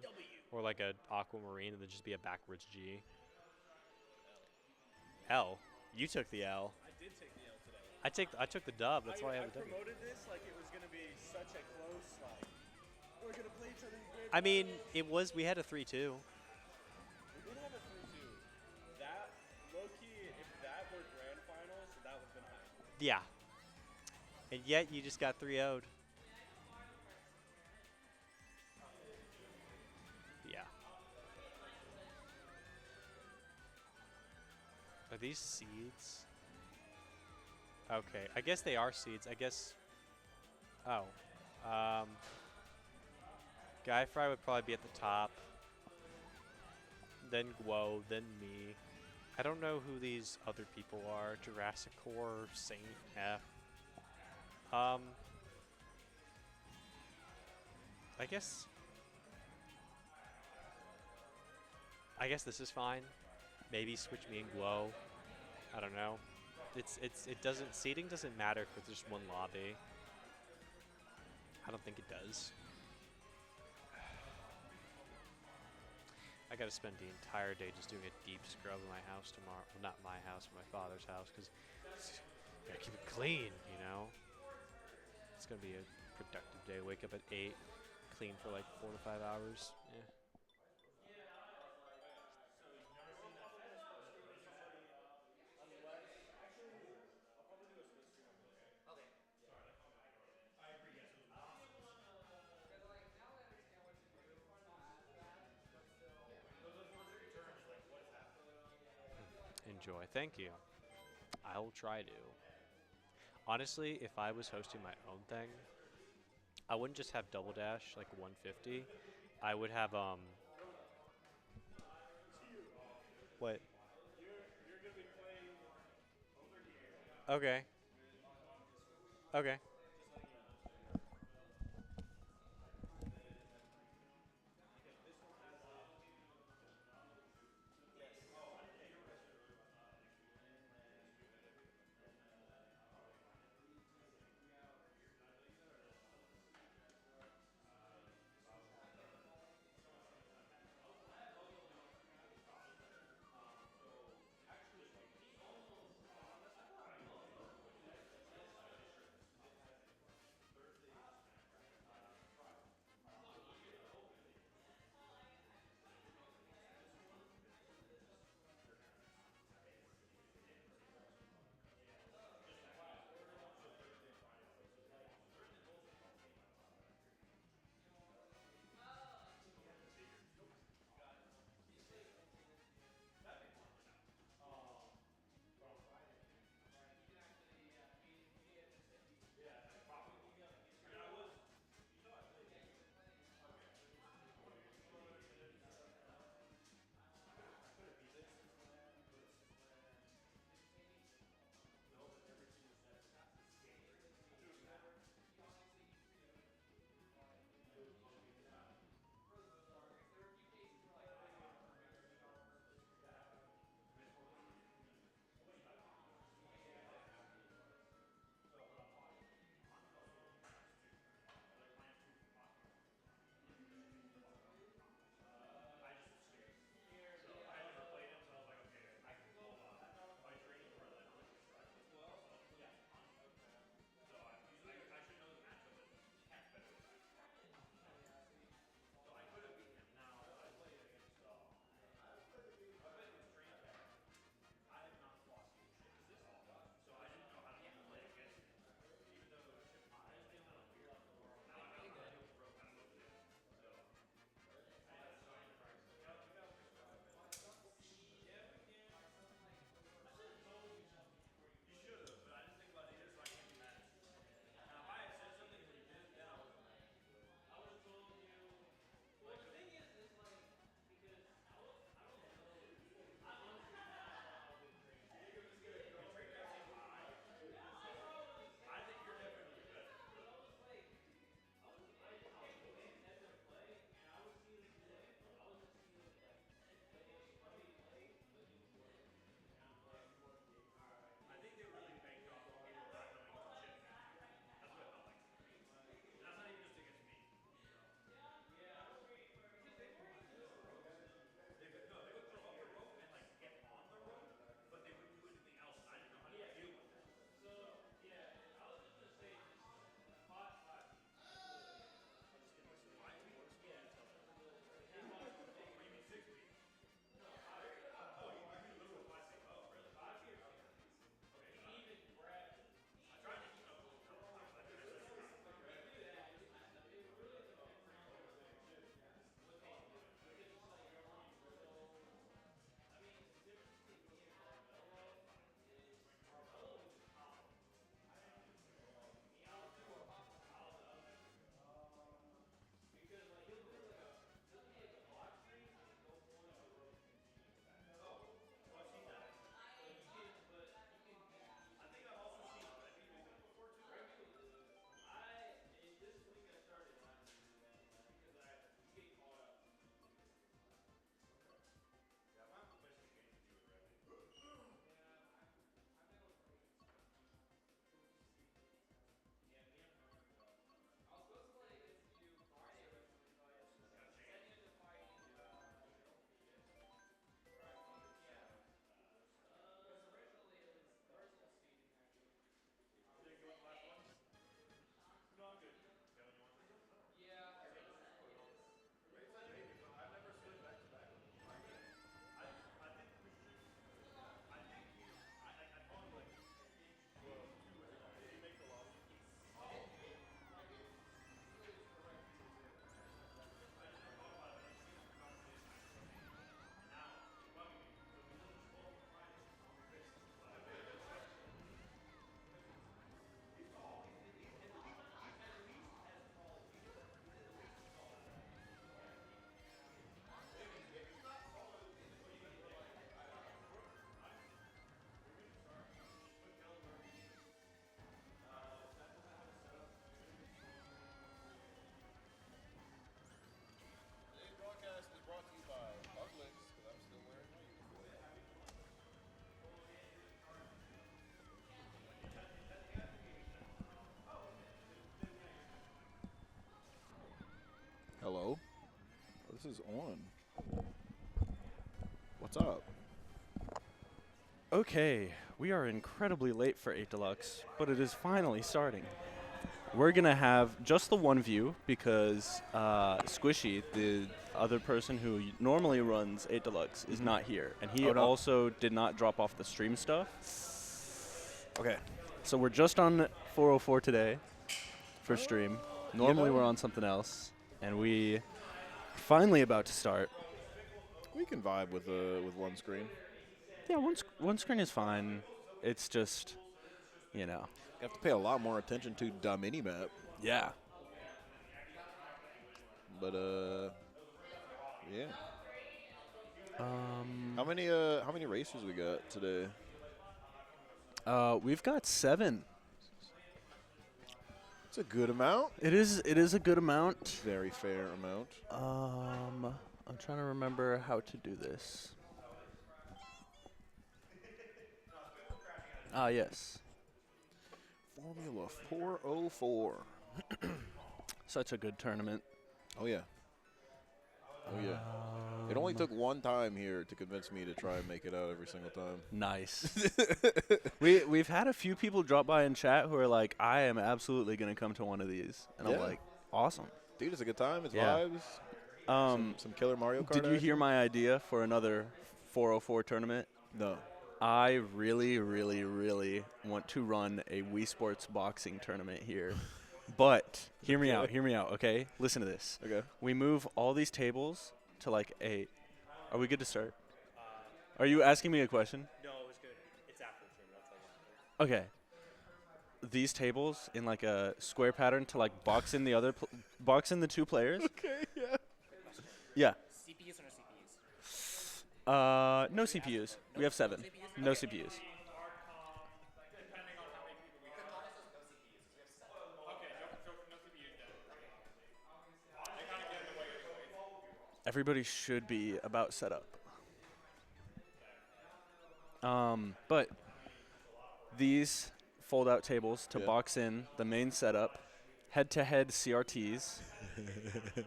or like a aquamarine, and then just be a backwards G. L. You took the L. I did take the L today. I took the dub. That's why I have a W. promoted this like it was gonna be such a close like we're gonna play each other in grand I mean, finals. it was. We had a 3-2. We did have a 3-2. That low key, if that were grand finals, that would have been high. Yeah. And yet you just got 3-0'd. Yeah. Are these seeds? Okay, I guess they are seeds. I guess. Oh. Guy Fry would probably be at the top. Then Guo, then me. I don't know who these other people are. Jurassic Core, Saint F. I guess this is fine. Maybe switch me and Guo. I don't know. Seating doesn't matter if it's just one lobby. I don't think it does. I gotta spend the entire day just doing a deep scrub in my house tomorrow. Well, not my house, but my father's house, because gotta keep it clean, you know? It's gonna be a productive day. Wake up at 8, clean for like 4 to 5 hours. Yeah. Enjoy. Thank you. I will try to. Honestly, if I was hosting my own thing, I wouldn't just have Double Dash like 150. I would have what? You're gonna be playing over here. Okay. Okay. This is on. What's up? Okay, we are incredibly late for 8 Deluxe, but it is finally starting. We're going to have just the one view because Squishy, the other person who normally runs 8 Deluxe, is not here. And he Oh, no. also did not drop off the stream stuff. Okay. So we're just on 404 today for stream. Normally we're on something else. And we are finally about to start. We can vibe with one screen. Yeah, one screen is fine. It's just, you know. You have to pay a lot more attention to the mini map. Yeah. But yeah. Um, How many racers we got today? we've got 7. It's a good amount. It is a good amount. Very fair amount. I'm trying to remember how to do this. Ah, yes. Formula 404. Such a good tournament. Oh yeah. Oh yeah. It only took one time here to convince me to try and make it out every single time. Nice. We've had a few people drop by in chat who are like, I am absolutely going to come to one of these. And I'm Yeah. like, awesome. Dude, it's a good time. It's Yeah. vibes. Some killer Mario Kart. Did you hear my idea for another 404 tournament? No. I really, really, really want to run a Wii Sports boxing tournament here. But hear me out, okay? Listen to this. Okay. We move all these tables to like a. Are we good to start? Are you asking me a question? No, it was good. It's after the stream. That's Okay. These tables in like a square pattern to like box in the other, box in the 2 players. Okay. Yeah. Yeah. CPUs or no CPUs? No CPUs. We have 7. No CPUs. Everybody should be about set up. But these fold-out tables to box in the main setup, head-to-head CRTs,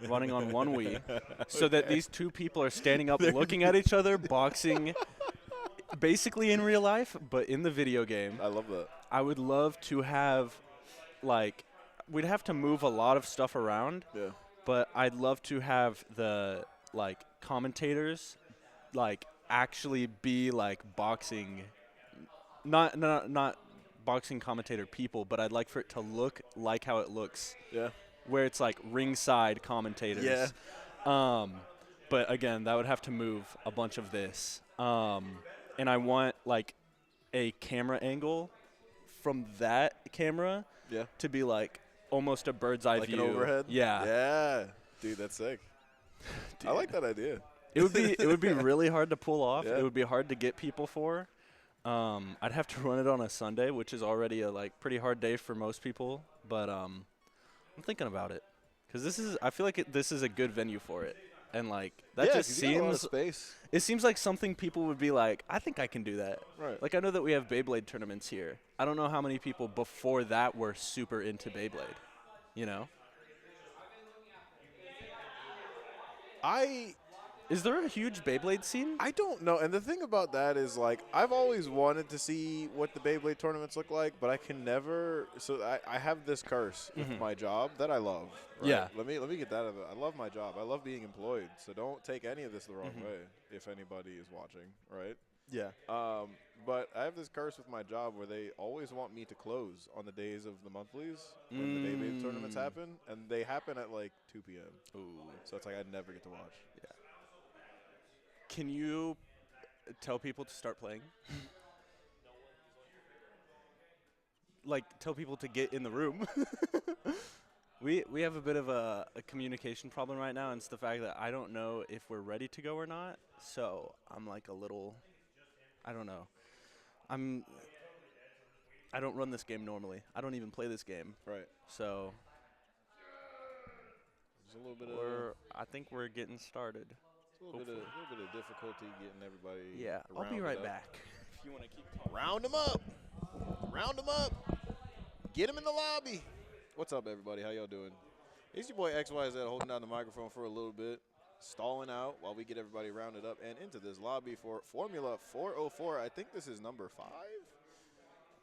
running on one Wii, so that these 2 people are standing up looking at each other, boxing basically in real life, but in the video game. I love that. I would love to have, like, we'd have to move a lot of stuff around, Yeah. but I'd love to have the, like, commentators, like, actually be, like, boxing, not boxing commentator people, but I'd like for it to look like how it looks, Yeah. where it's, like, ringside commentators. Yeah. But, again, that would have to move a bunch of this. And I want, like, a camera angle from that camera Yeah. to be, like, almost a bird's eye Like view. an overhead. Yeah. Yeah. Dude, that's sick. I like that idea. It would be really hard to pull off. Yeah. It would be hard to get people for. I'd have to run it on a Sunday, which is already a like pretty hard day for most people. But I'm thinking about it because I feel like this is a good venue for it, and like that yeah, just 'cause you got a lot of seems space. it seems like something people would be like, I think I can do that. Right. Like I know that we have Beyblade tournaments here. I don't know how many people before that were super into Beyblade. You know. Is there a huge Beyblade scene? I don't know. And the thing about that is, like, I've always wanted to see what the Beyblade tournaments look like, but I can never. So I have this curse with my job that I love. Right? Yeah. Let me get that out of it. I love my job. I love being employed. So don't take any of this the wrong way if anybody is watching, right? Yeah. But I have this curse with my job where they always want me to close on the days of the monthlies when the Beyblade tournaments happen, and they happen at like 2 p.m. Ooh. So it's like I never get to watch. Yeah. Can you tell people to start playing? Like, tell people to get in the room. We have a bit of a communication problem right now, and it's the fact that I don't know if we're ready to go or not. So I'm like a little, I don't know. I don't run this game normally. I don't even play this game. Right. So There's a little bit of. I think we're getting started. A little bit of difficulty getting everybody. Yeah, I'll be rounded right up. back. If you want to keep talking. Round them up. Round them up. Get them in the lobby. What's up, everybody? How y'all doing? It's your boy XYZ holding down the microphone for a little bit. stalling out while we get everybody rounded up and into this lobby for Formula 404. I think this is number 5.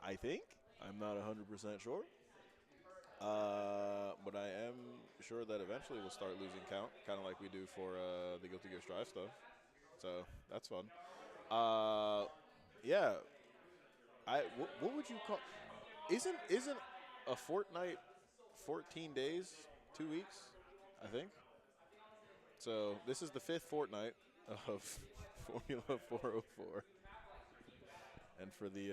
I think. I'm not 100% sure. But I am sure that eventually we'll start losing count, kind of like we do for the Guilty Gear Strive stuff. So that's fun. Yeah. What would you call? Isn't a fortnight 14 days, 2 weeks? I think. So this is the 5th fortnight of Formula 404. And for the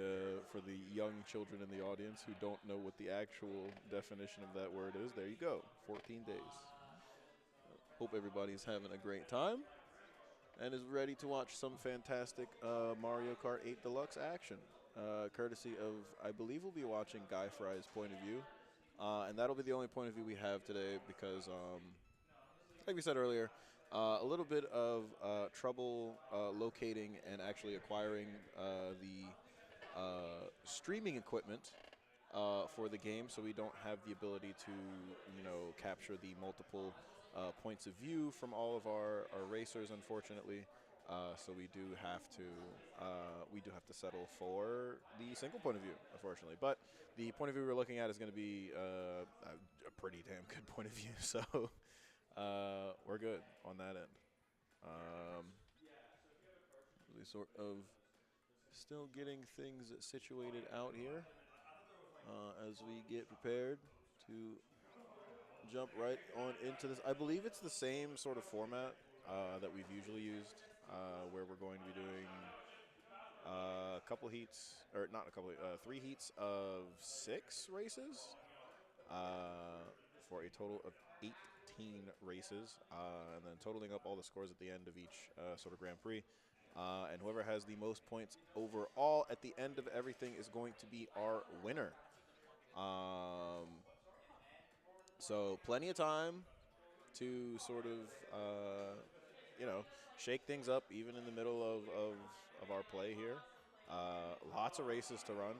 young children in the audience who don't know what the actual definition of that word is, there you go, 14 days. Hope everybody's having a great time and is ready to watch some fantastic Mario Kart 8 Deluxe action, courtesy of, I believe we'll be watching Guy Fry's point of view. And that'll be the only point of view we have today because, like we said earlier, a little bit of trouble locating and actually acquiring the streaming equipment for the game, so we don't have the ability to, capture the multiple points of view from all of our racers, unfortunately. So we do have to settle for the single point of view, unfortunately. But the point of view we're looking at is going to be a pretty damn good point of view. So. We're good on that end. Really sort of still getting things situated out here as we get prepared to jump right on into this. I believe it's the same sort of format that we've usually used, where we're going to be doing a couple heats, or not a couple, 3 heats of 6 races for a total of 18 races, and then totaling up all the scores at the end of each sort of Grand Prix. And whoever has the most points overall at the end of everything is going to be our winner. So plenty of time to sort of, shake things up even in the middle of our play here. Lots of races to run.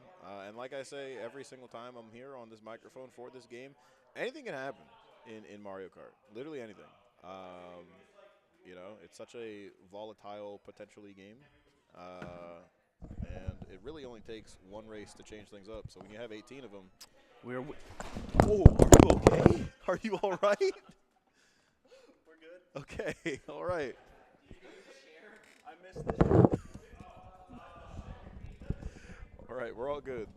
And like I say, every single time I'm here on this microphone for this game, anything can happen in Mario Kart. Literally anything. It's such a volatile, potentially game. And it really only takes one race to change things up. So when you have 18 of them. Oh, are you okay? Are you all right? We're good. Okay, all right. I missed it. All right, we're all good.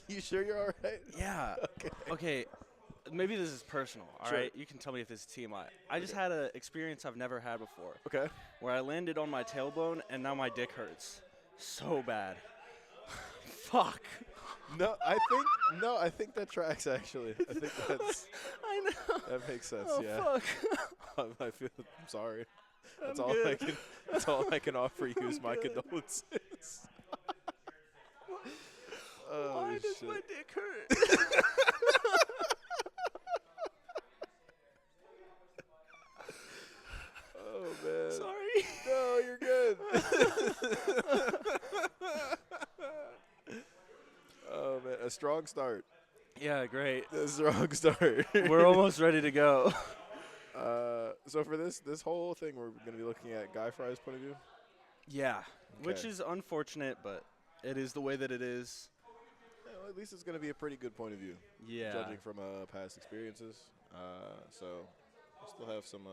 You sure you're all right? Yeah. Okay. Maybe this is personal, all Sure. right? You can tell me if this is TMI. I just had an experience I've never had before. Okay. Where I landed on my tailbone, and now my dick hurts. So bad. Fuck. I think that tracks, actually. I think that's... I know. That makes sense, Oh, yeah. fuck. I'm sorry. That's I'm all good. That's all I can offer you is I'm my good. condolences. Why does shit. my dick hurt? Oh, man. Sorry. No, you're good. Oh, man. A strong start. Yeah, great. A strong start. We're almost ready to go. So for this whole thing, we're going to be looking at Guy Fry's point of view? Yeah, which Okay. is unfortunate, but it is the way that it is. Yeah, well, at least it's going to be a pretty good point of view. Yeah. Judging from past experiences. So we'll still have some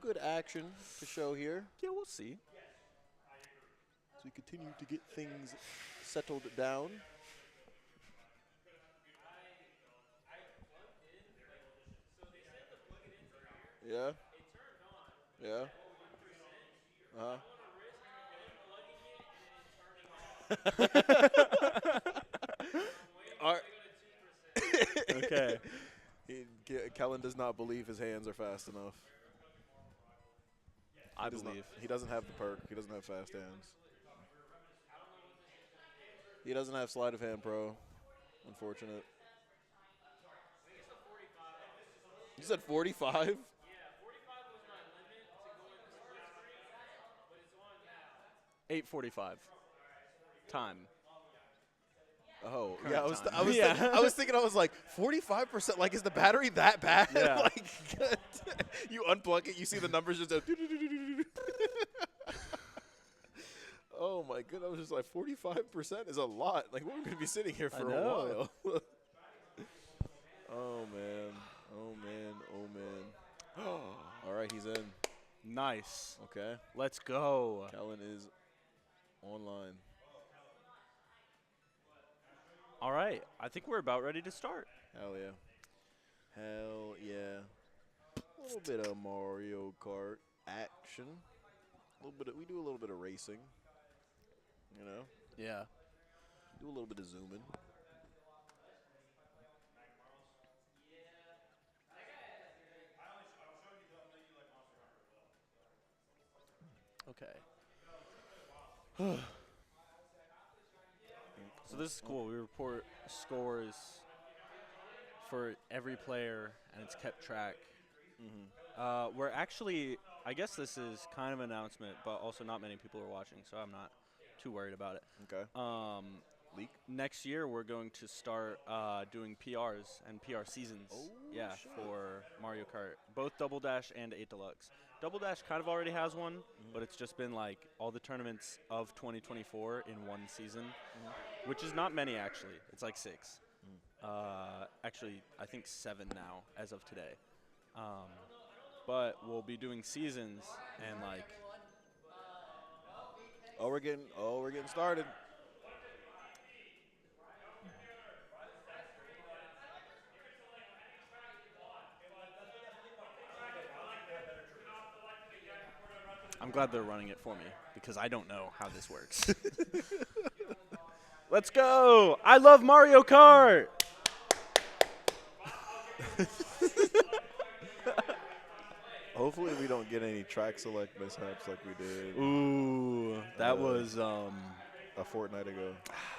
good action to show here. Yeah, we'll see. As we continue to get things settled down. Yeah. Yeah. Okay. Kellen does not believe his hands are fast enough. I Does not- believe. he doesn't have the perk. He doesn't have fast hands. He doesn't have sleight of hand pro. Unfortunate. You said 45? 8:45. Time. Oh, Current yeah. I was, time. I was, Yeah. I was thinking. I was like, 45%. Like, is the battery that bad? Yeah. Like, God damn. You unplug it, you see the numbers just. Oh my goodness! I was just like 45% is a lot. Like we're gonna be sitting here for a while. Oh man! Oh man! Oh man! All right, he's in. Nice. Okay, Let's go. Kellen is online. All right. I think we're about ready to start. Hell yeah! Hell yeah! A little bit of Mario Kart action. A little bit. We do a little bit of racing. You know, Yeah. do a little bit of zooming. Okay. So this is cool. We report scores for every player, and it's kept track. We're actually, I guess this is kind of an announcement, but also not many people are watching, so I'm not too worried about it. Okay. Leak. Next year, we're going to start doing PRs and PR seasons. Oh, yeah, shit. for Mario Kart, both Double Dash and 8 Deluxe. Double Dash kind of already has one, but it's just been like all the tournaments of 2024 in one season, which is not many actually. It's like 6. Actually, I think 7 now as of today. But we'll be doing seasons and like. We're getting started. I'm glad they're running it for me because I don't know how this works. Let's go! I love Mario Kart! Hopefully we don't get any track select mishaps like we did Ooh, that was a fortnight ago.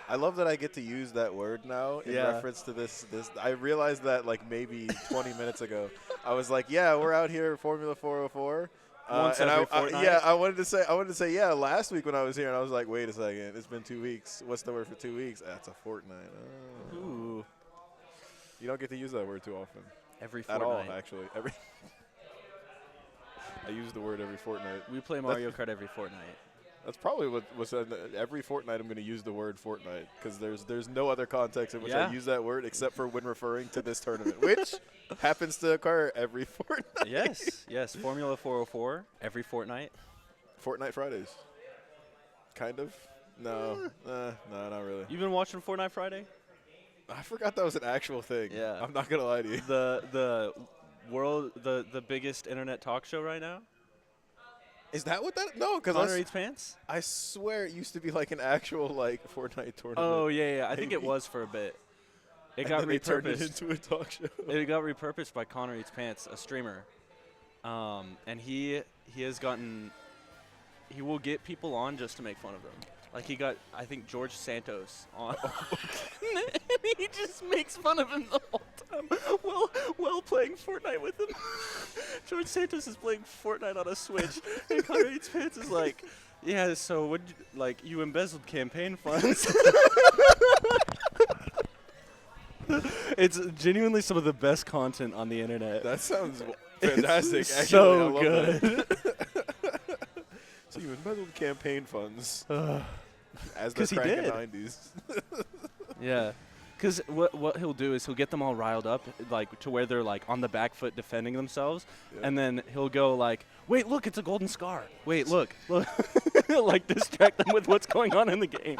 I love that I get to use that word now in reference to this. I realized that like maybe 20 minutes ago. I was like, yeah, we're out here at Formula4o4. Once every fortnight? I wanted to say yeah last week when I was here, and I was like, wait a second, it's been 2 weeks. What's the word for 2 weeks? That's a fortnight. Oh. Ooh. You don't get to use that word too often. Every fortnight. At all, actually. I use the word every fortnight. We play Mario Kart every fortnight. That's probably what's every fortnight I'm going to use the word fortnight because there's no other context in which I use that word except for when referring to this tournament, which happens to occur every fortnight. Yes. Formula4o4 every fortnight. Fortnite Fridays. Kind of. No, not really. You've been watching Fortnite Friday? I forgot that was an actual thing. Yeah. I'm not going to lie to you. The world, the biggest internet talk show right now? Is that what that? No, because Connor Eats Pants? I swear it used to be like an actual like Fortnite tournament. Oh yeah. I think it was for a bit. It got they turned it repurposed. into a talk show. It got repurposed by Connor Eats Pants, a streamer, and he will get people on just to make fun of them. Like he got, I think, George Santos on, and he just makes fun of him the whole time while playing Fortnite with him. George Santos is playing Fortnite on a Switch, and Connor Eats Pants is like, yeah, so you embezzled campaign funds. It's genuinely some of the best content on the internet. That sounds fantastic. It's actually, so I love good. That. So you embezzled campaign funds. As they're he cranking did. 90s. Yeah, because what he'll do is he'll get them all riled up, like to where they're like on the back foot defending themselves, and then he'll go like, "Wait, look, it's a golden scar. Wait, look," like distract them with what's going on in the game.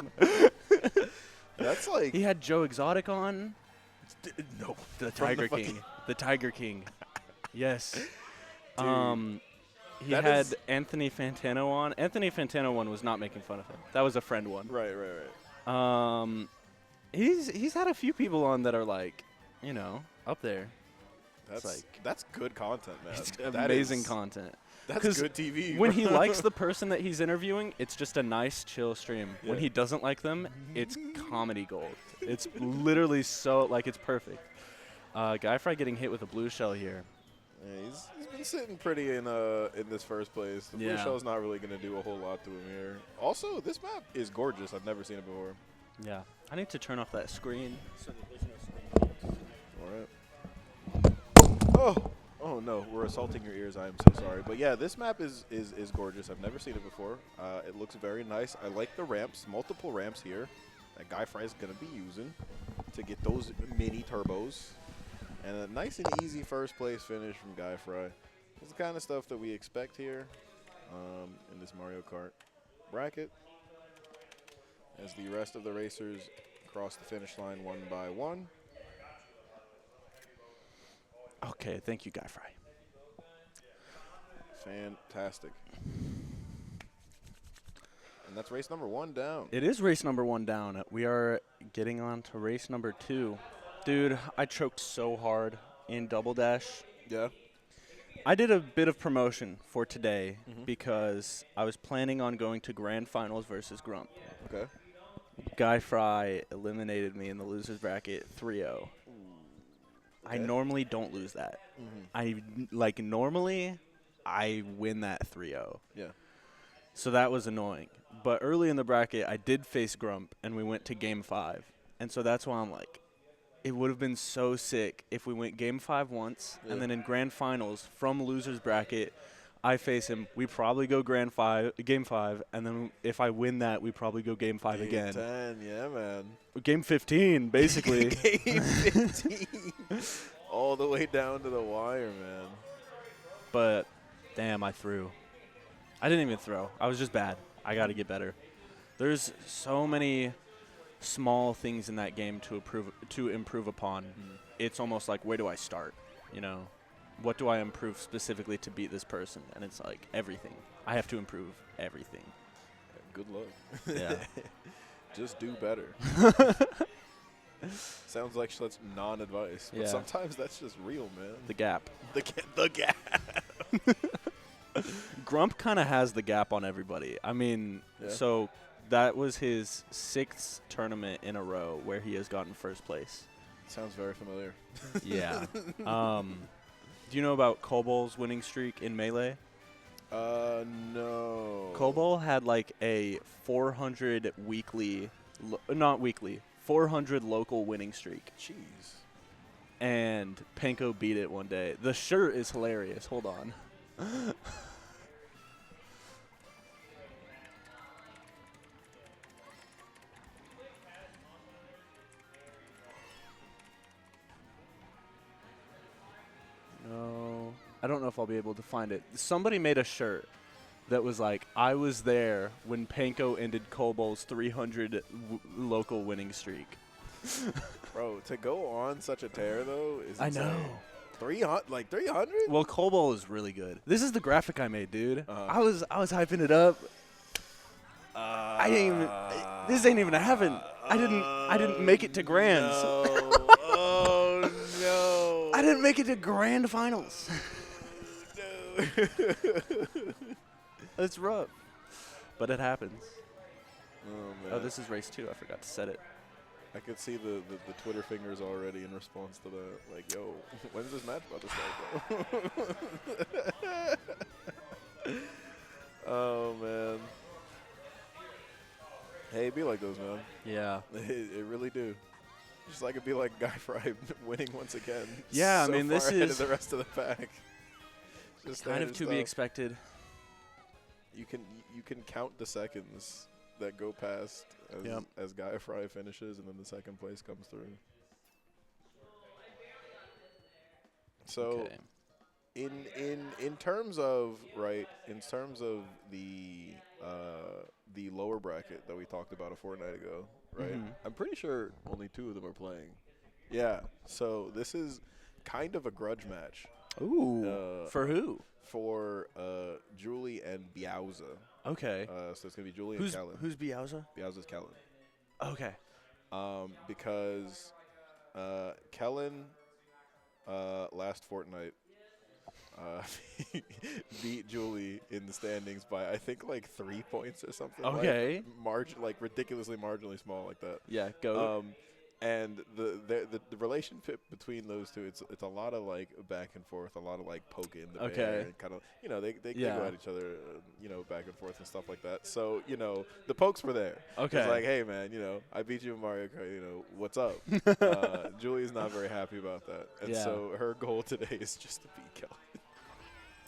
That's like He had Joe Exotic on. no, The From Tiger the King. The Tiger King. Yes. Dude, He that had is- Anthony Fantano on. Anthony Fantano one was not making fun of him. That was a friend one. Right. He's had a few people on that are like, up there. That's good content, man. It's That amazing is- content. That's 'Cause good TV. When he likes the person that he's interviewing, it's just a nice, chill stream. When Yeah. he doesn't like them, it's comedy gold. It's literally it's perfect. Guy Fry getting hit with a blue shell here. Yeah, he's been sitting pretty in this first place. The blue shell's not really going to do a whole lot to him here. Also, this map is gorgeous. I've never seen it before. Yeah. I need to turn off that screen so that there's no screen. All right. Oh no, we're assaulting your ears. I am so sorry. But yeah, this map is gorgeous. I've never seen it before. It looks very nice. I like the ramps, multiple ramps here that Guy Fry is going to be using to get those mini turbos. And a nice and easy first place finish from Guy Fry. It's the kind of stuff that we expect here in this Mario Kart bracket. As the rest of the racers cross the finish line one by one. Okay, thank you, Guy Fry. Fantastic. And that's race number 1 down. It is race number 1 down. We are getting on to race number 2. Dude, I choked so hard in Double Dash. Yeah. I did a bit of promotion for today because I was planning on going to Grand Finals versus Grump. Okay. Guy Fry eliminated me in the losers bracket 3-0. I normally don't lose that. Normally I win that 3-0. Yeah. So that was annoying. But early in the bracket, I did face Grump, and we went to Game 5. And so that's why I'm like, it would have been so sick if we went Game 5 once, and then in Grand Finals from losers bracket, I face him. We probably go Game 5, and then if I win that, we probably go Game 5 again. 10, yeah, man. Game 15, basically. Game 15. All the way down to the wire, man. But, damn, I threw. I didn't even throw. I was just bad. I got to get better. There's so many small things in that game to improve upon. It's almost like, where do I start? You know, what do I improve specifically to beat this person? And it's like everything. I have to improve everything. Good luck. Yeah. Just do better. Sounds like such non-advice, but Yeah. sometimes that's just real, man. The gap. The gap. Grump kind of has the gap on everybody. I mean, so that was his 6th tournament in a row where he has gotten first place. Sounds very familiar. Yeah. Do you know about Kobol's winning streak in Melee? No. Kobol had like a 400 400 local winning streak. Jeez. And Panko beat it one day. The shirt is hilarious. Hold on. No. I don't know if I'll be able to find it. Somebody made a shirt that was like, I was there when Panko ended Kobol's 300 local winning streak. Bro, to go on such a tear, though, is I insane. know. 300? Like 300? Well, Kobol is really good. This is the graphic I made, dude. I was hyping it up. I didn't even. This ain't even happened. I didn't make it to grands. No. Oh no. I didn't make it to grand finals. No. It's rough, but it happens. Oh man. Oh, this is race 2. I forgot to set it. I could see the Twitter fingers already in response to that. Like, yo, when's this match about to start, bro? Oh, man. Hey, it be like those, man. Yeah. It really do. Just like it'd be like Guy Fry winning once again. Yeah, I So mean, this far ahead is of the rest of the pack. Just kind of standard to be stuff. expected. You can count the seconds that go past as Guy Fry finishes, and then the second place comes through. So, Okay. in terms of the lower bracket that we talked about a fortnight ago, right? I'm pretty sure only 2 of them are playing. Yeah. So this is kind of a grudge match. Ooh. For who? For Julie and Biauza. Okay. So it's gonna be Julie and Kellen. Who's Biauza? Biauza's Kellen. Okay. Because Kellen last fortnight beat Julie in the standings by I think like 3 points or something. Okay. Like ridiculously marginally small like that. Yeah. Go. And the relationship between those two, it's a lot of like back and forth, a lot of like poking the bear, and kind of they go at each other, back and forth and stuff like that. So the pokes were there. Okay. It's like, hey man, I beat you in Mario Kart. What's up? Julie's not very happy about that, and so her goal today is just to beat Kelly.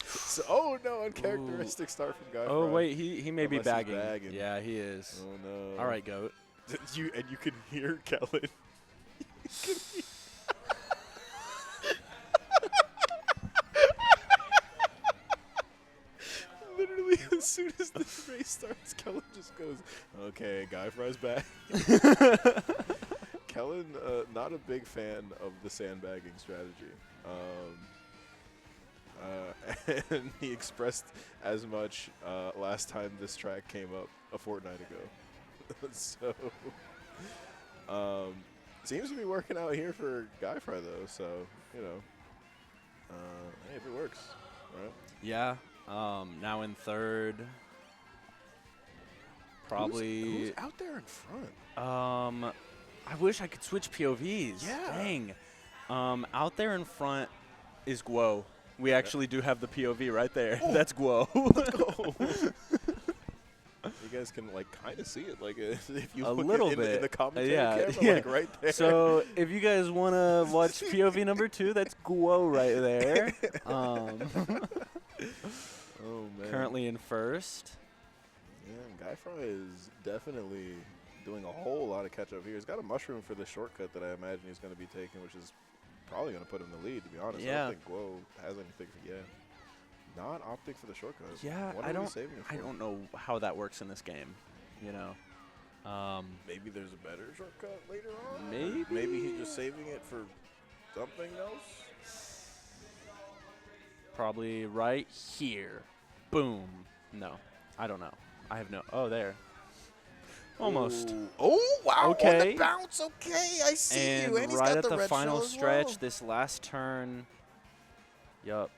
So, oh no, uncharacteristic start from Guy. Oh Fry. wait, he may be Unless he's bagging. Yeah, he is. Oh no. All right, goat. You can hear Kellen. Literally, as soon as the race starts, Kellen just goes, "Okay, Guy Fry's back." Kellen, not a big fan of the sandbagging strategy. And he expressed as much last time this track came up a fortnight ago. So, seems to be working out here for Guy Fry though. So, hey, if it works, right? Yeah. Now in third. Probably. Who's out there in front? I wish I could switch POVs. Yeah. Dang. Out there in front is Guo. We actually do have the POV right there. Oh. That's Guo. Let's go. You guys can kind of see it, if you look little in bit. the commentary Yeah. camera, right there. So if you guys want to watch POV number 2, that's Guo right there. Oh man. Currently in first. Yeah, Guy Fry is definitely doing a whole lot of catch up here. He's got a mushroom for the shortcut that I imagine he's going to be taking, which is probably going to put him in the lead, to be honest. Yeah. I don't think Guo has anything for not opting for the shortcut. Yeah, what I are we don't. saving it for? I don't know how that works in this game. Maybe there's a better shortcut later on. Maybe he's just saving it for something else. Probably right here. Boom. No, I don't know. I have no. Oh, there. Almost. Ooh. Oh wow! Okay. On the bounce. Okay, I see And you. And he's right got at the red final shell as stretch, well. this last turn. Yup.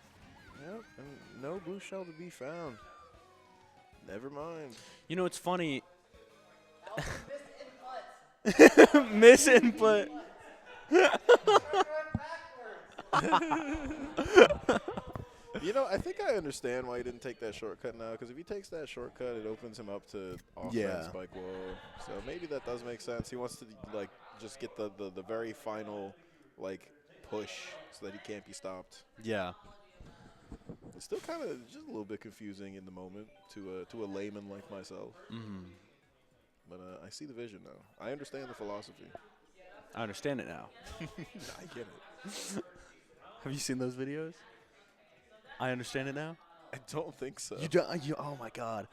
Yep, and no blue shell to be found. Never mind. You know, it's funny. Miss input. I think I understand why he didn't take that shortcut now, because if he takes that shortcut, it opens him up to offense spike wall. So maybe that does make sense. He wants to just get the very final push so that he can't be stopped. Yeah. It's still kind of just a little bit confusing in the moment to a layman like myself. Mm-hmm. But I see the vision now. I understand the philosophy. I understand it now. I get it. Have you seen those videos? I understand it now. I don't think so. You don't. Oh my God.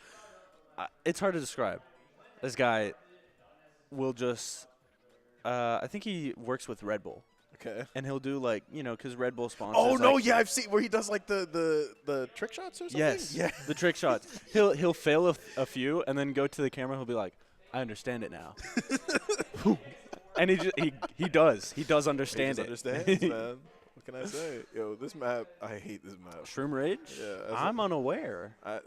It's hard to describe. This guy will just. I think he works with Red Bull. Okay. And he'll do because Red Bull sponsors. Oh no! Yeah, I've seen where he does the trick shots or something. Yes. Yeah. The trick shots. He'll fail a few and then go to the camera. He'll be like, "I understand it now." And he does. He does understand He it. just understands, man. What can I say? Yo, this map, I hate this map. Shroom Rage? Yeah. I'm unaware. I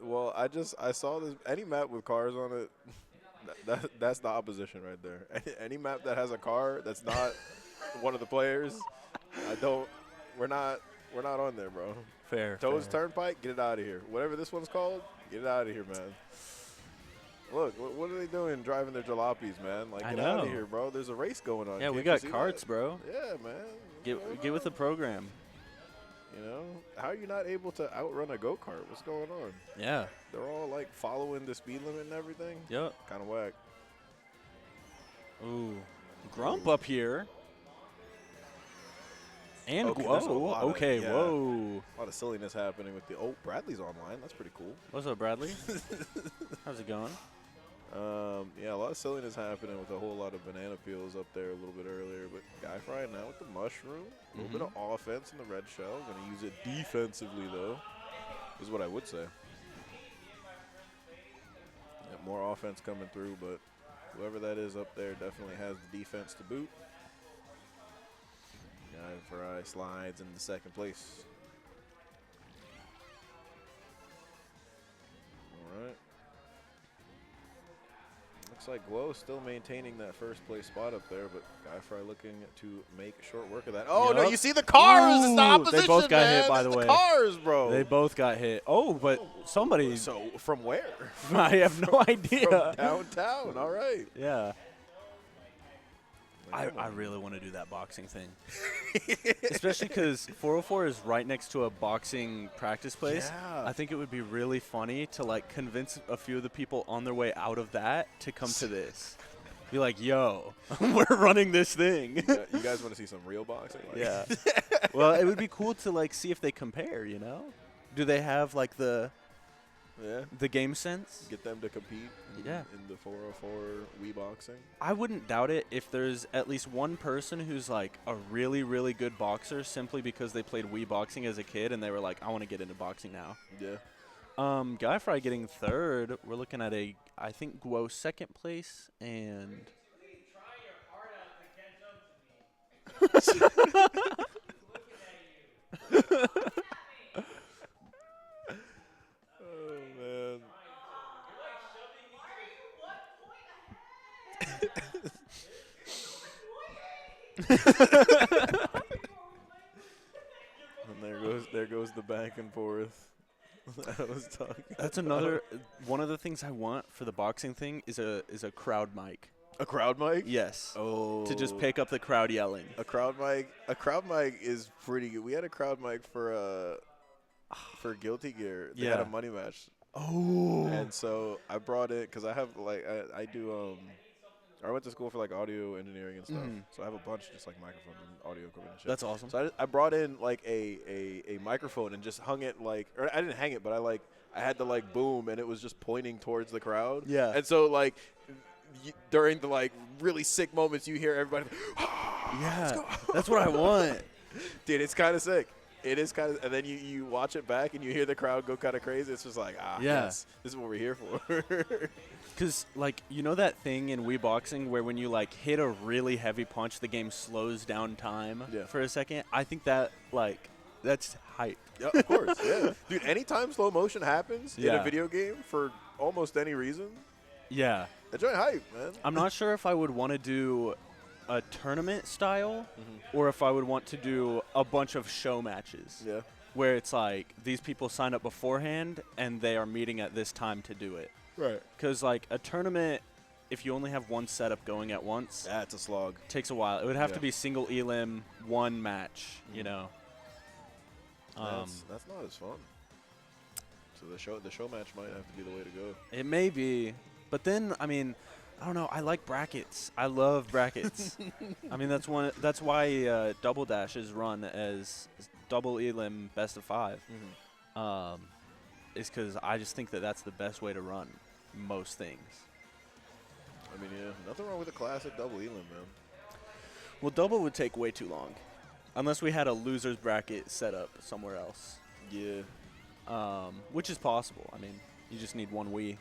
saw this. Any map with cars on it, that's the opposition right there. Any map that has a car that's not one of the players, we're not on there, bro. Fair. Toes Turnpike, get it out of here. Whatever this one's called, get it out of here, man. Look, what are they doing driving their jalopies, man? Get out of here, bro. There's a race going on. Yeah, we Can't got you see carts, that? bro. Yeah, man. Get with the program. How are you not able to outrun a go-kart? What's going on? Yeah. They're all following the speed limit and everything. Yep. Kind of whack. Ooh. Grump up here. And Okay, whoa. Okay, yeah. whoa. A lot of silliness happening with Bradley's online. That's pretty cool. What's up, Bradley? How's it going? Yeah, a lot of silliness happening with a whole lot of banana peels up there a little bit earlier. But Guy Fry now with the mushroom. A little bit of offense in the red shell. Going to use it defensively, though, is what I would say. Yeah, more offense coming through, but whoever that is up there definitely has the defense to boot. Guy Fry slides into second place. All right. Looks like Guo still maintaining that first place spot up there, but Guy looking to make short work of that. Oh, no, Yup. you see the cars in the Ooh, opposition, they both got man. hit, by the It's way. cars, bro. They both got hit. Oh, but somebody. So, from where? I have no idea. From downtown. All right. Yeah. Like, I really want to do that boxing thing. Especially because 404 is right next to a boxing practice place. Yeah. I think it would be really funny to like convince a few of the people on their way out of that to come to this. Be like, yo, we're running this thing. You guys want to see some real boxing? Like, Yeah. Well, it would be cool to like see if they compare, you know? Do they have like the game sense? Get them to compete in the 404 Wii boxing. I wouldn't doubt it if there's at least one person who's like a really, really good boxer simply because they played Wii boxing as a kid and they were like, I want to get into boxing now. Yeah. Guy Fry getting third. We're looking at I think Guo second place and Oh, man. And there goes the back and forth. I was talking. that's another one of the things I want for the boxing thing is a crowd mic. A crowd mic? Yes. Oh. To just pick up the crowd yelling. A crowd mic. A crowd mic is pretty good. We had a crowd mic for Guilty Gear. They had a money match. Oh. And so I brought it because I have like I do I went to school for like audio engineering and stuff. So I have a bunch of just like microphones and audio equipment and shit. That's awesome. So I brought in like a microphone and just hung it like, or I didn't hang it, but I had the like boom and it was just pointing towards the crowd. Yeah. And so like during the like really sick moments you hear everybody Yeah. That's what I want. Dude, it's kind of sick. It is kind of, and then you watch it back and you hear the crowd go kind of crazy. It's just like, yes, this is what we're here for. Because, like, you know that thing in Wii Boxing where when you, like, hit a really heavy punch, the game slows down time for a second? I think that, like, that's hype. Yeah, of course, yeah. Dude, anytime slow motion happens in Yeah. a video game for almost any reason, Yeah. enjoy hype, man. I'm not sure if I would want to do a tournament style or if I would want to do a bunch of show matches. Yeah. Where it's like these people signed up beforehand and they are meeting at this time to do it. Right. Because, like, a tournament, if you only have one setup going at once, That's a slog. takes a while. It would have to be single elim, one match, you know. That's not as fun. So the show match might have to be the way to go. It may be. But then, I mean, I don't know. I like brackets. I love brackets. I mean, that's why Double Dash is run as double elim best of 5. Is because I just think that that's the best way to run most things. I mean, yeah, nothing wrong with a classic double elim, man. Well, double would take way too long. Unless we had a loser's bracket set up somewhere else. Yeah. Which is possible. I mean, you just need one Wii.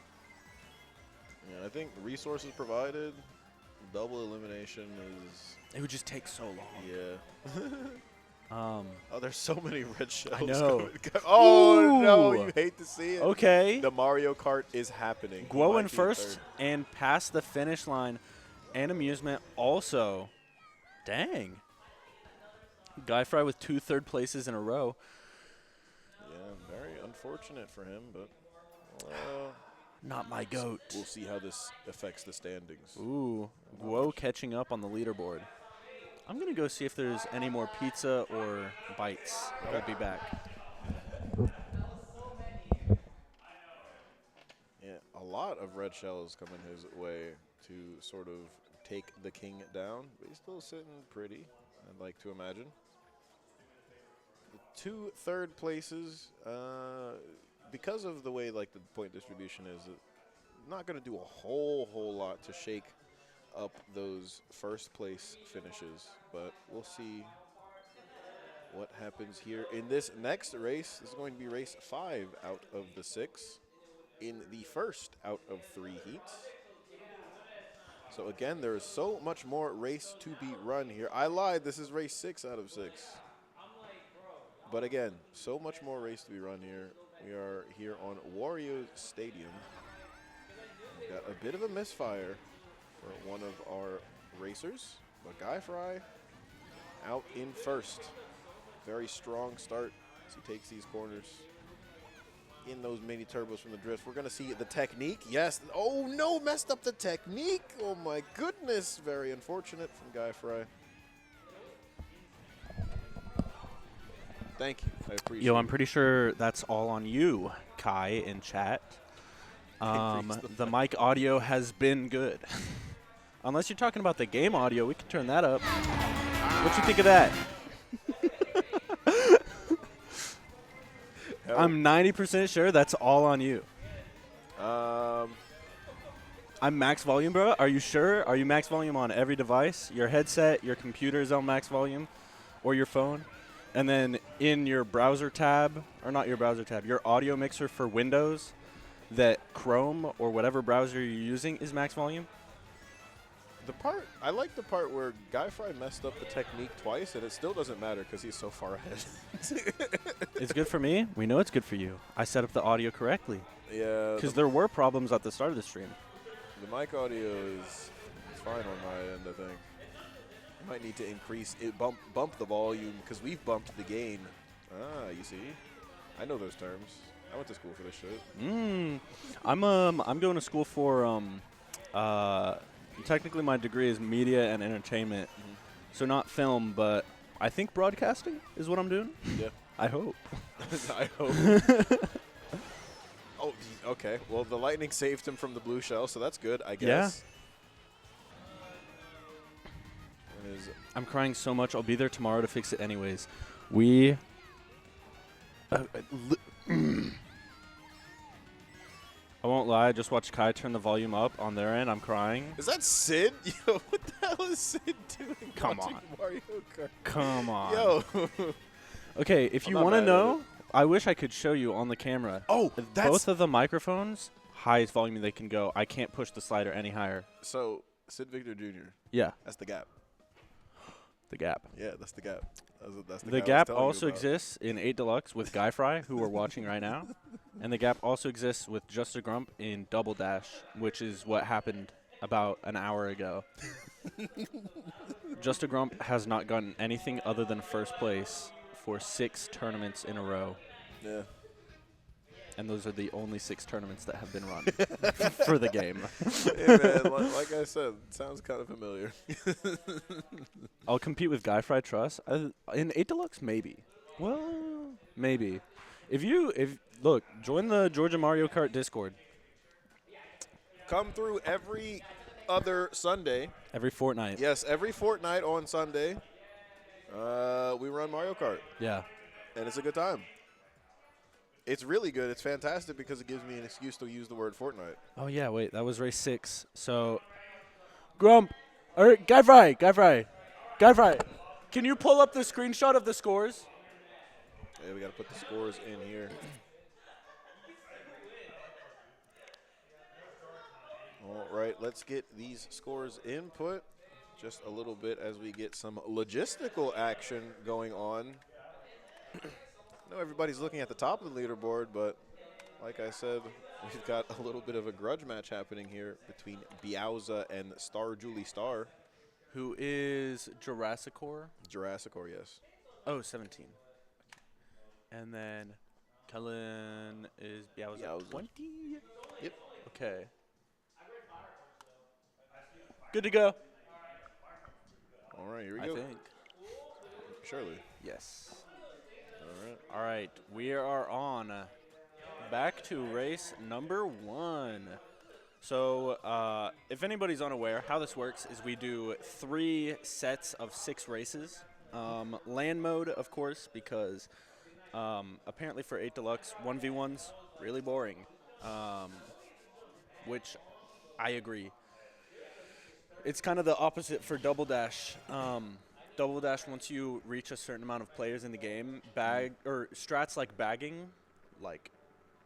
Yeah, I think resources provided, double elimination is. It would just take so long. Yeah. Oh, there's so many red shells. I know. Coming. Oh, Ooh. no, you hate to see it. Okay. The Mario Kart is happening. Guo in first and past the finish line. And Amusement also. Dang. Guy Fry with 2 third places in a row. Yeah, very unfortunate for him, but Not my goat. we'll see how this affects the standings. Ooh, Guo catching up on the leaderboard. I'm going to go see if there's any more pizza or bites. I'll be back. Yeah, a lot of red shells coming his way to sort of take the king down, but he's still sitting pretty, I'd like to imagine. The 2 third places, because of the way like the point distribution is, not going to do a whole lot to shake up those first place finishes, but we'll see what happens here in this next race. This is going to be race 5 out of the 6 in the first out of 3 heats. So again, there is so much more race to be run here. I lied, this is race 6 out of 6. But again, so much more race to be run here. We are here on Wario Stadium. We've got a bit of a misfire for one of our racers. But Guy Fry out in first. Very strong start as he takes these corners. In those mini turbos from the drift. We're going to see the technique. Yes. Oh, no. Messed up the technique. Oh, my goodness. Very unfortunate from Guy Fry. Thank you. I appreciate it. Yo, I'm pretty sure that's all on you, Kai, in chat. The mic audio has been good. Unless you're talking about the game audio, we can turn that up. What you think of that? I'm 90% sure that's all on you. I'm max volume, bro. Are you sure? Are you max volume on every device? Your headset, your computer is on max volume, or your phone? And then in your browser tab, or not your browser tab, your audio mixer for Windows, that Chrome or whatever browser you're using is max volume? I like the part where Guy Fry messed up the technique twice, and it still doesn't matter because he's so far ahead. It's good for me. We know it's good for you. I set up the audio correctly. Yeah. Because there were problems at the start of the stream. The mic audio is fine on my end, I think. You might need to increase it, bump the volume, because we've bumped the gain. Ah, you see? I know those terms. I went to school for this shit. I'm going to school for technically my degree is media and entertainment. So not film, but I think broadcasting is what I'm doing. Yeah. I hope. I hope. Oh, okay. Well, the lightning saved him from the blue shell, so that's good, I guess. Yeah. I'm crying so much. I'll be there tomorrow to fix it anyways. We... I won't lie. I just watched Kai turn the volume up on their end. I'm crying. Is that Sid? Yo, what the hell is Sid doing? Come watching on. Mario Kart? Come on. Yo. Okay, if I'm you not want to mad at know, I wish I could show you on the camera. Oh, that's... Both of the microphones, highest volume they can go. I can't push the slider any higher. So, Sid Victor Jr. Yeah. That's the gap. The gap. Yeah, that's the gap. That's The guy I was gap telling you also about. exists in 8 Deluxe with Guy Fry, who we're watching right now. And the gap also exists with Just a Grump in Double Dash, which is what happened about an hour ago. Just a Grump has not gotten anything other than first place for 6 tournaments in a row. Yeah. And those are the only 6 tournaments that have been run for the game. Hey, man, like I said, it sounds kind of familiar. I'll compete with Guy Fry Trust. In 8 Deluxe, maybe. Well, maybe. Look, join the Georgia Mario Kart Discord. Come through every other Sunday. Every fortnight. Yes, every fortnight on Sunday, we run Mario Kart. Yeah. And it's a good time. It's really good. It's fantastic because it gives me an excuse to use the word Fortnite. Oh, yeah, wait. That was race 6. So, Grump. Or Guy Fry. Can you pull up the screenshot of the scores? Yeah, we got to put the scores in here. All right, let's get these scores input just a little bit as we get some logistical action going on. I know everybody's looking at the top of the leaderboard, but like I said, we've got a little bit of a grudge match happening here between Biauza and Star Julie Star. Who is Jurassicor? Jurassicor, yes. Oh, 17. And then Kellen is Biauza 20? Yep. Okay. Good to go. All right, here we I go. think. Surely. Yes. All right. All right, we are on back to race number 1. So if anybody's unaware, how this works is we do 3 sets of 6 races. LAN mode, of course, because apparently for 8 Deluxe, 1v1's really boring, which I agree. It's kind of the opposite for Double Dash. Double Dash, once you reach a certain amount of players in the game, strats like bagging,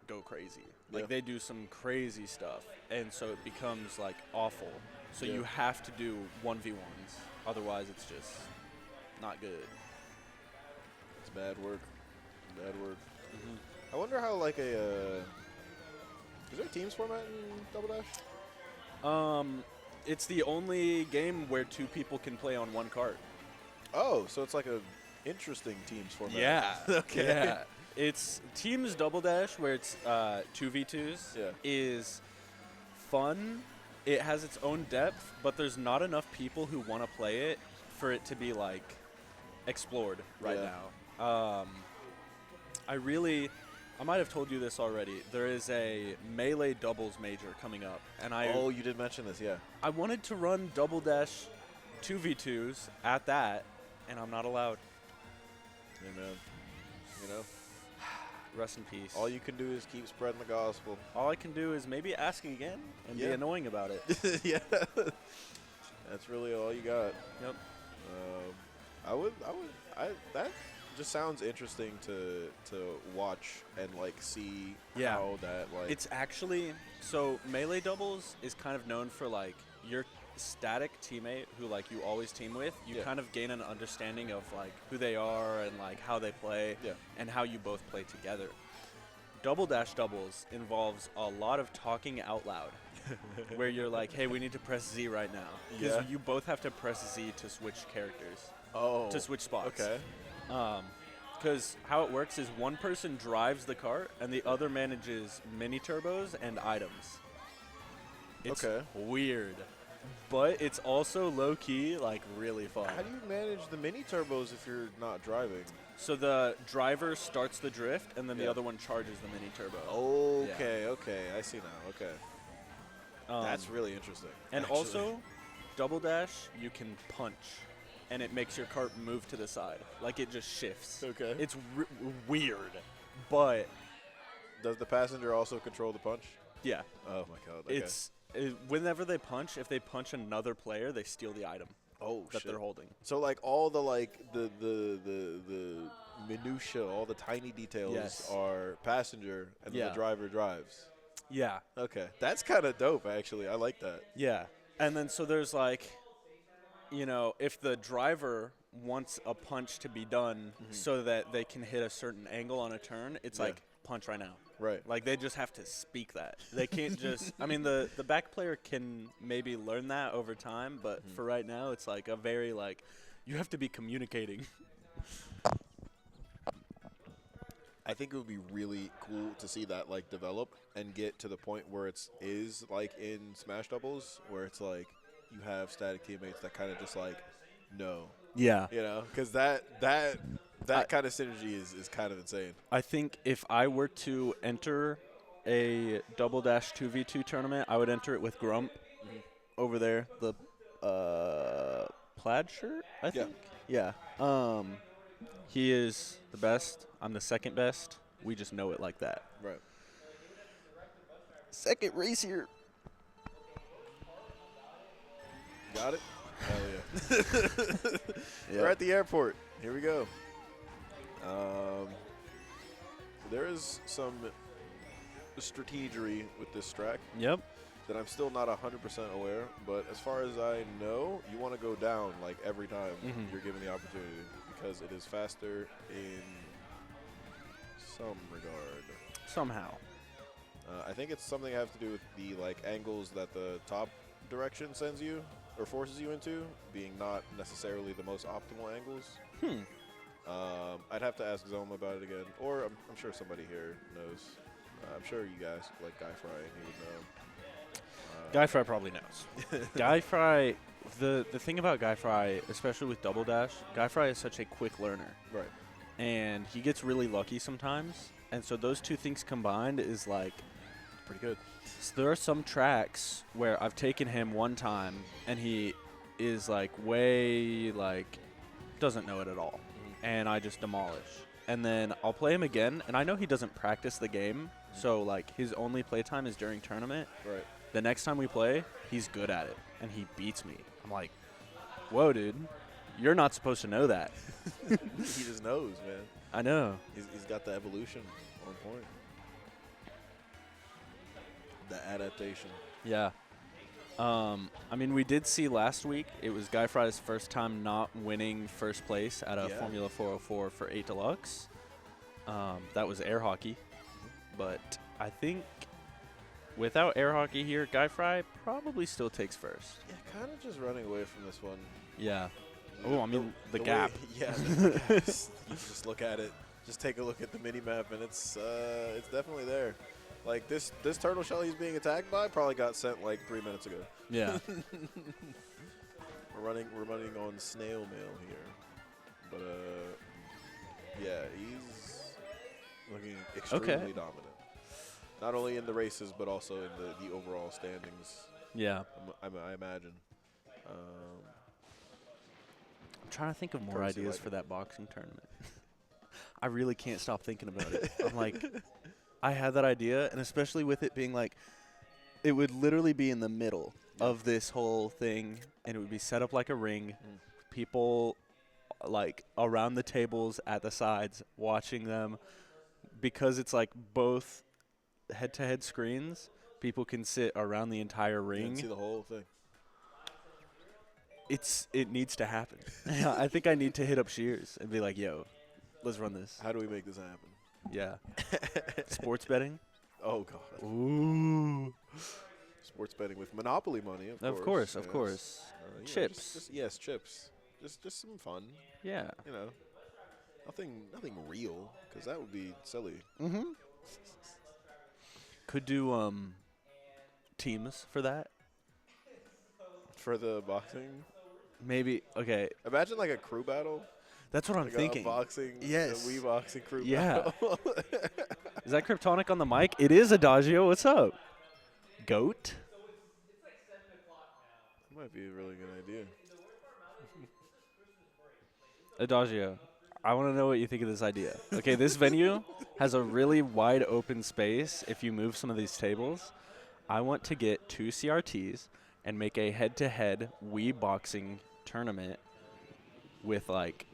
go crazy. Yeah. They do some crazy stuff, and so it becomes awful. So you have to do 1v1s, otherwise it's just not good. It's bad work. Bad work. I wonder how is there a teams format in Double Dash? It's the only game where 2 people can play on one cart. Oh, so it's like a interesting teams format. Yeah. Okay. Yeah. It's Teams Double Dash, where it's 2v2s, Yeah. is fun. It has its own depth, but there's not enough people who want to play it for it to be, like, explored right Yeah. now. I might have told you this already. There is a Melee doubles major coming up, and Oh, you did mention this, yeah. I wanted to run Double Dash 2v2s at that, and I'm not allowed. Yeah, man. You know, Rest in peace. all you can do is keep spreading the gospel. All I can do is maybe ask again and be Yeah. annoying about it. Yeah. That's really all you got. Yep. That just sounds interesting to watch and like see Yeah. how that like. It's actually, so Melee doubles is kind of known for, like, your static teammate who, like, you always team with. You Yeah. kind of gain an understanding of, like, who they are and, like, how they play Yeah. and how you both play together. Double Dash doubles involves a lot of talking out loud where you're like, hey, we need to press Z right now. Because Yeah. you both have to press Z to switch characters, oh. to switch spots. Okay. Because how it works is one person drives the cart and the other manages mini turbos and items. It's Okay. weird, but it's also low key, like, really fun. How do you manage the mini turbos if you're not driving? So the driver starts the drift and then the Yeah. other one charges the mini turbo. Okay, okay, I see now. Okay, that's really interesting. And actually. also, Double Dash, you can punch, and it makes your cart move to the side. Like, it just shifts. Okay. It's weird, but Does the passenger also control the punch? yeah. Oh my god. Okay. Whenever they punch, if they punch another player, they steal the item that shit. they're holding. So like all the the minutia, all the tiny details Yes. are passenger, and then Yeah. the driver drives. Yeah. Okay, that's kind of dope actually. I like that. Yeah. And then so there's, like, you know, if the driver wants a punch to be done so that they can hit a certain angle on a turn, it's Yeah. like, punch right now. Right. Like, they just have to speak that. They can't just, I mean, the back player can maybe learn that over time, but for right now, it's like a very, like, you have to be communicating. I think it would be really cool to see that like develop and get to the point where is like in Smash doubles where it's like you have static teammates that kind of just like no, Yeah. you know, because that kind of synergy is kind of insane. I think if I were to enter a Double Dash 2v2 tournament, I would enter it with Grump over there, the plaid shirt, I Yeah. think. Yeah. He is the best. I'm the second best. We just know it like that. Right. Second race here. Got it? Hell yeah. We're at the airport. Here we go. There is some strategery with this track Yep. that I'm still not 100% aware, but as far as I know, you want to go down like every time you're given the opportunity because it is faster in some regard. Somehow. I think it's something I have to do with the like angles that the top direction sends you or forces you into being not necessarily the most optimal angles. I'd have to ask Zoma about it again, or I'm sure somebody here knows. I'm sure you guys, like Guy Fry, he would know. Guy Fry probably knows. Guy Fry, the thing about Guy Fry, especially with Double Dash, Guy Fry is such a quick learner. Right. And he gets really lucky sometimes. And so those two things combined is, like, Pretty good. so there are some tracks where I've taken him one time and he is, like, way, like, doesn't know it at all. And I just demolish. And then I'll play him again, and I know he doesn't practice the game, so, like, his only playtime is during tournament. Right. The next time we play, he's good at it, and he beats me. I'm like, whoa, dude, you're not supposed to know that. He just knows, man. I know. He's got the evolution on point. The adaptation. Yeah. I mean, we did see last week, it was Guy Fry's first time not winning first place at a Yeah. Formula 404 for 8 Deluxe. That was air hockey. But I think without air hockey here, Guy Fry probably still takes first. Yeah, kind of just running away from this one. Yeah. Oh, I mean, the way- gap. yeah, the gap is- you just look at it. Just take a look at the mini map, and it's definitely there. Like this turtle shell he's being attacked by probably got sent like 3 minutes ago. Yeah. We're running on snail mail here, but yeah, he's looking extremely dominant. Not only in the races, but also in the overall standings. Yeah. I imagine. I'm trying to think of more Courtesy ideas like- for that boxing tournament. I really can't stop thinking about it. I'm like, I had that idea, and especially with it being like, it would literally be in the middle of this whole thing, and it would be set up like a ring. People like around the tables at the sides watching them, because it's like both head-to-head screens. People can sit around the entire You can ring. see the whole thing. It needs to happen. I think I need to hit up Shears and be like, yo, let's run this. How do we make this happen? Yeah. Sports betting? Oh God. Ooh. Sports betting with Monopoly money, of Of course. course, of yes. course. You know, Chips. yes, chips. Just some fun. Yeah. You know, nothing real, because that would be silly. Mm-hmm. Could do teams for that. For the boxing, Maybe. Okay. imagine like a crew battle. That's what I'm Like thinking. A boxing, Yes. a Wii boxing crew Yeah. battle. Is that Kryptonic on the mic? It is Adagio. What's up? Goat? That might be a really good idea. Adagio, I want to know what you think of this idea. Okay, this venue has a really wide open space if you move some of these tables. I want to get 2 CRTs and make a head-to-head Wii boxing tournament with, like,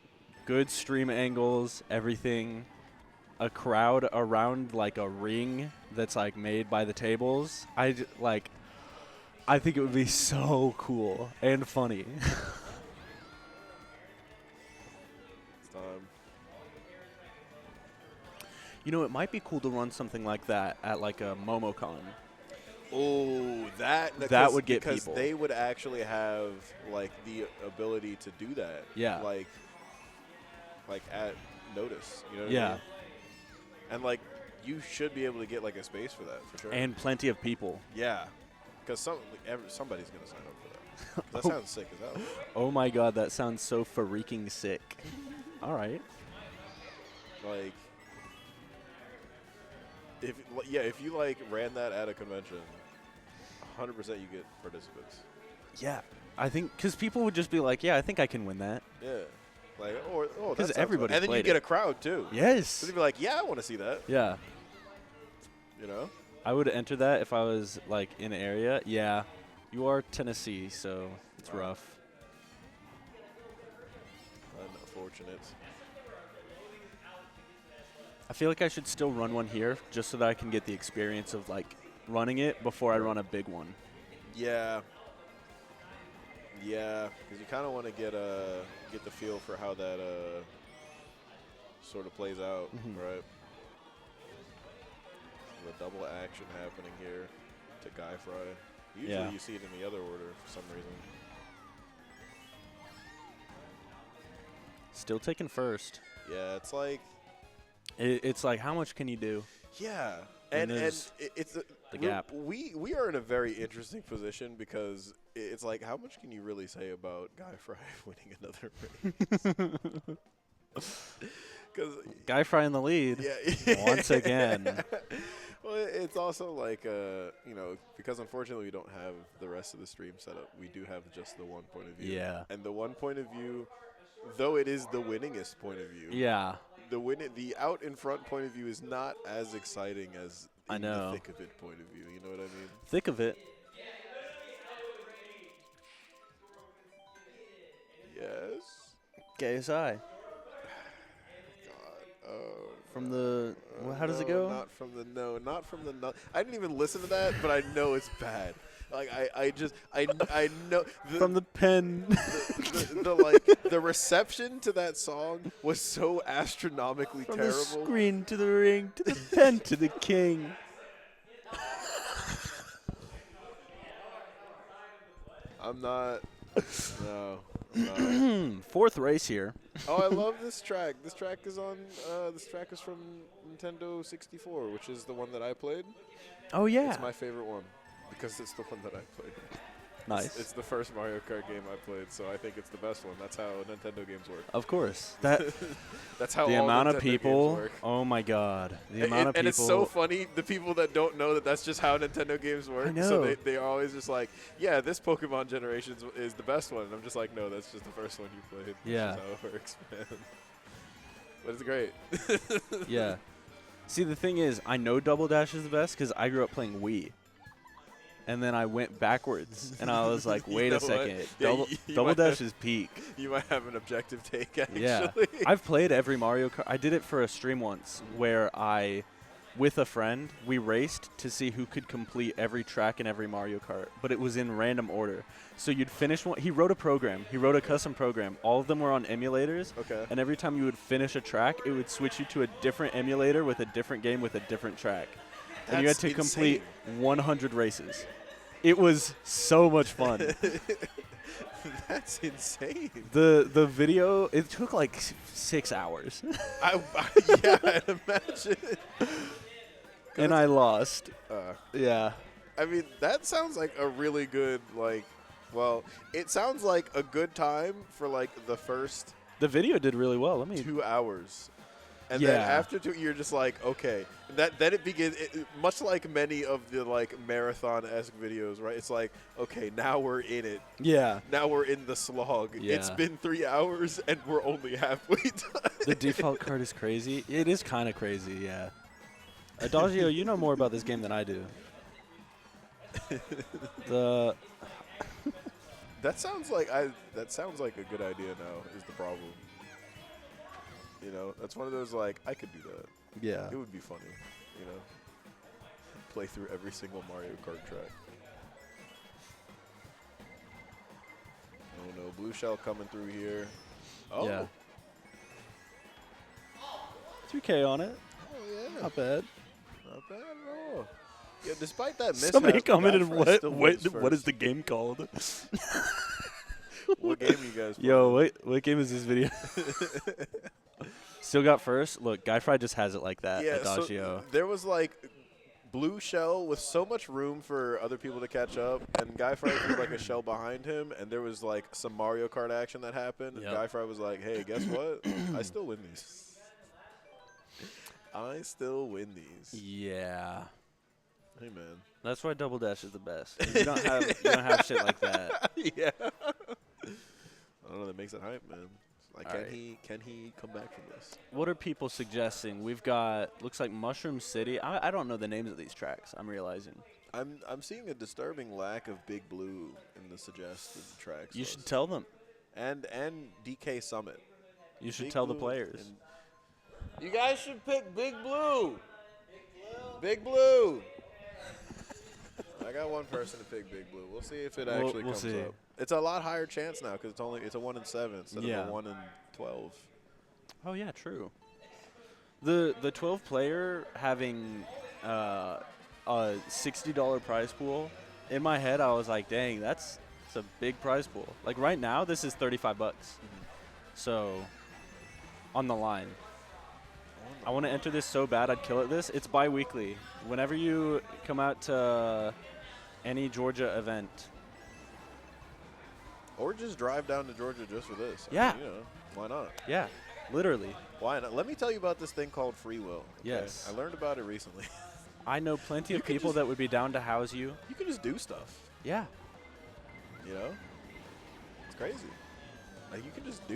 good stream angles, everything, a crowd around, like, a ring that's, like, made by the tables. I think it would be so cool and funny. It's time. You know, it might be cool to run something like that at, like, a MomoCon. Oh, that would get because people. they would actually have like the ability to do that. Yeah. Like at notice. You know what I Yeah. mean? And like you should be able to get like a space for that for sure. And plenty of people. yeah, because somebody's gonna sign up for that. That Oh. sounds sick as hell. Oh my god, that sounds so freaking sick. All right. Like, if you like ran that at a convention, 100% you get participants. Yeah. I think because people would just be like, yeah, I think I can win that. Yeah. Like, oh, 'Cause that sounds everybody fun. And then you played get it. a crowd too. Yes. So they'd be like, yeah, I want to see that. Yeah. You know? I would enter that if I was like in an area. Yeah. You are Tennessee, so it's Wow. rough. Unfortunate. I feel like I should still run one here just so that I can get the experience of like running it before I run a big one. Yeah. Yeah, because you kind of want to get the feel for how that sort of plays out, Mhm. right? The double action happening here to Guy Fry. Usually Yeah. you see it in the other order for some reason. Still taking first. Yeah, it's like, It's like, how much can you do? yeah, And and there's it's the we're- gap. We are in a very interesting position because it's like, how much can you really say about Guy Fry winning another race? Because Guy Fry in the lead. yeah, Once again. Well, it's also like you know, because unfortunately we don't have the rest of the stream set up. We do have just the one point of view. Yeah. And the one point of view, though it is the winningest point of view. Yeah. The out in front point of view is not as exciting as I in know. the thick of it point of view. You know what I mean? Thick of it. Yes. KSI. God. From the how does it go? Not from the not from the no. I didn't even listen to that, but I know it's bad. Like I know From the pen. the reception to that song was so astronomically From terrible. the screen to the ring to the pen to the king. I'm not. No. I'm not. Fourth race here. Oh, I love this track. This track is on. This track is from Nintendo 64, which is the one that I played. Oh yeah. It's my favorite one because it's the one that I played. Nice. It's the first Mario Kart game I played, so I think it's the best one. That's how Nintendo games work. Of course. That That's how the all amount Nintendo of people. games work. Oh my God. The amount of people. And it's so funny, the people that don't know that that's just how Nintendo games work. So know. they are always just like, yeah, this Pokemon generation is the best one. And I'm just like, no, that's just the first one you played. Yeah. That's just how it works, man. But it's great. Yeah. See, the thing is, I know Double Dash is the best because I grew up playing Wii. And then I went backwards, and I was like, wait a what? second. Yeah, you Double might Dash have- is peak. You might have an objective take, actually. Yeah. I've played every Mario Kart. I did it for a stream once where with a friend, we raced to see who could complete every track in every Mario Kart. But it was in random order. So you'd finish one. He wrote a program. He wrote a custom program. All of them were on emulators. Okay. And every time you would finish a track, it would switch you to a different emulator with a different game with a different track. And you had That's to complete insane. 100 races. It was so much fun. That's insane. The video, it took like 6 hours. Yeah, I'd imagine. And I lost. Uh, Yeah. I mean, that sounds like a really good, well, it sounds like a good time for, the first The video did really well. 2 hours. And Yeah. then after 2, you're just like, okay. Then it begins, much like many of the, marathon-esque videos, right? It's like, okay, now we're in it. Yeah. Now we're in the slog. Yeah. It's been 3 hours, and we're only halfway done. The default card is crazy. It is kind of crazy, yeah. Adagio, you know more about this game than I do. That sounds like a good idea now, is the problem. You know, that's one of those, I could do that. Yeah. It would be funny, play through every single Mario Kart track. Oh no, blue shell coming through here. Oh. Yeah. 3K on it. Oh yeah. Not bad. Not bad at all. Yeah, despite that mishap, Somebody commented, Guy Fry still wins what is first. the game called? What game are you guys playing? Yo, what game is this video? Still got first? Look, Guy Fry just has it like that, Yeah, Adagio. so there was blue shell with so much room for other people to catch up, and Guy Fry threw a shell behind him, and there was some Mario Kart action that happened, and Yep. Guy Fry was like, hey, guess what? I still win these. I still win these. Yeah. Hey, man. That's why Double Dash is the best. You don't have shit like that. Yeah. I don't know, that makes it hype, man. Alright. Can he come back from this? What are people suggesting? We've got, looks like Mushroom City. I don't know the names of these tracks, I'm realizing. I'm seeing a disturbing lack of Big Blue in the suggested tracks. You should tell them. And DK Summit. You should Big tell the Blue players. and- You guys should pick Big Blue. Big Blue. I got one person to pick Big Blue. We'll see if it actually we'll comes see. up. It's a lot higher chance now because it's a 1 in 7 instead Yeah. of a 1 in 12. Oh, yeah, true. The 12 player having a $60 prize pool, in my head I was like, dang, that's a big prize pool. Like right now, this is $35. So, on the line. I want to enter this so bad I'd kill at this. It's bi-weekly. Whenever you come out to any Georgia event. Or just drive down to Georgia just for this. Yeah. I mean, why not? Yeah, literally. Why not? Let me tell you about this thing called free will. okay? Yes. I learned about it recently. I know plenty You of could people just- that would be down to house you. You can just do stuff. Yeah. You know? It's crazy. You can just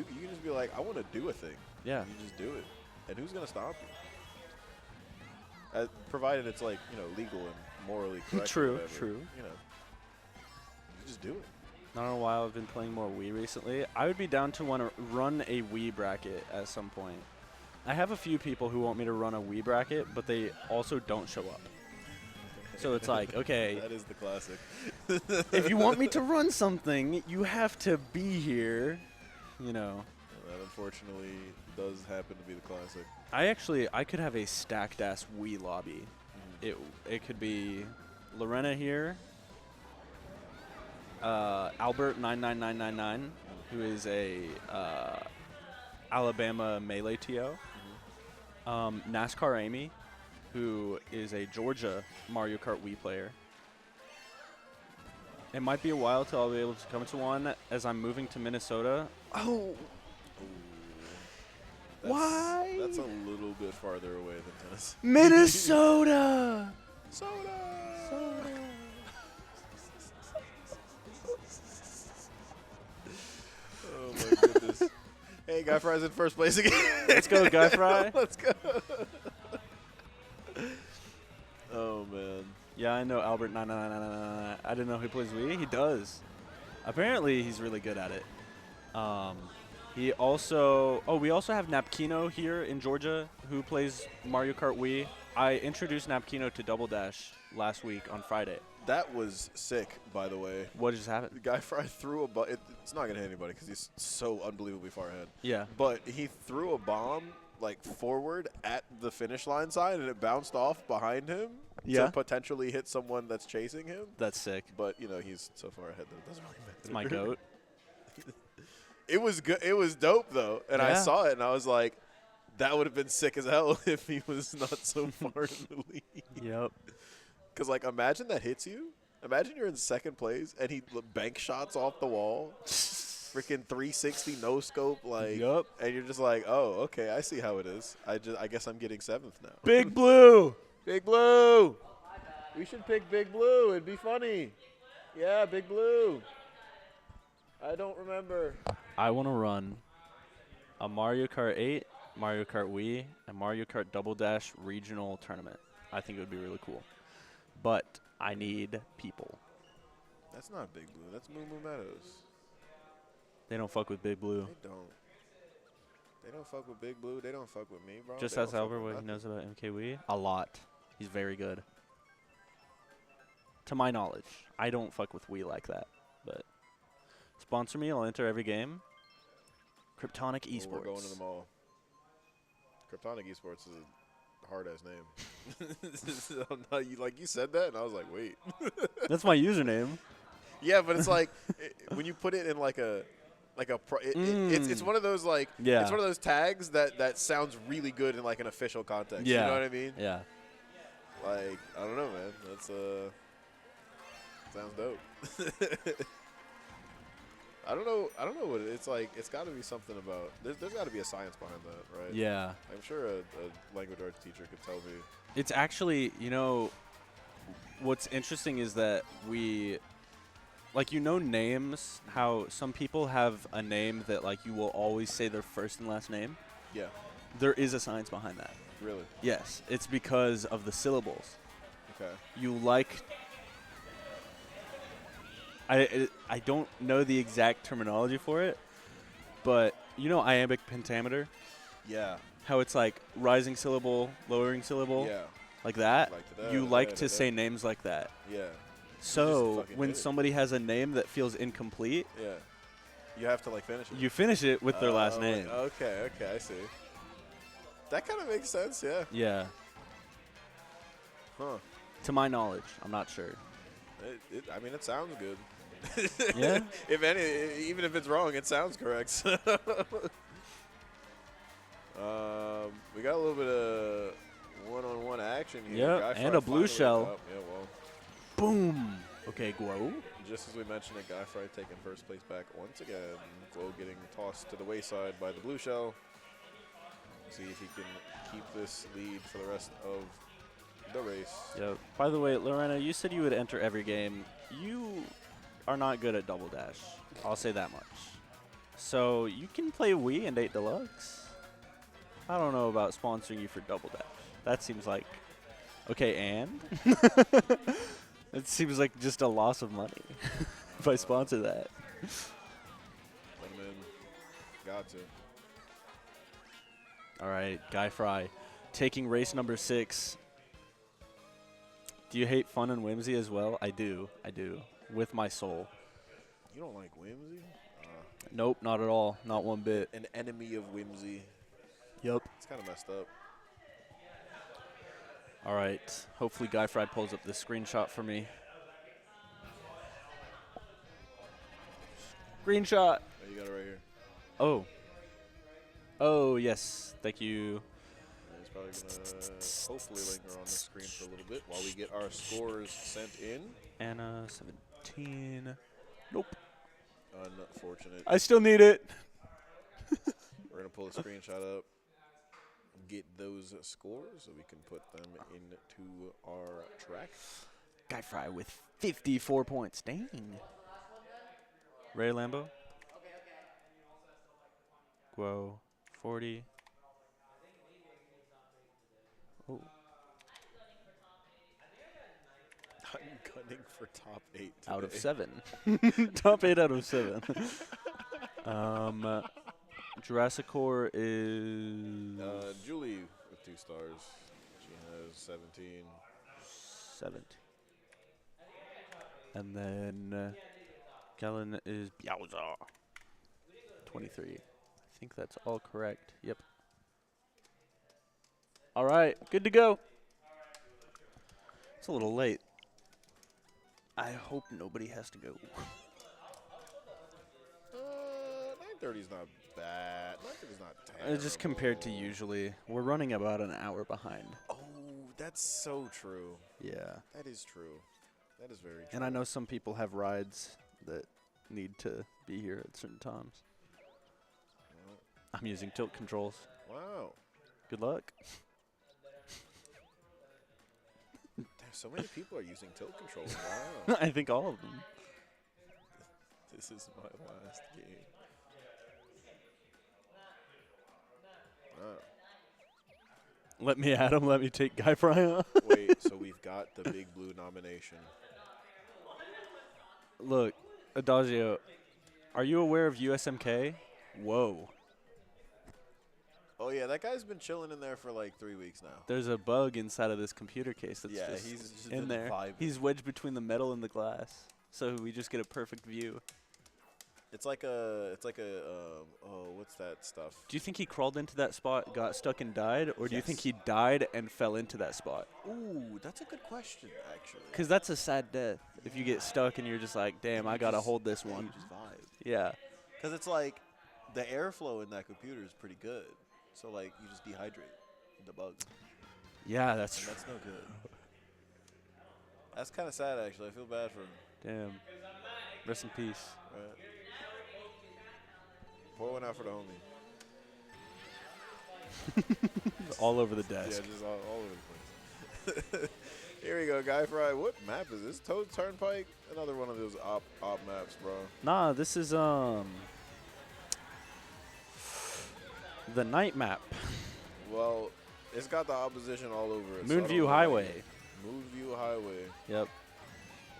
be like, I want to do a thing. Yeah. You just do it. And who's going to stop you? Provided it's legal and morally correct. or True, whatever, true. You just do it. I don't know why I've been playing more Wii recently. I would be down to want to run a Wii bracket at some point. I have a few people who want me to run a Wii bracket, but they also don't show up. So it's like, okay, That is the classic. if you want me to run something, you have to be here, you know. That unfortunately does happen to be the classic. I could have a stacked ass Wii lobby. It could be Lorena here, Albert 99999, who is a Alabama Melee TO. NASCAR Amy, who is a Georgia Mario Kart Wii player. It might be a while till I'll be able to come to one as I'm moving to Minnesota. Oh, why? That's a little bit farther away than Tennessee. Minnesota! Soda! Oh my goodness. Hey, Guy Fry's in first place again. Let's go, Guy Fry. Let's go. Oh, man. Yeah, I know Albert 99999. I didn't know he plays Wii. He does. Apparently, he's really good at it. He also, we also have Napkino here in Georgia who plays Mario Kart Wii. I introduced Napkino to Double Dash last week on Friday. That was sick, by the way. What just happened? The Guy Fry threw a bomb. It's not going to hit anybody because he's so unbelievably far ahead. Yeah. But he threw a bomb, like, forward at the finish line side, and it bounced off behind him Yeah. to potentially hit someone that's chasing him. That's sick. But, you know, he's so far ahead that it doesn't really matter. It's my goat. It was good. It was dope, though. And I Yeah. saw it, and I was like, that would have been sick as hell if he was not so far in the lead. Yep. Because, like, imagine that hits you. Imagine you're in second place, and he bank shots off the wall. Freaking 360 no scope, like, Yup. and you're just like, oh, okay, I see how it is. I guess I'm getting 7th now. Big Blue. Big Blue. We should pick Big Blue. It'd be funny. Yeah, Big Blue. I don't remember. I want to run a Mario Kart 8, Mario Kart Wii, and Mario Kart Double Dash regional tournament. I think it would be really cool. But I need people. That's not Big Blue. That's Moo Moo Meadows. They don't fuck with Big Blue. They don't. They don't fuck with Big Blue. They don't fuck with me, bro. Just They ask don't fuck Albert with what he nothing. knows about MK Wii. A lot. He's very good. To my knowledge. I don't fuck with Wii like that. But sponsor me. I'll enter every game. Kryptonic Oh, Esports. we're going to the mall. Kryptonic Esports is a hard-ass name. I'm not- you said that, and I was like, wait. That's my username. Yeah, but it's like when you put it in it's one of those Yeah. it's one of those tags that sounds really good in like an official context. Yeah. You know what I mean? Yeah. Like, I don't know, man. That's sounds dope. I don't know what it's like. It's got to be something about. There's got to be a science behind that, right? Yeah. I'm sure a language arts teacher could tell me. It's actually, what's interesting is that names, how some people have a name that, you will always say their first and last name. Yeah. There is a science behind that. Really? Yes. It's because of the syllables. Okay. I don't know the exact terminology for it, but iambic pentameter? Yeah. How it's like rising syllable, lowering syllable? Yeah. Like that? Like You like to say names like that. Yeah. So fucking when hit it. somebody has a name that feels incomplete, Yeah. You have to finish it. you finish it with their last Oh, name. Okay, I see. That kind of makes sense, yeah. Yeah. Huh. To my knowledge, I'm not sure. It sounds good. Yeah? Even if it's wrong, it sounds correct. We got a little bit of one-on-one action here. Yep, Guy and Fry a blue finally- shell. oh, yeah, well, Boom. Okay, Guo. just as we mentioned it, Guy Fry taking first place back once again. Glow getting tossed to the wayside by the blue shell. See if he can keep this lead for the rest of the race. Yep. By the way, Lorena, you said you would enter every game. You are not good at Double Dash. I'll say that much. So you can play Wii and 8 Deluxe. I don't know about sponsoring you for Double Dash. That seems like okay, and it seems like just a loss of money if I sponsor that. Let him in. Got to. All right, Guy Fry taking race number 6. Do you hate fun and whimsy as well? I do. With my soul. You don't like whimsy? Nope, not at all. Not one bit. An enemy of whimsy. Yep. It's kind of messed up. All right. Hopefully Guy Fry pulls up this screenshot for me. Screenshot. Oh, you got it right here. Oh. Oh, yes. Thank you. And it's probably going to hopefully linger on the screen for a little bit while we get our scores sent in. Anna, 17. Nope. Unfortunate. I still need it. We're going to pull a screenshot up, get those scores so we can put them into our track. Guy Fry with 54 points. Dang. Ray Lambo. Guo, 40. Oh. I'm gunning for top 8 today. Out of 7. Top 8 out of 7. Jurassic Core is Julie with 2 stars. She has 17. 17. And then Galen is Biauza. 23. I think that's all correct. Yep. All right, good to go. It's a little late. I hope nobody has to go. 9:30 is not bad. 9:30 is not terrible. Just compared to usually, we're running about an hour behind. Oh, that's so true. Yeah. That is true. That is very true. And I know some people have rides that need to be here at certain times. Well, I'm using tilt controls. wow. Good luck. Damn, so many people are using tilt controls. Wow. I think all of them. This is my last game. Wow. Let me at him. Let me take Guy Fry on. Wait, so we've got the Big Blue nomination. Look, Adagio, are you aware of USMK? Whoa. Oh, yeah, that guy's been chilling in there for like 3 weeks now. There's a bug inside of this computer case that's Yeah, just he's just in been there. vibing. He's wedged between the metal and the glass, so we just get a perfect view. It's like a, oh, what's that stuff? Do you think he crawled into that spot, got stuck, and died? Or do you think Yes. he died and fell into that spot? Ooh, that's a good question, actually. Because that's a sad death. If you get stuck and you're just like, damn, I got to hold this Yeah, one. you just vibe. Yeah. Because it's like the airflow in that computer is pretty good. So, like, you just dehydrate the bug. Yeah, that's And that's no good. That's kind of sad, actually. I feel bad for him. Damn. Rest in peace. Right? Pour one out for the homie. All over the Yeah, desk. just all over the place. Here we go, Guy Fry. What map is this? Toad Turnpike? Another one of those op maps, bro. Nah, this is the night map. Well, it's got the opposition all over it. so I don't Moonview know. Highway. Moonview Highway. Yep.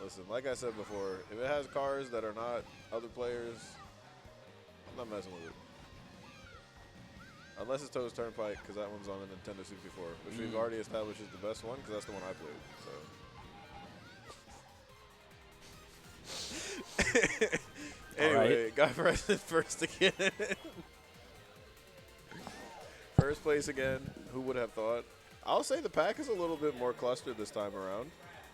Listen, like I said before, if it has cars that are not other players, I'm not messing with it. Unless it's Toad's Turnpike, because that one's on the Nintendo 64, which we've already established is the best one, because that's the one I played. So. Anyway, Guy Fry's in first again. First place again. Who would have thought? I'll say the pack is a little bit more clustered this time around,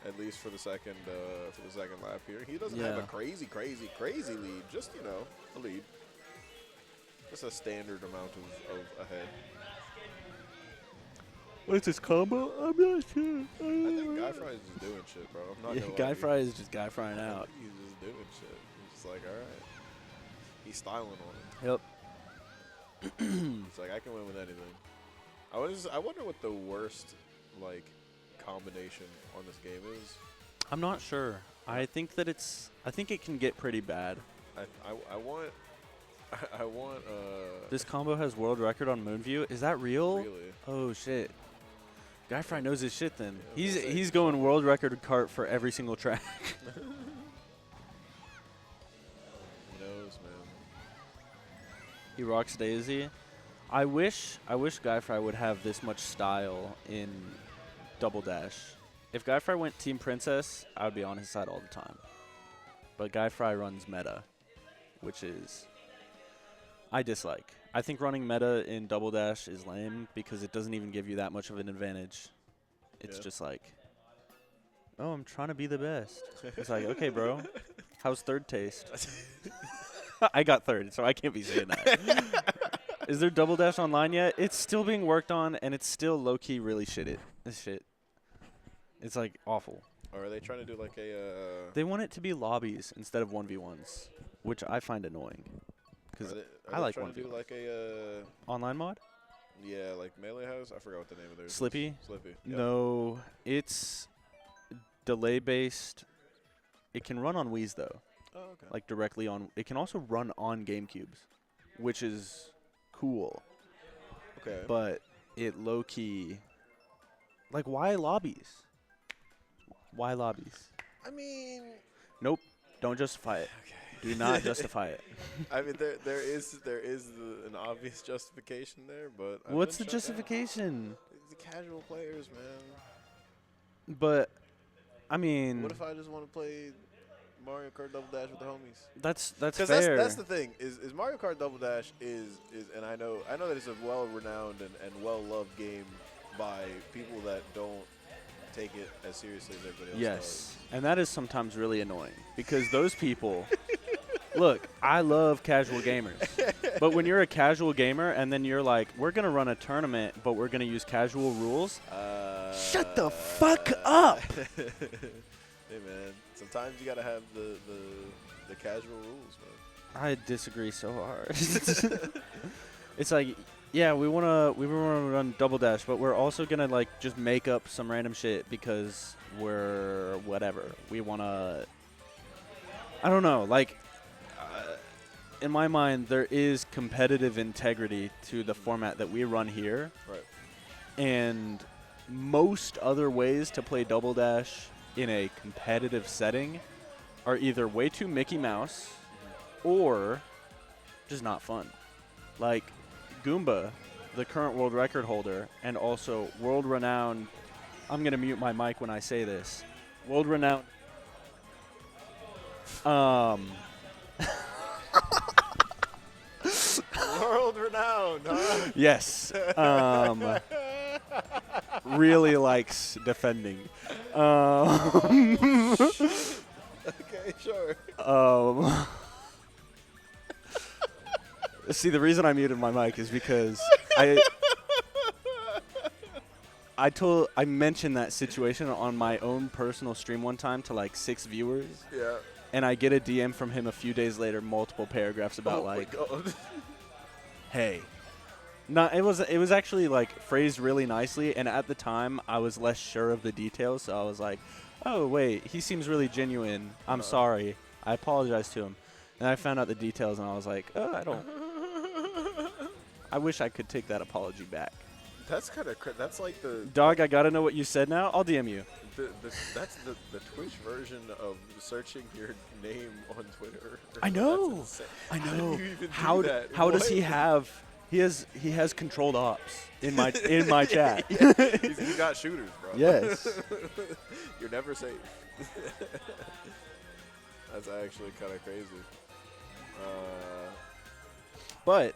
at least for the second lap here. He doesn't have a crazy lead. Just a lead. Just a standard amount of ahead. What's this combo? I'm not sure. I think Guy Fry is just doing shit, bro. I'm not Yeah, gonna lie Guy to you. Fry is just Guy Frying I out. think he's just doing shit. He's just like, all right. He's styling on it. Yep. It's like I can win with anything. I wonder what the worst combination on this game is. I'm not sure. I think it can get pretty bad. I want This combo has world record on Moonview. Is that real? really. Oh shit. Guy Fry knows his shit then. Yeah, I was gonna say. He's going world record kart for every single track. Who knows, man? He rocks Daisy. I wish Guy Fry would have this much style in Double Dash. If Guy Fry went Team Princess, I would be on his side all the time. But Guy Fry runs meta, which is I dislike. I think running meta in Double Dash is lame because it doesn't even give you that much of an advantage. It's Yeah. just like, oh, I'm trying to be the best. It's like, okay, bro, how's third taste? I got third, so I can't be saying that. Is there Double Dash online yet? It's still being worked on, and it's still low-key really shit. It's, like, awful. Or are they trying to do like a? They want it to be lobbies instead of 1v1s, which I find annoying. Because I like trying to do 1v1s. like a. Online mod? Yeah, like Melee House. I forgot what the name of theirs. Slippy? Slippy. Yep. No, it's delay-based. It can run on Wii's, though. Oh, okay. Like, directly on. It can also run on GameCubes, which is cool. Okay. But it low-key. Like, why lobbies? Why lobbies? I mean. Nope. Don't justify it. Okay. Do not justify it. I mean, there is an obvious justification there, but I've What's the been shut down. justification? The casual players, man. But, I mean, What if I just want to play Mario Kart Double Dash with the homies? that's Because fair. that's the thing is Mario Kart Double Dash is and I know that it's a well-renowned and well-loved game by people that don't take it as seriously as everybody else Yes, and that is sometimes really annoying because those people. Look, I love casual gamers, but when you're a casual gamer and then you're like, we're gonna run a tournament, but we're gonna use casual rules. Shut the fuck up. Hey man, sometimes you gotta have the casual rules, man. I disagree so hard. It's like, yeah, we wanna run Double Dash, but we're also gonna like just make up some random shit because we're whatever. We wanna. I don't know, like. In my mind, there is competitive integrity to the format that we run here. Right. And most other ways to play Double Dash in a competitive setting are either way too Mickey Mouse or just not fun. Like Goomba, the current world record holder, and also world-renowned, I'm going to mute my mic when I say this, world-renowned World renowned, huh? yes. Really likes defending. Okay, sure. See, the reason I muted my mic is because I mentioned that situation on my own personal stream one time to like 6 viewers. Yeah. And I get a DM from him a few days later, multiple paragraphs about like, my God. hey. No, it was actually like phrased really nicely, and at the time I was less sure of the details, so I was like, oh wait, he seems really genuine. I'm sorry. I apologize to him. And I found out the details, and I was like, oh, I wish I could take that apology back. That's kind of that's like the Dog, I gotta know what you said now. I'll DM you. that's the Twitch version of searching your name on Twitter. I know. That's insane. I How know. do you even do How that? does he What? have? He has controlled ops in my chat. He's got shooters, bro. Yes. You're never safe. That's actually kind of crazy. But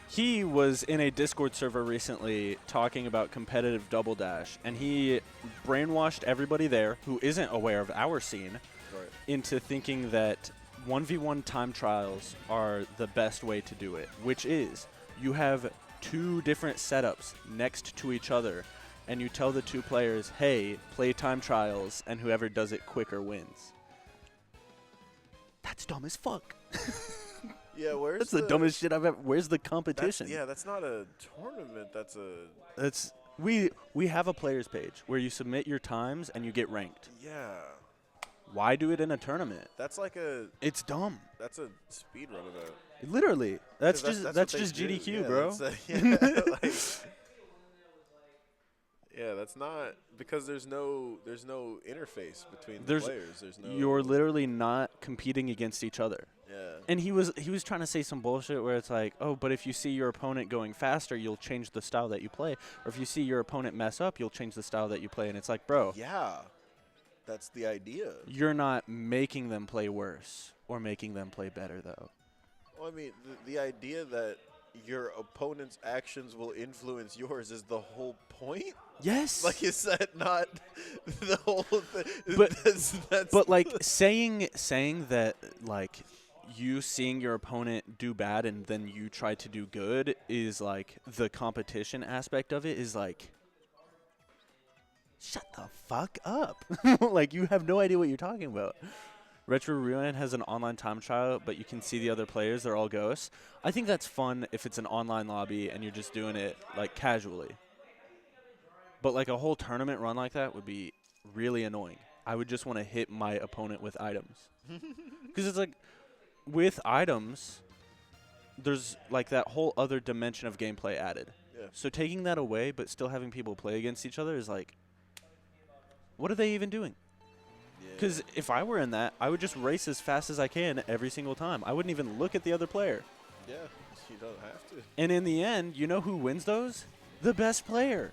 he was in a Discord server recently talking about competitive Double Dash, and he brainwashed everybody there who isn't aware of our scene Right. into thinking that 1v1 time trials are the best way to do it, which is you have 2 different setups next to each other, and you tell the 2 players, hey, play time trials, and whoever does it quicker wins. That's dumb as fuck. Yeah, where's That's the dumbest shit I've ever. Where's the competition? That's not a tournament. That's we have a players page where you submit your times and you get ranked. Yeah. Why do it in a tournament? That's like It's dumb. that's a speed run event. Literally, that's 'Cause just what they just do. GDQ, Yeah, bro. Yeah, that's not because there's no interface between the There's- players. There's no. You're literally not competing against each other. Yeah. And he was trying to say some bullshit where it's like, oh, but if you see your opponent going faster, you'll change the style that you play. Or if you see your opponent mess up, you'll change the style that you play. And it's like, bro, Yeah. That's the idea. you're not making them play worse or making them play better, though. Well, I mean, the idea that your opponent's actions will influence yours is the whole point. Yes. Like, is that not the whole thing? But- that's But like saying that like you seeing your opponent do bad and then you try to do good is like the competition aspect of it is like, shut the fuck up. Like, you have no idea what you're talking about. Retro Rewind has an online time trial, but you can see the other players. They're all ghosts. I think that's fun if it's an online lobby and you're just doing it, like, casually. But, like, a whole tournament run like that would be really annoying. I would just want to hit my opponent with items. Because it's like, with items, there's, like, that whole other dimension of gameplay added. Yeah. So taking that away but still having people play against each other is like, what are they even doing? Because if I were in that, I would just race as fast as I can every single time. I wouldn't even look at the other player. Yeah, you don't have to. And in the end, you know who wins those? The best player.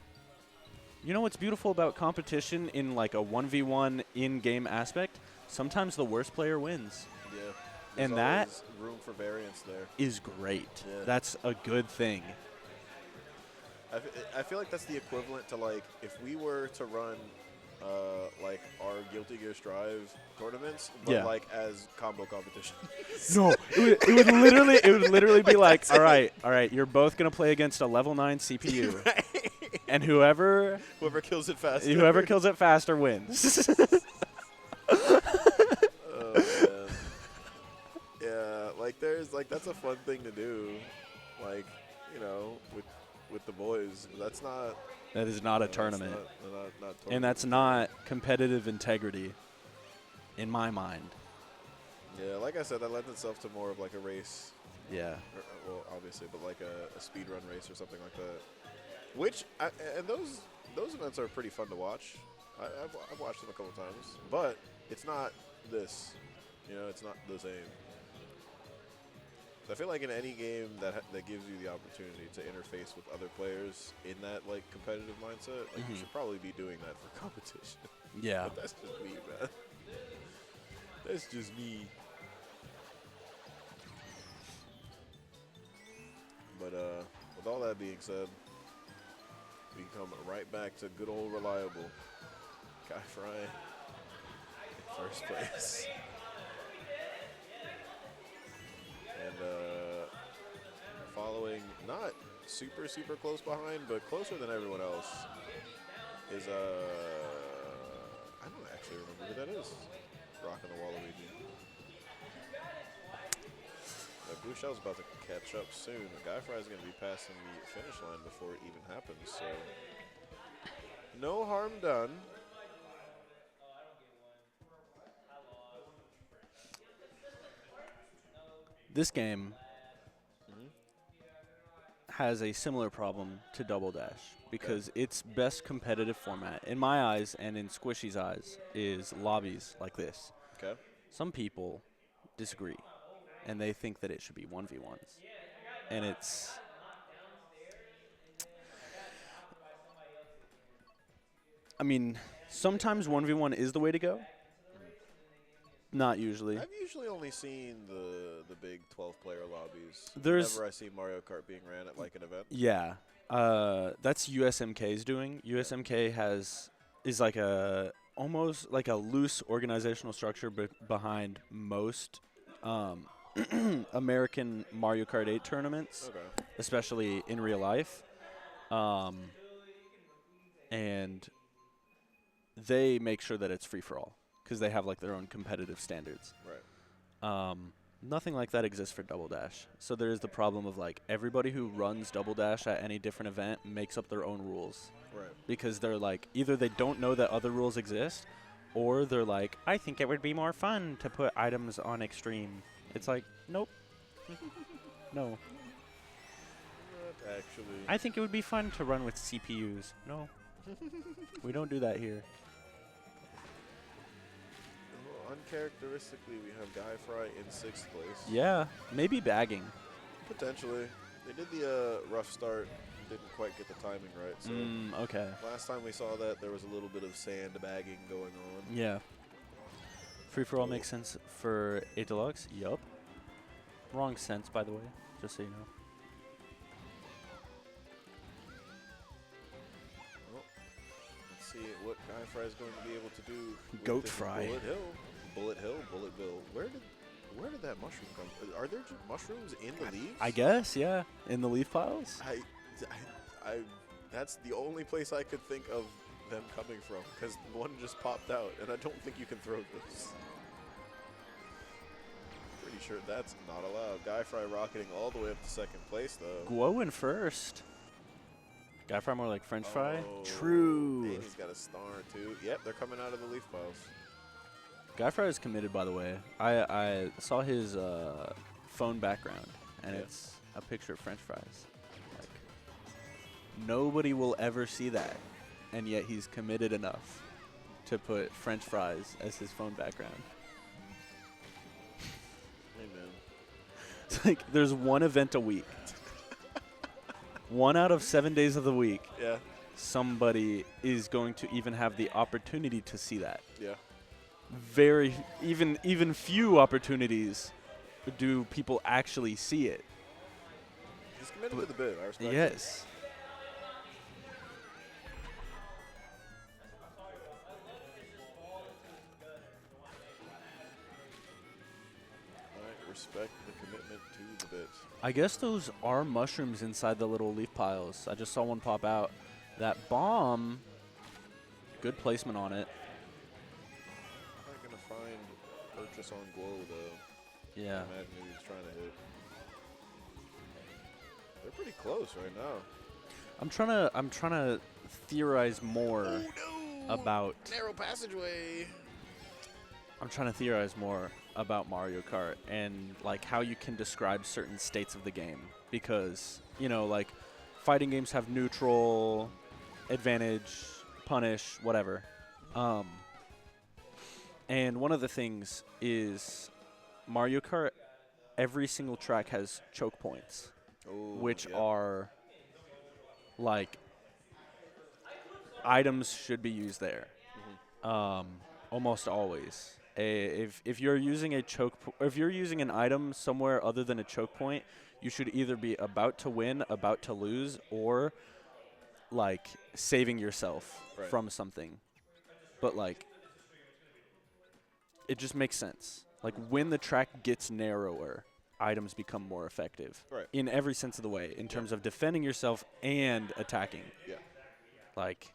You know what's beautiful about competition in like a 1v1 in-game aspect? Sometimes the worst player wins. Yeah. And There's that always room for variance there. is great. Yeah. That's a good thing. I feel like that's the equivalent to, like, if we were to run like our Guilty Gear Strive tournaments, but Yeah. like as combo competition. No, it would literally be like, all right, you're both gonna play against a level 9 CPU, and whoever kills it faster. kills it faster wins. Oh, man. Yeah, like that's a fun thing to do, like, you know, with the boys. But that's not. That is not a that's tournament, not and that's not competitive integrity, in my mind. Yeah, like I said, that lends itself to more of like a race. Yeah. Well, obviously, but like a speed run race or something like that. Which and those events are pretty fun to watch. I've watched them a couple times, but it's not this. You know, it's not the same. So I feel like in any game that gives you the opportunity to interface with other players in that like competitive mindset, like you should probably be doing that for competition. Yeah. But that's just me, man. That's just me. But with all that being said, we come right back to good old reliable Guy Fry in first place. And following, not super close behind, but closer than everyone else, is I don't actually remember who that is. Rocking the Waluigi. Blue Shell's about to catch up soon. Guy Fry's going to be passing the finish line before it even happens, so no harm done. This game has a similar problem to Double Dash because its best competitive format, in my eyes and in Squishy's eyes, is lobbies like this. Okay. Some people disagree, and they think that it should be 1v1s. And it's... I mean, sometimes 1v1 is the way to go. Not usually. I've usually only seen the big 12-player lobbies. There's whenever I see Mario Kart being ran at like an event. Yeah, that's USMK's doing. USMK is like almost like a loose organizational structure behind most American Mario Kart 8 tournaments, Okay. especially in real life, and they make sure that it's free for all because they have like their own competitive standards. Right. Nothing like that exists for Double Dash. So there is the problem of like everybody who runs Double Dash at any different event makes up their own rules. Right. Because they're like, either they don't know that other rules exist, or they're like, I think it would be more fun to put items on Extreme. It's like, nope. No. Not actually. I think it would be fun to run with CPUs. No. We don't do that here. Uncharacteristically, we have Guy Fry in 6th place. Yeah, maybe bagging. Potentially. They did the rough start, didn't quite get the timing right. So Okay. last time we saw that, there was a little bit of sandbagging going on. Yeah. Free for all makes sense for a Deluxe? Yup. Wrong sense, by the way, just so you know. Well, let's see what Guy Fry is going to be able to do. with Goat this Fry. Bullet Hill, Bulletville. Where did that that mushroom come? Are there mushrooms in the leaves? I guess, yeah. In the leaf piles? I that's the only place I could think of them coming from, because one just popped out, and I don't think you can throw this. Pretty sure that's not allowed. Guy Fry rocketing all the way up to second place, though. Guo in first. Guy Fry more like French fry? Oh, True. And he's got a star, too. Yep, they're coming out of the leaf piles. Guy Fry is committed, by the way. I saw his phone background, and Yeah. it's a picture of French fries. Like, nobody will ever see that, and yet he's committed enough to put French fries as his phone background. Hey, man. It's like there's one event a week. 1 out of 7 days of the week, Yeah, somebody is going to even have the opportunity to see that. yeah. Even few opportunities do people actually see it. He's committed to the bid. I respect it. Yes. I respect the commitment to the bit. I guess those are mushrooms inside the little leaf piles. I just saw one pop out. That bomb, good placement on it. I'm not going to find purchase on Glow, though. Yeah. I imagine who he's trying to hit. They're pretty close right now. I'm trying to theorize more about Narrow passageway. I'm trying to theorize more about Mario Kart and like how you can describe certain states of the game, because like fighting games have neutral, advantage, punish, whatever. And one of the things is Mario Kart, every single track has choke points, Ooh, which yeah. are like items should be used there. Almost always. If you're using a if you're using an item somewhere other than a choke point, you should either be about to win, about to lose, or like saving yourself Right. from something. But like, it just makes sense. Like when the track gets narrower, items become more effective. Right. In every sense of the way, in terms of defending yourself and attacking. Yeah. Like,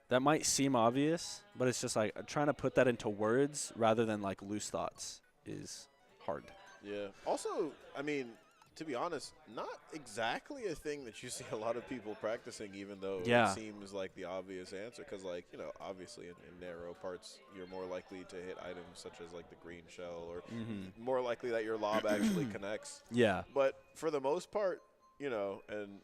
that might seem obvious, but it's just like trying to put that into words rather than like loose thoughts is hard. Yeah. Also, I mean, to be honest, not exactly a thing that you see a lot of people practicing, even though Yeah. it seems like the obvious answer. Because, like, obviously in narrow parts, you're more likely to hit items such as, like, the green shell, or more likely that your lob actually connects. Yeah. But for the most part, and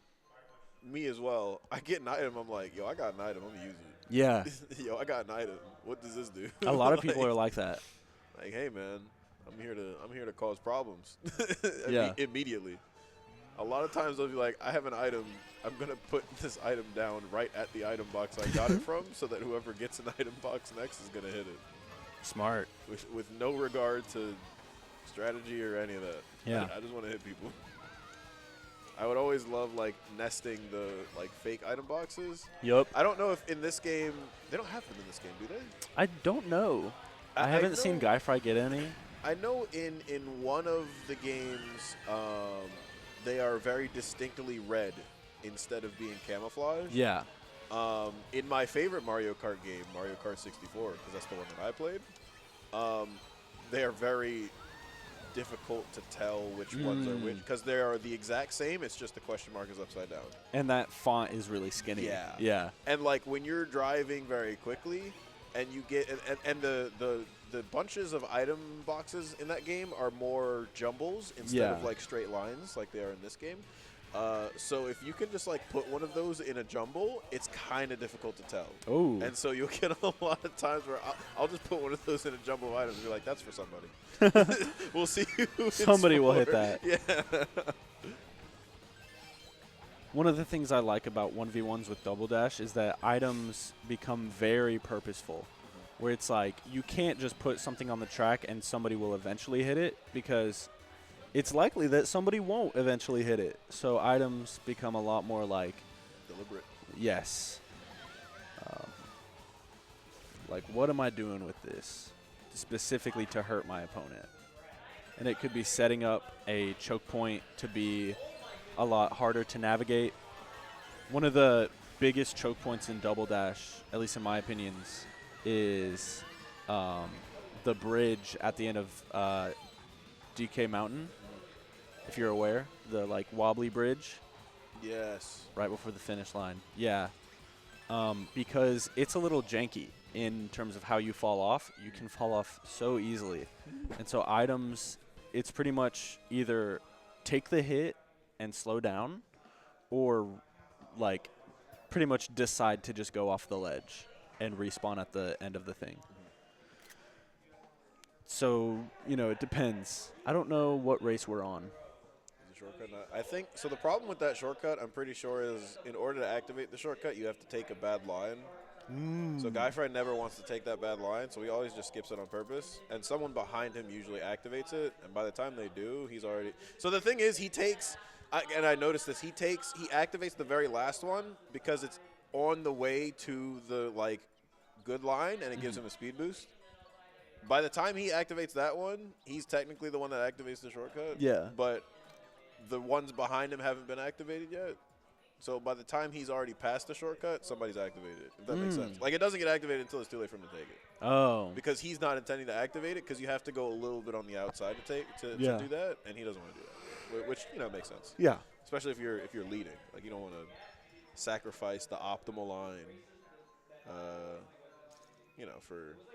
me as well, I get an item, I'm like, yo, I got an item, I'm going to use it. Yeah. Yo, I got an item. What does this do? A lot of people are like that. Like, hey man, I'm here to cause problems. Yeah. Immediately. A lot of times they'll be like, I have an item. I'm gonna put this item down right at the item box I got it from, so that whoever gets an item box next is gonna hit it. Smart. With no regard to strategy or any of that. Yeah. I just want to hit people. I would always love like nesting the like fake item boxes. Yup. I don't know if in this game they don't have them in this game, do they? I don't know. I haven't seen know- Guy Fry get any. I know in one of the games, they are very distinctly red instead of being camouflaged. Yeah. In my favorite Mario Kart game, Mario Kart 64, because that's the one that I played, they are very difficult to tell which ones are which, because they are the exact same. It's just the question mark is upside down. And that font is really skinny. Yeah. Yeah. And like when you're driving very quickly, and you get and the bunches of item boxes in that game are more jumbles instead of Yeah. like straight lines like they are in this game. So if you can just like put one of those in a jumble, it's kind of difficult to tell. Oh. And so you'll get a lot of times where I'll just put one of those in a jumble of items and be like, that's for somebody. We'll see who it's Somebody will hit for. that. Yeah. One of the things I like about 1v1s with Double Dash is that items become very purposeful, where it's like you can't just put something on the track and somebody will eventually hit it, because it's likely that somebody won't eventually hit it. So items become a lot more like, Deliberate. yes, like what am I doing with this specifically to hurt my opponent? and it could be setting up a choke point to be a lot harder to navigate. One of the biggest choke points in Double Dash, at least in my opinions, is the bridge at the end of DK Mountain, if you're aware, the like wobbly bridge Yes. right before the finish line. Yeah, because it's a little janky in terms of how you fall off. You can fall off so easily, and so items, it's pretty much either take the hit and slow down, or like pretty much decide to just go off the ledge and respawn at the end of the thing. So, you know, it depends. I don't know what race we're on. The shortcut. I think so. The problem with that shortcut, I'm pretty sure, is in order to activate the shortcut, you have to take a bad line. So Guy Fry never wants to take that bad line, so he always just skips it on purpose. And someone behind him usually activates it, and by the time they do, he's already. So the thing is, he takes, and I noticed this. He activates the very last one because it's on the way to the like good line, and it gives him a speed boost. By the time he activates that one, he's technically the one that activates the shortcut. Yeah. But the ones behind him haven't been activated yet. So by the time he's already passed the shortcut, somebody's activated it, if that makes sense. Like, it doesn't get activated until it's too late for him to take it. Oh. Because he's not intending to activate it, because you have to go a little bit on the outside to do that, and he doesn't want to do that, which, you know, makes sense. Yeah. Especially if you're leading. Like, you don't want to sacrifice the optimal line, you know, for –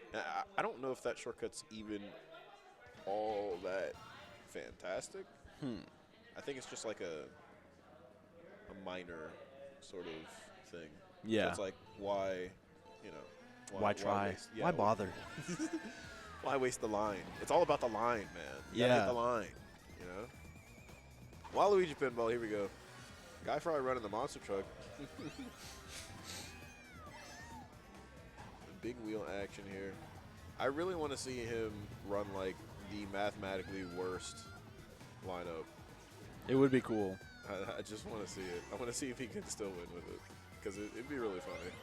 I don't know if that shortcut's even all that fantastic. I think it's just like a minor sort of thing. Yeah. So it's like, why, you know. Why try? Waste, Why bother? Why waste the line? It's all about the line, man. You gotta hit the line, you know. Waluigi pinball, here we go. Guy Fry running the monster truck. Big wheel action here. I really want to see him run like the mathematically worst lineup. It would be cool. I just want to see it. I want to see if he can still win with it, because it'd be really funny.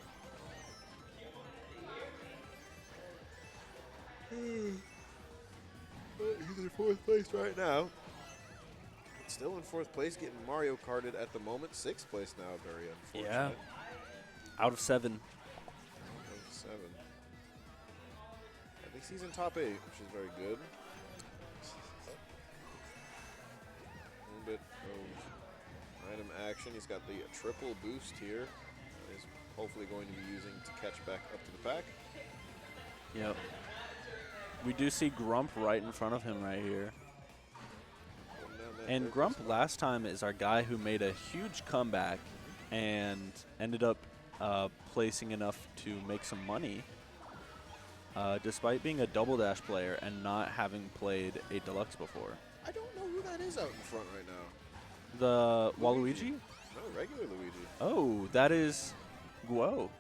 He's in 4th place right now. Still in 4th place, getting Mario Karted at the moment. 6th place now, very unfortunate. Yeah. Out of 7. Out of 7. At least he's in top 8, which is very good. A little bit of item action. He's got the triple boost here. He's hopefully going to be using to catch back up to the pack. Yep. We do see Grump right in front of him right here. And Grump last time is our guy who made a huge comeback and ended up placing enough to make some money, despite being a Double Dash player and not having played a Deluxe before. I don't know who that is out in front right now. The Waluigi? No, regular Luigi. Oh, that is Guo.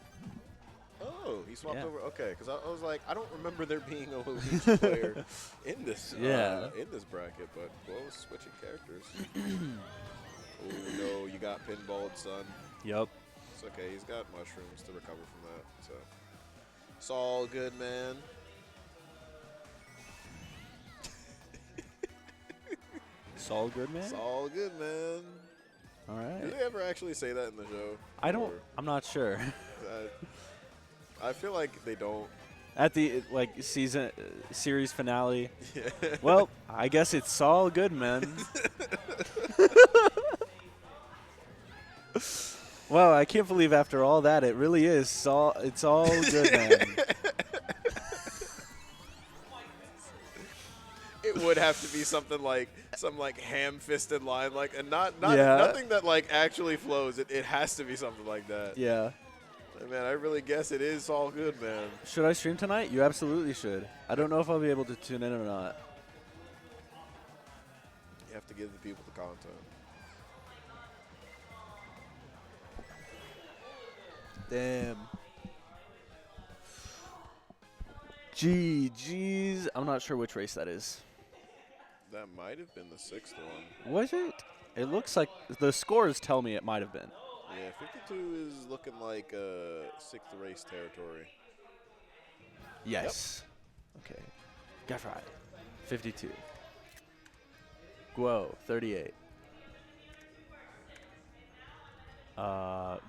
Oh, he swapped Yeah. over. Okay, because I was like, I don't remember there being a Luigi player in this in this bracket, but well, switching characters. Oh no, you got pinballed, son. Yep. It's okay. He's got mushrooms to recover from that, so it's all good, man. It's all good, man? It's all good, man. All right. Do they ever actually say that in the show? I don't. Or- I'm not sure. I feel like they don't. At the series finale. Yeah. Well, I guess it's all good, man. Well, I can't believe after all that it really is. It's all good, man. It would have to be something like some like ham-fisted line, like, and not Yeah. nothing that like actually flows. It has to be something like that. Yeah. Man, I really guess it is all good, man. Should I stream tonight? You absolutely should. I don't know if I'll be able to tune in or not. You have to give the people the content. Damn. Jeez. I'm not sure which race that is. That might have been the 6th one. Was it? It looks like the scores tell me it might have been. Yeah, 52 is looking like 6th race territory. Yes. Okay. Got right. 52. Guo, 38.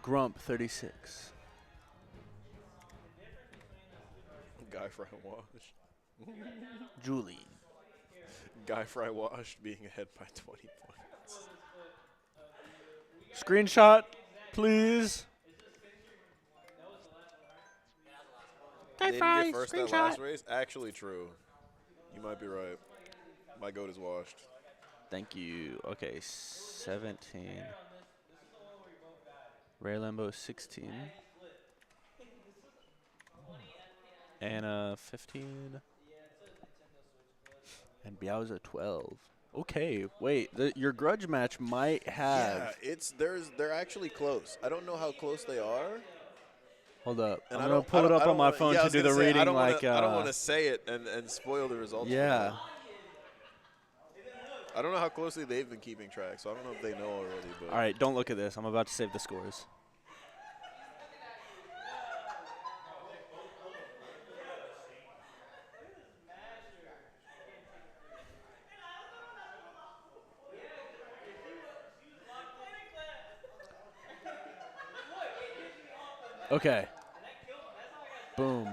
Grump, 36. Guy Fry Wash. Julie. Guy Fry Wash being ahead by 20 points. Screenshot, please. They didn't get first that last race? Actually true. You might be right. My goat is washed. Thank you. Okay, 17. Ray Lambo, 16. Anna, 15. And Biauza, 12. Okay, wait. Your grudge match might have. Yeah, they're actually close. I don't know how close they are. Hold up. And I'm going to pull it up on my phone to do the reading. I don't want to say it and spoil the results. Yeah. I don't know how closely they've been keeping track, so I don't know if they know already. But All right, don't look at this. I'm about to save the scores. Okay. Boom.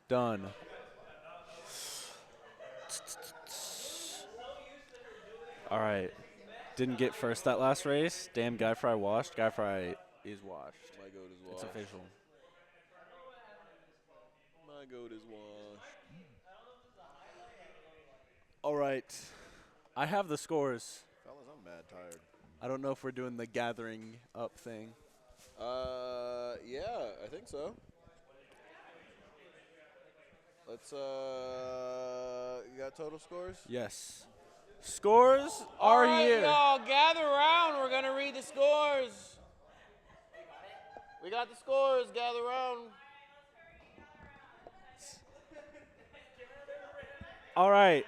Done. All right. Didn't get first that last race. Damn, Guy Fry washed. Guy Fry is washed. my goat is It's washed. official. My goat is washed. All right. I have the scores. Fellas, I'm mad tired. I don't know if we're doing the gathering up thing. Yeah, I think so. Let's, you got total scores? Yes. Scores are here. Y'all, gather around. We're going to read the scores. We got the scores. Gather around. All right.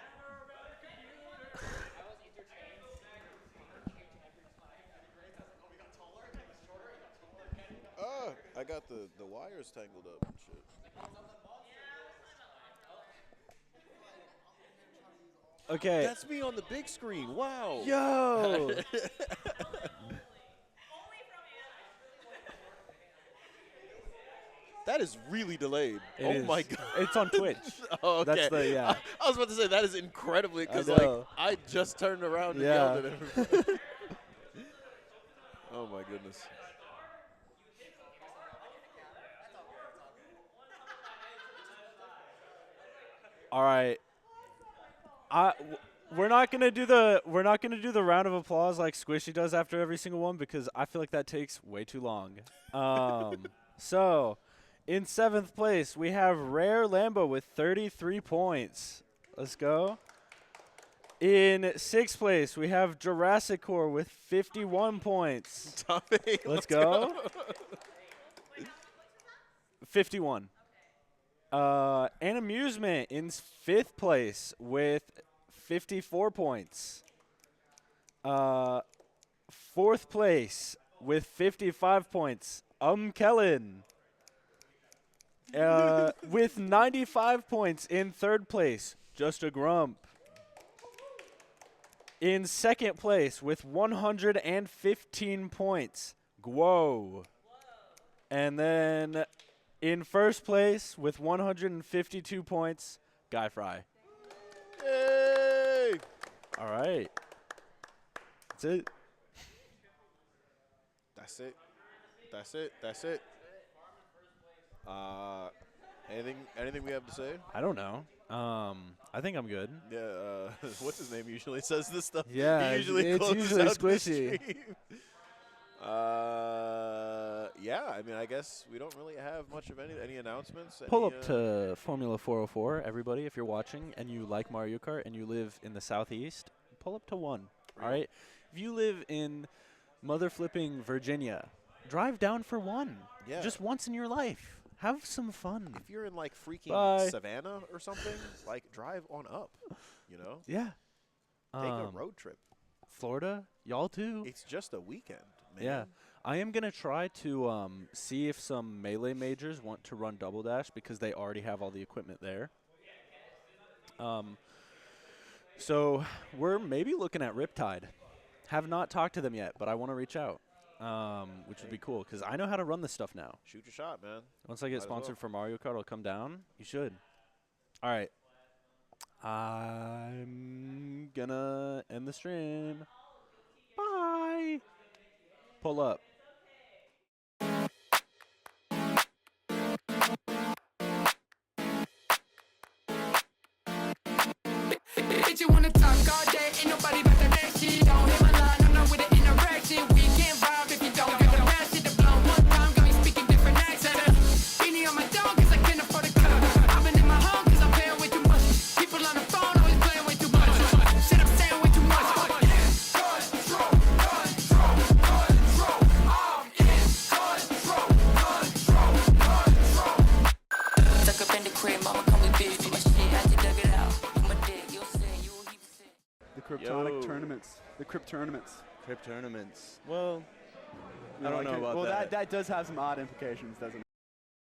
I got the wires tangled up and shit. Okay. That's me on the big screen. Wow. Yo. That is really delayed. It oh is. my god. It's on Twitch. Oh, okay. That's the yeah. I was about to say that is incredibly because I like know. I just turned around and Yeah. yelled at everybody. Oh my goodness. All right. We're not gonna do the round of applause like Squishy does after every single one because I feel like that takes way too long. So, in 7th place we have Rare Lambo with 33 points. Let's go. In 6th place we have Jurassic Core with 51 points. Let's go. 51. An Amusement in 5th place with 54 points. 4th place with 55 points. Kellen. With 95 points in 3rd place. Just a Grump. In 2nd place with 115 points. Guo. And then in 1st place with 152 points, Guy Fry. Yay! All right. That's it. That's it. That's it. That's it. Anything we have to say? I don't know. I think I'm good. Yeah, what's his name usually says this stuff? Yeah, he usually it's closes usually out the Squishy. stream. Yeah, I mean, I guess we don't really have much of any announcements. Pull up to Formula4o4, everybody, if you're watching and you like Mario Kart and you live in the southeast, pull up to 1, all right? If you live in mother-flipping Virginia, drive down for 1. Yeah. Just once in your life. Have some fun. If you're in like freaking Bye. Savannah or something, like drive on up, you know? Yeah. Take a road trip. Florida, y'all too. It's just a weekend, man. Yeah. I am going to try to see if some Melee majors want to run Double Dash because they already have all the equipment there. So we're maybe looking at Riptide. Have not talked to them yet, but I want to reach out, which would be cool because I know how to run this stuff now. Shoot your shot, man. Once I get Might as sponsored well. for Mario Kart, I'll come down. You should. All right. I'm gonna end the stream. Bye. Pull up. Bitch, you wanna talk all day, ain't nobody about to that shit. Don't hit my line, I'm not with the interaction. We can't vibe if you don't get the rest. Hit the blow one time, got me speaking different accents. Beanie on my dog, cause I can't afford a cut. I've been in my home, cause I'm paying way too much. People on the phone, always playing way too much. Shit, I'm saying way too much. Control, control, control. I'm in control, control, control. Stuck up in the crib, mama call me bitch. For my shit, I just dug it out. My dick, you'll say, you'll heap say. The Kryptonic Yo. tournaments. The Crypt tournaments. Crypt tournaments. Well, You I don't like know it? about well, that. that does have some odd implications, doesn't it?